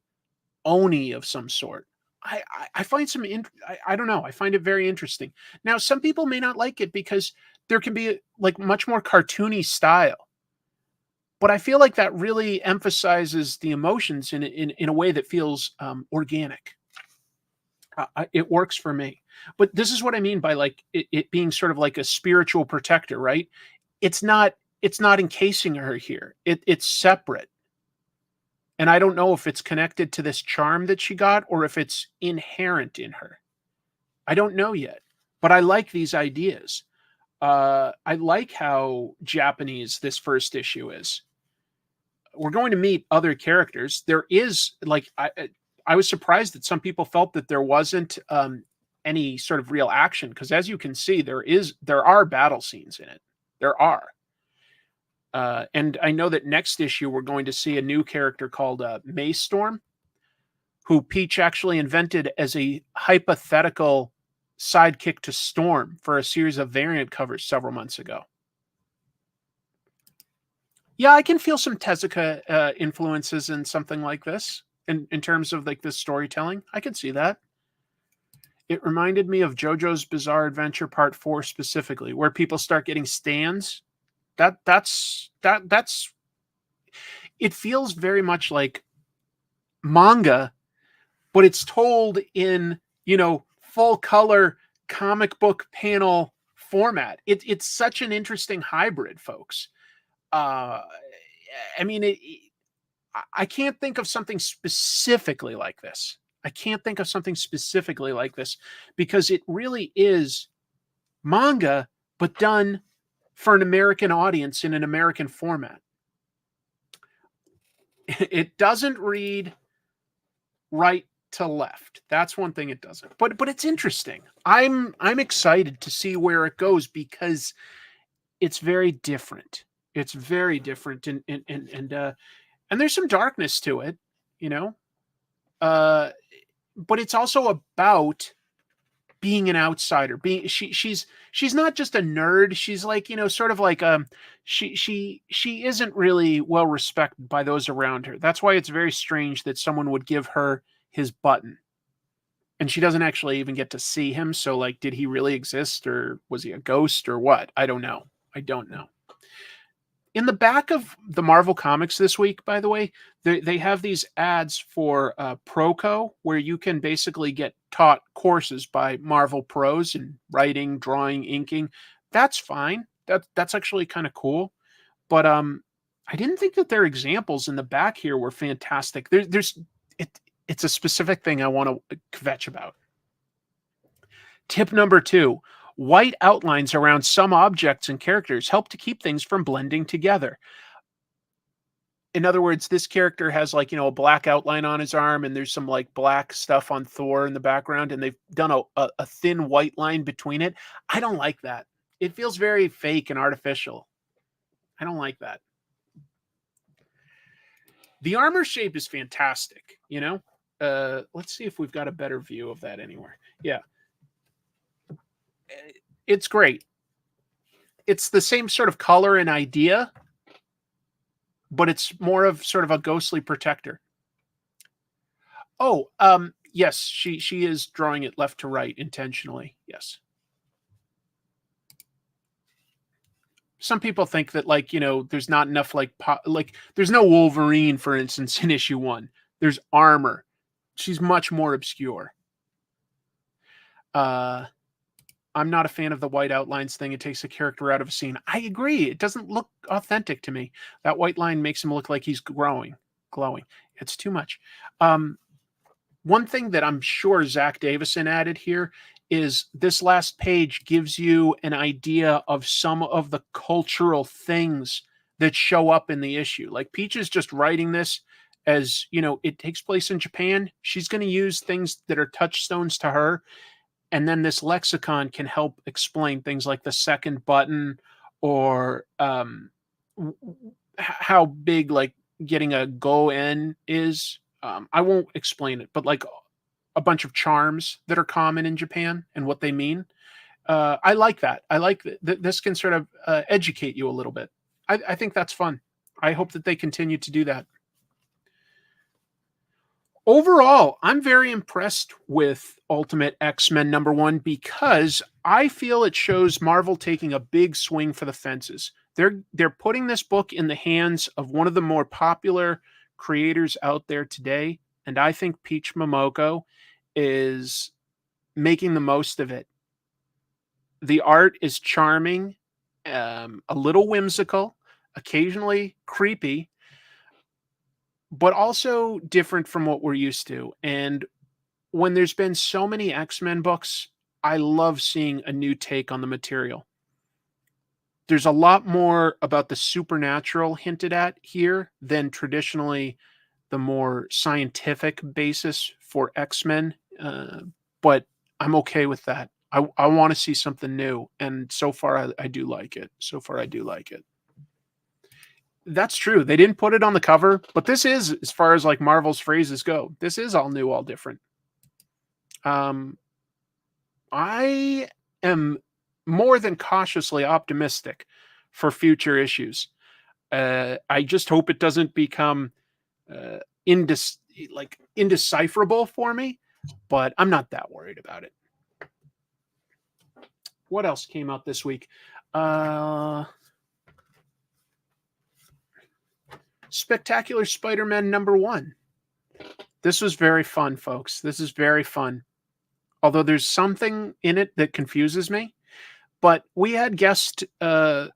Speaker 1: oni of some sort. I find I don't know. I find it very interesting. Now, some people may not like it because there can be like much more cartoony style, but I feel like that really emphasizes the emotions in a way that feels organic. It works for me. But this is what I mean by like it being sort of like a spiritual protector, right? It's not encasing her here. It's separate. And I don't know if it's connected to this charm that she got or if it's inherent in her. I don't know yet, but I like these ideas. I like how Japanese this first issue is. We're going to meet other characters. There is, like, I was surprised that some people felt that there wasn't any sort of real action, because as you can see, there are battle scenes in it. There are. And I know that next issue we're going to see a new character called Maystorm, who Peach actually invented as a hypothetical sidekick to Storm for a series of variant covers several months ago. Yeah, I can feel some Tezuka influences in something like this in terms of like this storytelling. I can see that. It reminded me of JoJo's Bizarre Adventure Part 4 specifically, where people start getting stands. That's it feels very much like manga, but it's told in, full color comic book panel format. It's such an interesting hybrid, folks. I mean, I can't think of something specifically like this. Because it really is manga, but done for an American audience in an American format. It doesn't read right to left. That's one thing it doesn't. But it's interesting. I'm excited to see where it goes because it's very different. It's very different, and there's some darkness to it, but it's also about being an outsider. She's not just a nerd. She's like, sort of like she isn't really well respected by those around her. That's why it's very strange that someone would give her his button, and she doesn't actually even get to see him. So, like, did he really exist, or was he a ghost, or what? I don't know. In the back of the Marvel Comics this week, by the way, they have these ads for Proco, where you can basically get taught courses by Marvel pros in writing, drawing, inking. That's fine. That's actually kind of cool. But I didn't think that their examples in the back here were fantastic. It's a specific thing I want to kvetch about. Tip number 2. White outlines around some objects and characters help to keep things from blending together. In other words, this character has like, a black outline on his arm, and there's some like black stuff on Thor in the background, and they've done a thin white line between it. I don't like that. It feels very fake and artificial. I don't like that. The armor shape is fantastic, Let's see if we've got a better view of that anywhere. Yeah. It's great. It's the same sort of color and idea, but it's more of sort of a ghostly protector. Oh, yes, she is drawing it left to right intentionally. Yes. Some people think that, like, there's not enough, like there's no Wolverine, for instance, in issue 1. There's armor. She's much more obscure. I'm not a fan of the white outlines thing. It takes a character out of a scene. I agree. It doesn't look authentic to me. That white line makes him look like he's glowing. It's too much. One thing that I'm sure Zach Davison added here is this last page gives you an idea of some of the cultural things that show up in the issue. Like Peach is just writing this as, it takes place in Japan. She's going to use things that are touchstones to her. And then this lexicon can help explain things like the second button or how big like getting a go-in is. I won't explain it, but like a bunch of charms that are common in Japan and what they mean. I like that. I like that this can sort of educate you a little bit. I think that's fun. I hope that they continue to do that. Overall, I'm very impressed with Ultimate X-Men #1 because I feel it shows Marvel taking a big swing for the fences. They're putting this book in the hands of one of the more popular creators out there today, and I think Peach Momoko is making the most of it. The art is charming, a little whimsical, occasionally creepy, but also different from what we're used to. And when there's been so many X-Men books, I love seeing a new take on the material. There's a lot more about the supernatural hinted at here than traditionally the more scientific basis for X-Men. But I'm okay with that. I want to see something new. And so far, I do like it. That's true. They didn't put it on the cover, but this is, as far as like Marvel's phrases go, this is all new, all different. I am more than cautiously optimistic for future issues. I just hope it doesn't become indecipherable for me, but I'm not that worried about it. What else came out this week? Spectacular Spider-Man #1. This was very fun, folks. This is very fun. Although there's something in it that confuses me. But we had guest Greg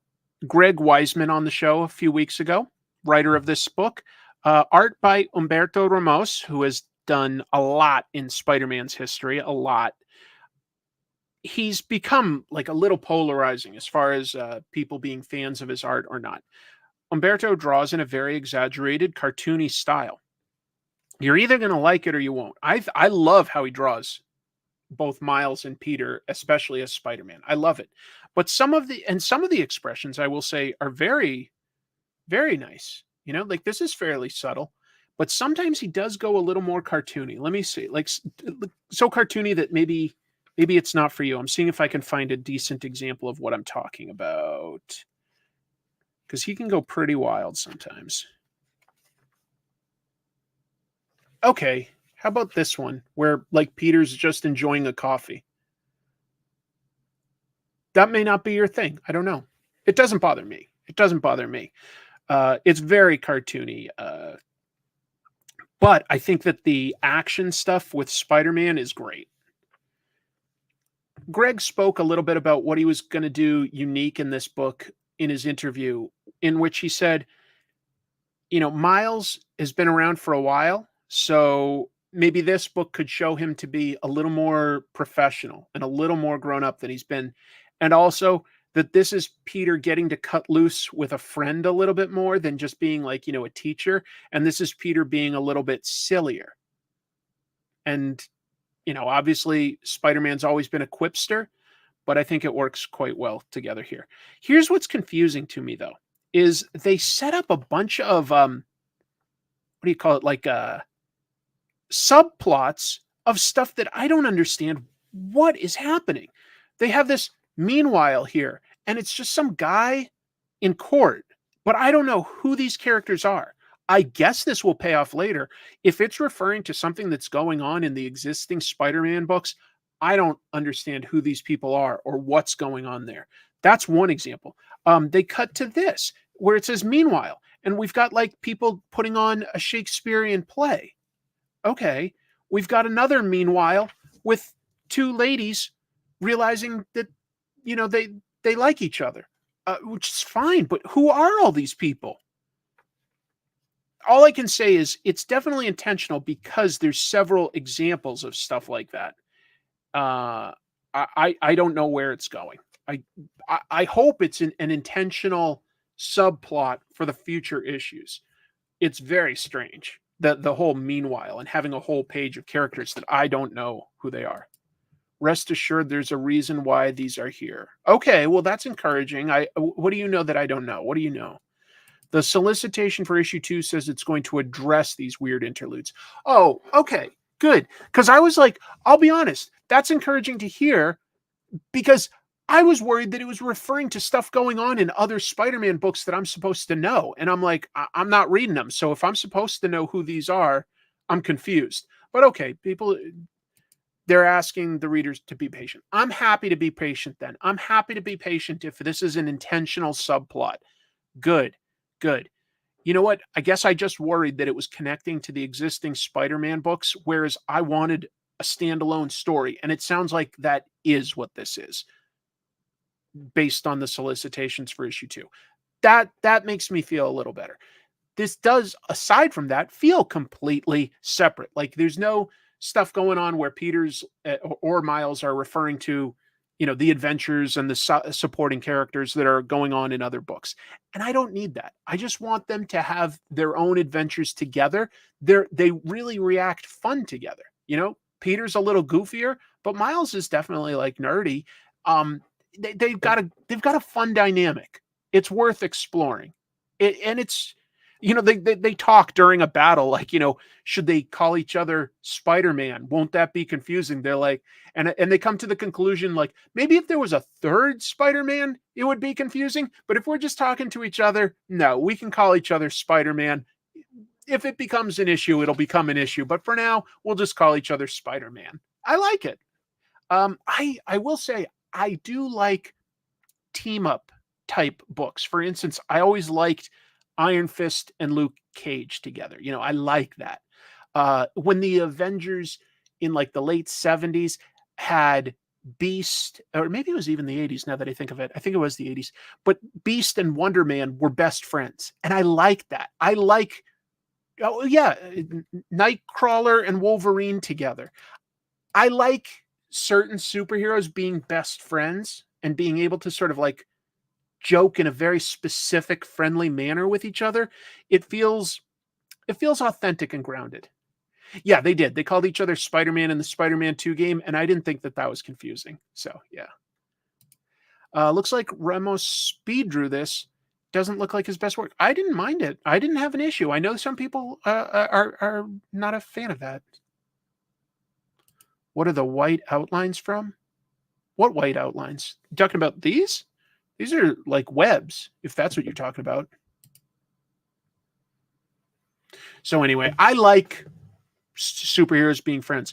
Speaker 1: Weisman on the show a few weeks ago, writer of this book. Art by Humberto Ramos, who has done a lot in Spider-Man's history, a lot. He's become like a little polarizing as far as people being fans of his art or not. Humberto draws in a very exaggerated, cartoony style. You're either going to like it or you won't. I love how he draws both Miles and Peter, especially as Spider-Man. I love it. But some of the expressions, I will say, are very, very nice. Like this is fairly subtle, but sometimes he does go a little more cartoony. Let me see. Like so cartoony that maybe it's not for you. I'm seeing if I can find a decent example of what I'm talking about. Because he can go pretty wild sometimes. Okay, how about this one where like Peter's just enjoying a coffee? That may not be your thing. I don't know. It doesn't bother me. It's very cartoony. But I think that the action stuff with Spider-Man is great. Greg spoke a little bit about what he was going to do unique in this book in his interview, in which he said, Miles has been around for a while, so maybe this book could show him to be a little more professional and a little more grown up than he's been. And also that this is Peter getting to cut loose with a friend a little bit more than just being like, a teacher. And this is Peter being a little bit sillier. And, obviously Spider-Man's always been a quipster, but I think it works quite well together here. Here's what's confusing to me, though, is they set up a bunch of, like subplots of stuff that I don't understand what is happening. They have this meanwhile here, and it's just some guy in court, but I don't know who these characters are. I guess this will pay off later. If it's referring to something that's going on in the existing Spider-Man books, I don't understand who these people are or what's going on there. That's one example. They cut to this where it says meanwhile, and we've got like people putting on a Shakespearean play. Okay. We've got another meanwhile with two ladies realizing that, they like each other, which is fine. But who are all these people? All I can say is it's definitely intentional because there's several examples of stuff like that. I don't know where it's going. I hope it's an intentional subplot for the future issues. It's very strange that the whole meanwhile and having a whole page of characters that I don't know who they are. Rest assured, there's a reason why these are here. Okay, well, that's encouraging. What do you know that I don't know? What do you know? The solicitation for issue 2 says it's going to address these weird interludes. Oh, okay, good. Because I was like, I'll be honest, that's encouraging to hear, because I was worried that it was referring to stuff going on in other Spider-Man books that I'm supposed to know. And I'm like, I'm not reading them. So if I'm supposed to know who these are, I'm confused. But okay, people, they're asking the readers to be patient. I'm happy to be patient then. I'm happy to be patient if this is an intentional subplot. Good. You know what? I guess I just worried that it was connecting to the existing Spider-Man books, whereas I wanted a standalone story. And it sounds like that is what this is, based on the solicitations for issue 2. That makes me feel a little better. This does, aside from that, feel completely separate. Like there's no stuff going on where Peters or Miles are referring to, the adventures and the supporting characters that are going on in other books. And I don't need that. I just want them to have their own adventures together. They really react fun together. Peter's a little goofier, but Miles is definitely like nerdy. They've got a fun dynamic. It's worth exploring. And it's, they talk during a battle, like, should they call each other Spider-Man? Won't that be confusing? They're like, and they come to the conclusion, like, maybe if there was a third Spider-Man, it would be confusing. But if we're just talking to each other, no, we can call each other Spider-Man. If it becomes an issue, it'll become an issue. But for now, we'll just call each other Spider-Man. I like it. I will say, I do like team up type books. For instance, I always liked Iron Fist and Luke Cage together. I like that. When the Avengers in like the late 70s had Beast, or maybe it was even the 80s now that I think of it. I think it was the 80s. But Beast and Wonder Man were best friends. And I like that. I like, Nightcrawler and Wolverine together. I like certain superheroes being best friends and being able to sort of like joke in a very specific, friendly manner with each other. It feels authentic and grounded. Yeah, they did. They called each other Spider-Man in the Spider-Man 2 game, and I didn't think that was confusing. So, yeah. Looks like Ramos speed drew this. Doesn't look like his best work. I didn't mind it. I didn't have an issue. I know some people are not a fan of that. What are the white outlines from? What white outlines? You talking about these? These are like webs, if that's what you're talking about. So anyway, I like superheroes being friends.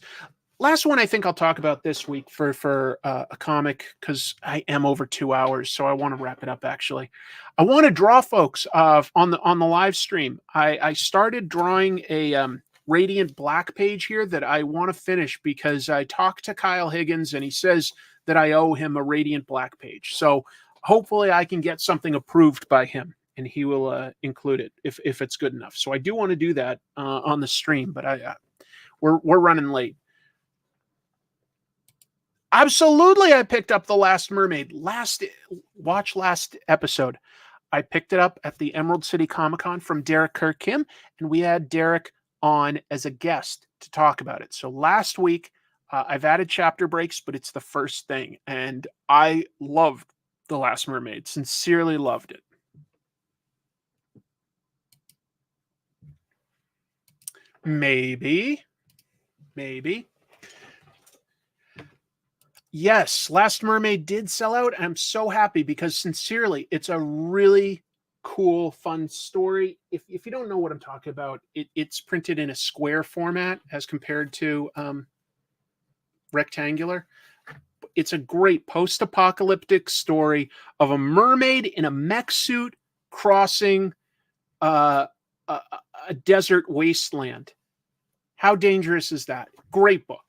Speaker 1: Last one I think I'll talk about this week for a comic, because I am over 2 hours, so I want to wrap it up. Actually, I want to draw folks on the live stream. I started drawing a Radiant Black page here that I want to finish, because I talked to Kyle Higgins and he says that I owe him a Radiant Black page. So hopefully I can get something approved by him and he will include it if it's good enough. So I do want to do that on the stream, but we're running late. Absolutely, I picked up The Last Mermaid. Last episode. I picked it up at the Emerald City Comic-Con from Derek Kirk Kim, and we had Derek on as a guest to talk about it. So last week, I've added chapter breaks, but it's the first thing, and I loved The Last Mermaid. Sincerely loved it. Maybe. Yes, Last Mermaid did sell out. I'm so happy, because sincerely, it's a really cool, fun story. If you don't know what I'm talking about, it's printed in a square format as compared to rectangular. It's a great post-apocalyptic story of a mermaid in a mech suit crossing a desert wasteland. How dangerous is that? Great book.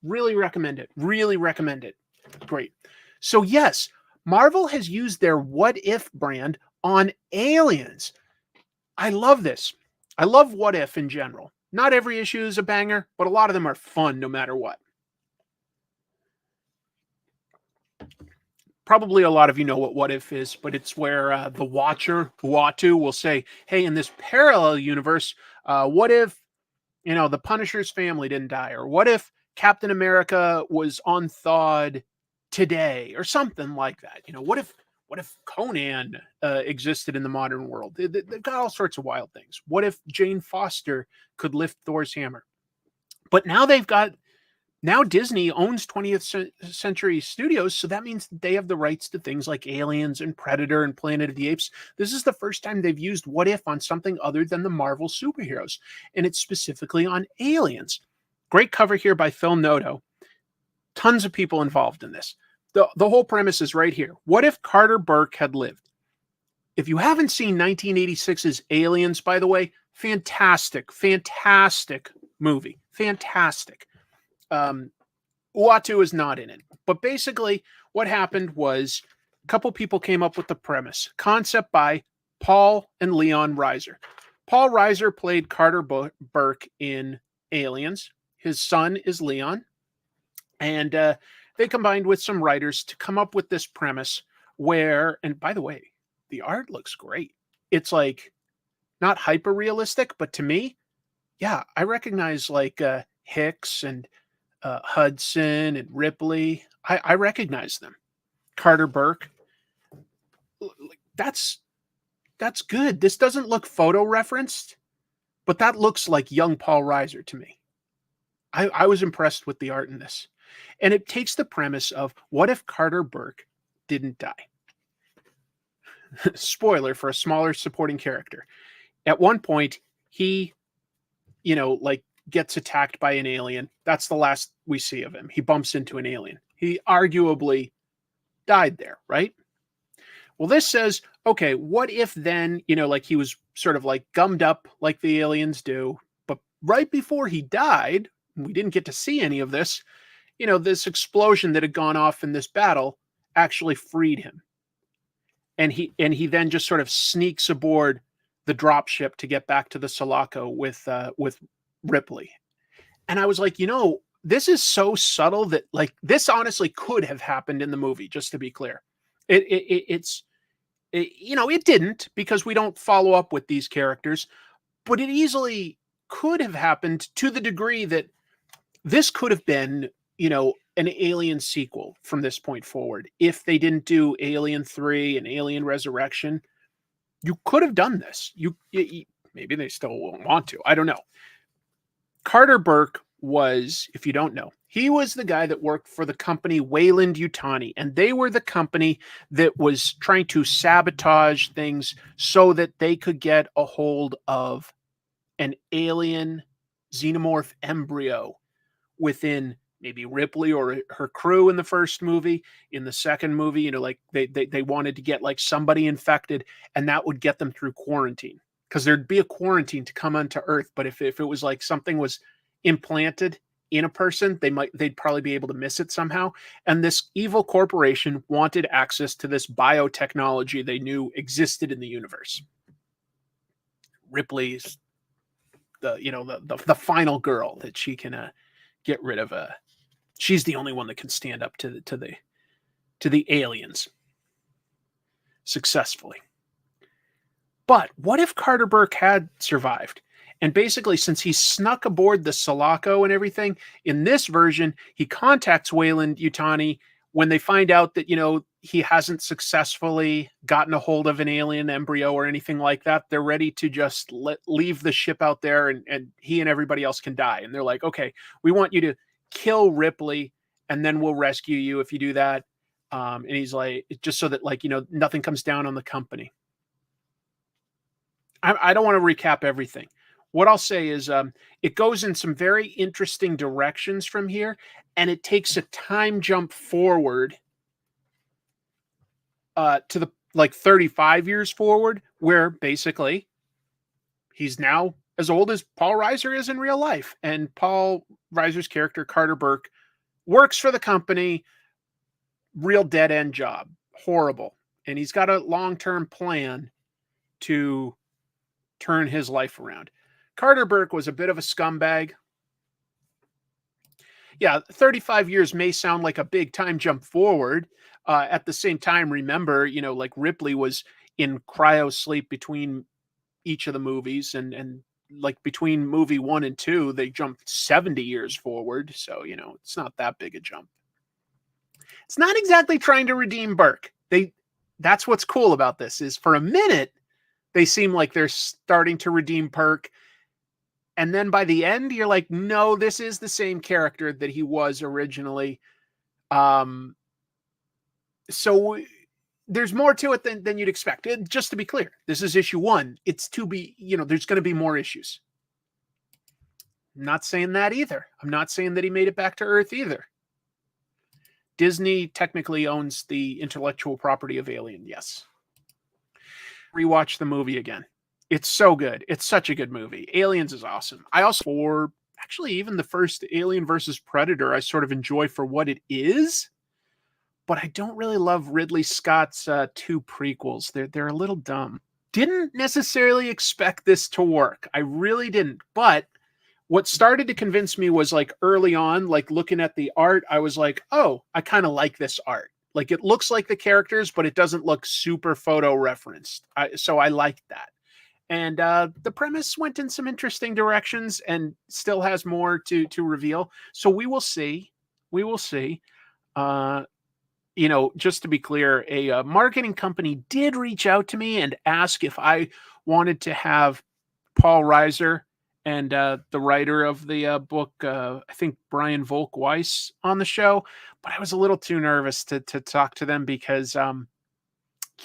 Speaker 1: Really recommend it. Great. So yes, Marvel has used their What If brand on aliens. I love this. I love What If in general. Not every issue is a banger, but a lot of them are fun no matter what. Probably a lot of you know what If is, but it's where the Watcher, Uatu, will say, hey, in this parallel universe, what if, the Punisher's family didn't die? Or what if Captain America was unthawed today? Or something like that. What if Conan existed in the modern world? They've got all sorts of wild things. What if Jane Foster could lift Thor's hammer? But now Disney owns 20th Century Studios, so that means they have the rights to things like Aliens and Predator and Planet of the Apes. This is the first time they've used What If on something other than the Marvel superheroes, and it's specifically on aliens. Great cover here by Phil Noto. Tons of people involved in this. The whole premise is right here. What if Carter Burke had lived? If you haven't seen 1986's Aliens, by the way, fantastic movie. Fantastic. Uatu is not in it. But basically, what happened was a couple people came up with the premise. Concept by Paul and Leon Reiser. Paul Reiser played Carter Burke in Aliens. His son is Leon. And they combined with some writers to come up with this premise where, and by the way, the art looks great. It's like not hyper realistic, but to me, yeah, I recognize like Hicks and Hudson and Ripley. I recognize them. Carter Burke. That's good. This doesn't look photo referenced, but that looks like young Paul Reiser to me. I was impressed with the art in this. And it takes the premise of what if Carter Burke didn't die? Spoiler for a smaller supporting character. At one point, he, gets attacked by an alien. That's the last we see of him. He bumps into an alien. He arguably died there, right? Well, this says, okay, what if then, he was sort of like gummed up like the aliens do, but right before he died, we didn't get to see any of this, this explosion that had gone off in this battle actually freed him. And he then just sort of sneaks aboard the dropship to get back to the Sulaco with Ripley. And I was like, this is so subtle that like this honestly could have happened in the movie, just to be clear. It didn't, because we don't follow up with these characters, but it easily could have happened to the degree that this could have been, an Alien sequel from this point forward. If they didn't do Alien 3 and Alien Resurrection, you could have done this. You maybe they still won't want to. I don't know. Carter Burke was, if you don't know, he was the guy that worked for the company Weyland-Yutani, and they were the company that was trying to sabotage things so that they could get a hold of an alien xenomorph embryo within maybe Ripley or her crew in the first movie. In the second movie, they wanted to get like somebody infected, and that would get them through quarantine, because there'd be a quarantine to come onto Earth. But if it was like something was implanted in a person, they'd probably be able to miss it somehow. And this evil corporation wanted access to this biotechnology they knew existed in the universe. Ripley's the final girl that she can get rid of. She's the only one that can stand up to the aliens successfully. But what if Carter Burke had survived? And basically, since he snuck aboard the Sulaco and everything, in this version, he contacts Weyland-Yutani when they find out that, he hasn't successfully gotten a hold of an alien embryo or anything like that. They're ready to just leave the ship out there, and he and everybody else can die. And they're like, okay, we want you to kill Ripley, and then we'll rescue you if you do that. And he's like, just so that nothing comes down on the company. I don't want to recap everything. What I'll say is it goes in some very interesting directions from here, and it takes a time jump forward to the 35 years forward, where basically he's now as old as Paul Reiser is in real life. And Paul Reiser's character, Carter Burke, works for the company, real dead end job. Horrible. And he's got a long-term plan to turn his life around. Carter Burke was a bit of a scumbag. Yeah, 35 years may sound like a big time jump forward. At the same time, remember, like Ripley was in cryo sleep between each of the movies, and like between movie 1 and 2, they jumped 70 years forward. So, it's not that big a jump. It's not exactly trying to redeem Burke. That's what's cool about this, is for a minute, they seem like they're starting to redeem Burke. And then by the end, you're like, no, this is the same character that he was originally. So there's more to it than you'd expect. Just to be clear, this is issue 1. It's to be, there's going to be more issues. I'm not saying that either. I'm not saying that he made it back to Earth either. Disney technically owns the intellectual property of Alien, yes. Rewatch the movie again. It's so good. It's such a good movie. Aliens is awesome. I also, actually, even the first Alien versus Predator, I sort of enjoy for what it is, but I don't really love Ridley Scott's 2 prequels. They're a little dumb. Didn't necessarily expect this to work. I really didn't. But what started to convince me was, like, early on, like looking at the art, I was like, oh, I kind of like this art. Like, it looks like the characters, but it doesn't look super photo referenced. So I liked that. And the premise went in some interesting directions and still has more to reveal. So we will see. We will see. Just to be clear, a marketing company did reach out to me and ask if I wanted to have Paul Reiser and the writer of the book, I think Brian Volk Weiss, on the show. But I was a little too nervous to talk to them because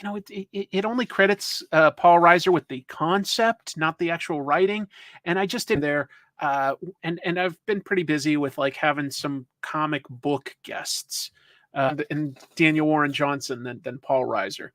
Speaker 1: it only credits Paul Reiser with the concept, not the actual writing. And I just did there. And I've been pretty busy with like having some comic book guests, and Daniel Warren Johnson than Paul Reiser.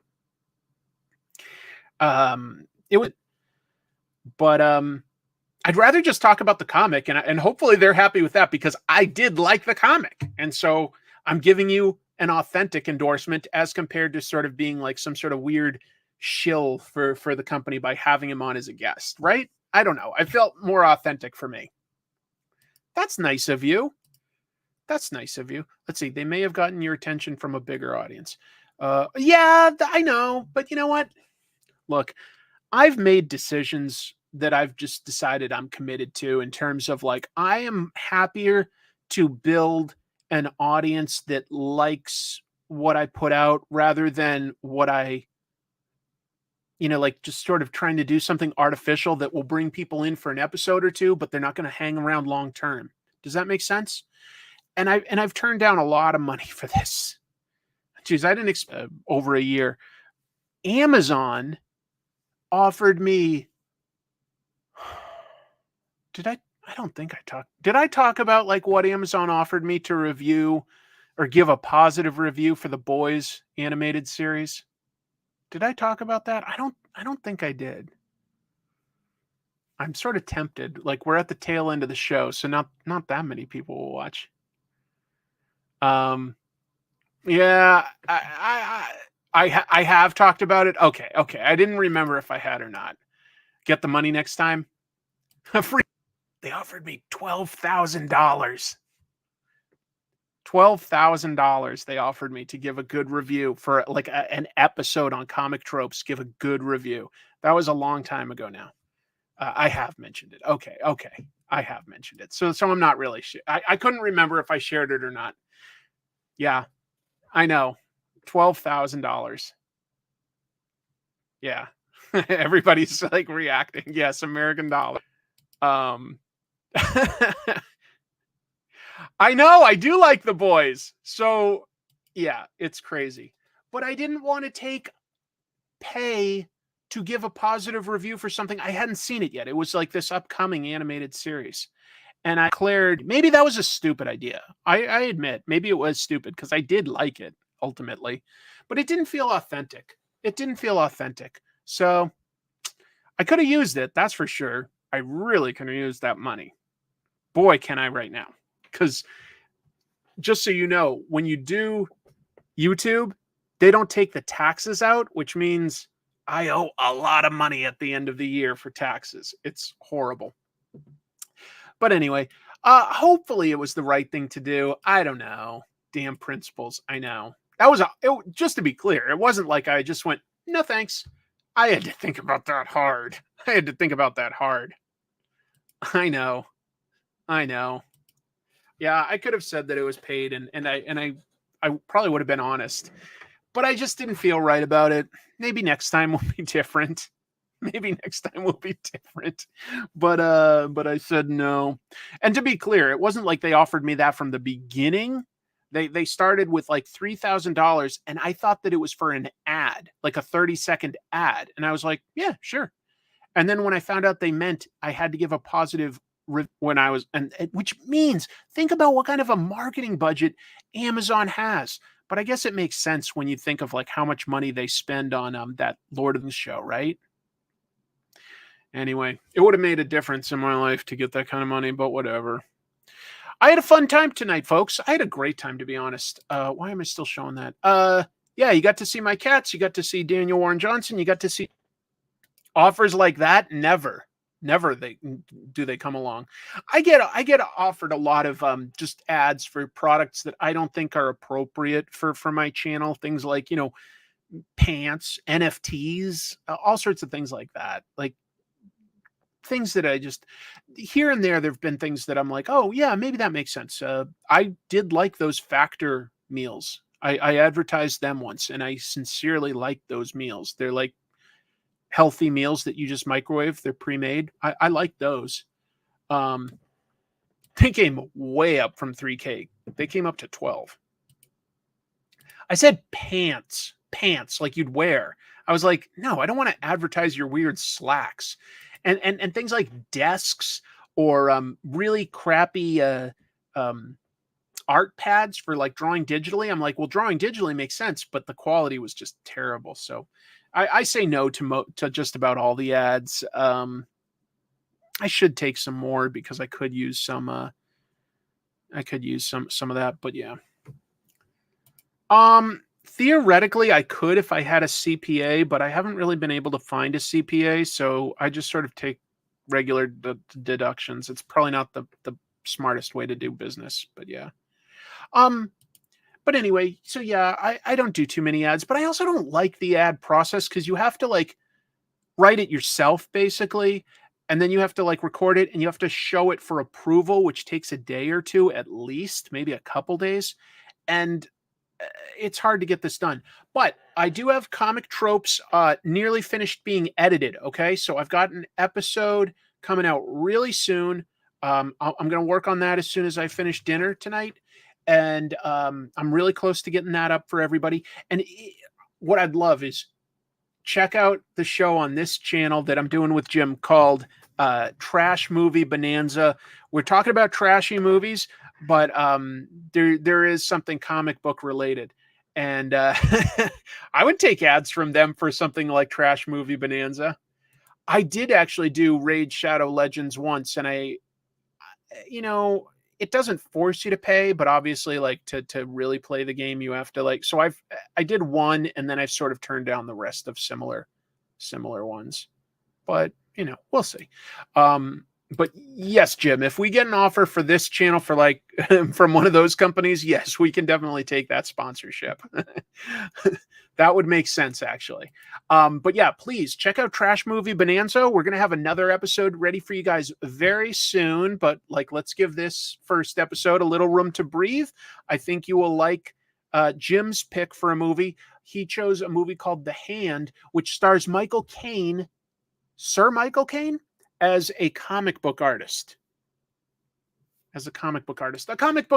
Speaker 1: I'd rather just talk about the comic, and hopefully they're happy with that, because I did like the comic. And so I'm giving you an authentic endorsement as compared to sort of being like some sort of weird shill for the company by having him on as a guest, right? I don't know. I felt more authentic for me. That's nice of you. That's nice of you. Let's see. They may have gotten your attention from a bigger audience. Yeah, I know. But you know what? Look, I've made decisions that I've just decided I'm committed to, in terms of like, I am happier to build an audience that likes what I put out rather than what I, like just sort of trying to do something artificial that will bring people in for an episode or two, but they're not going to hang around long term. Does that make sense? And I've turned down a lot of money for this. Jeez, I didn't expect over a year. Amazon offered me. I don't think I talked. Did I talk about like what Amazon offered me to review or give a positive review for the Boys animated series? Did I talk about that? I don't think I did. I'm sort of tempted. Like, we're at the tail end of the show, so not that many people will watch. Yeah, I have talked about it. Okay. I didn't remember if I had or not. Get the money next time. Free. They offered me $12,000. $12,000 they offered me to give a good review for like an episode on Comic Tropes. Give a good review. That was a long time ago now. I have mentioned it. Okay. I have mentioned it. So I'm not really sure. I couldn't remember if I shared it or not. Yeah, I know. $12,000. Yeah. Everybody's like reacting. Yes, American dollar. I know, I do like The Boys. So yeah, it's crazy. But I didn't want to take pay to give a positive review for something I hadn't seen it yet. It was like this upcoming animated series. And I declared, maybe that was a stupid idea. I admit, maybe it was stupid, because I did like it ultimately, but it didn't feel authentic. So I could have used it. That's for sure. I really could have used that money. Boy, can I right now. Because just so you know, when you do YouTube, they don't take the taxes out, which means I owe a lot of money at the end of the year for taxes. It's horrible. But anyway, hopefully it was the right thing to do. I don't know. Damn principles. I know. That was just to be clear. It wasn't like I just went, no thanks. I had to think about that hard. I know. Yeah, I could have said that it was paid, and I probably would have been honest, but I just didn't feel right about it. Maybe next time will be different. But I said no. And to be clear, it wasn't like they offered me that from the beginning. They started with like $3,000, and I thought that it was for an ad, like a 30-second ad, and I was like, yeah, sure. And then when I found out they meant I had to give a positive when I was, and which means think about what kind of a marketing budget Amazon has. But I guess it makes sense when you think of like how much money they spend on that Lord of the show, right? Anyway, it would have made a difference in my life to get that kind of money, but whatever. I had a fun time tonight, folks. I had a great time, to be honest. Why am I still showing that? Yeah, you got to see my cats. You got to see Daniel Warren Johnson. You got to see offers like that. Never they come along. I get offered a lot of just ads for products that I don't think are appropriate for my channel. Things like, pants, NFTs, all sorts of things like that. Like things that I just here and there have been things that I'm like, oh yeah, maybe that makes sense. I did like those Factor meals. I advertised them once, and I sincerely like those meals. They're like healthy meals that you just microwave. They're pre-made. I like those. They came way up from 3K. They came up to 12. I said pants like you'd wear. I was like, no, I don't want to advertise your weird slacks. And things like desks or really crappy art pads for like drawing digitally. I'm like, well, drawing digitally makes sense, but the quality was just terrible. So I say no to just about all the ads. I should take some more because I could use some of that, but yeah. Theoretically, I could if I had a CPA, but I haven't really been able to find a CPA, so I just sort of take regular deductions. It's probably not the smartest way to do business, but yeah. But anyway, so yeah, I don't do too many ads, but I also don't like the ad process because you have to like write it yourself basically, and then you have to like record it and you have to show it for approval, which takes a day or two at least, maybe a couple days. And it's hard to get this done, but I do have Comic Tropes nearly finished being edited. Okay, so I've got an episode coming out really soon. I'm going to work on that as soon as I finish dinner tonight, and I'm really close to getting that up for everybody. And what I'd love is check out the show on this channel that I'm doing with Jim called Trash Movie Bonanza. We're talking about trashy movies, but there is something comic book related, and I would take ads from them for something like Trash Movie Bonanza. I did actually do Raid Shadow Legends once, and it doesn't force you to pay, but obviously like to really play the game, you have to like, so I did one, and then I've sort of turned down the rest of similar ones, but we'll see. But yes, Jim, if we get an offer for this channel for like from one of those companies, yes, we can definitely take that sponsorship. That would make sense, actually. But yeah, please check out Trash Movie Bonanza. We're going to have another episode ready for you guys very soon. But like, let's give this first episode a little room to breathe. I think you will like Jim's pick for a movie. He chose a movie called The Hand, which stars Michael Caine, Sir Michael Caine, as a comic book artist. A comic book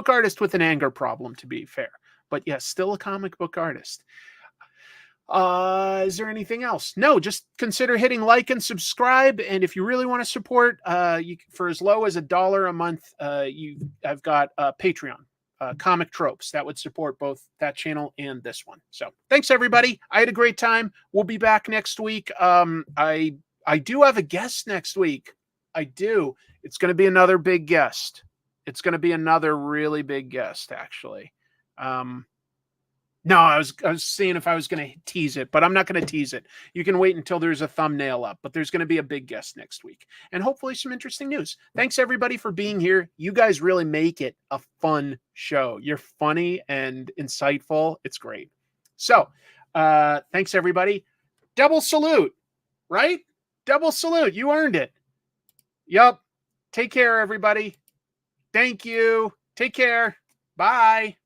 Speaker 1: artist with an anger problem, to be fair. But yes, still a comic book artist. Is there anything else? No, just consider hitting like and subscribe. And if you really want to support, for as low as $1 a month, I've got Patreon, Comic Tropes. That would support both that channel and this one. So thanks, everybody. I had a great time. We'll be back next week. I do have a guest next week. I do. It's going to be another big guest. It's going to be another really big guest, actually. No, I was seeing if I was going to tease it, but I'm not going to tease it. You can wait until there's a thumbnail up, but there's going to be a big guest next week and hopefully some interesting news. Thanks everybody for being here. You guys really make it a fun show. You're funny and insightful. It's great. So, thanks everybody. Double salute, right? Double salute. You earned it. Yup. Take care, everybody. Thank you. Take care. Bye.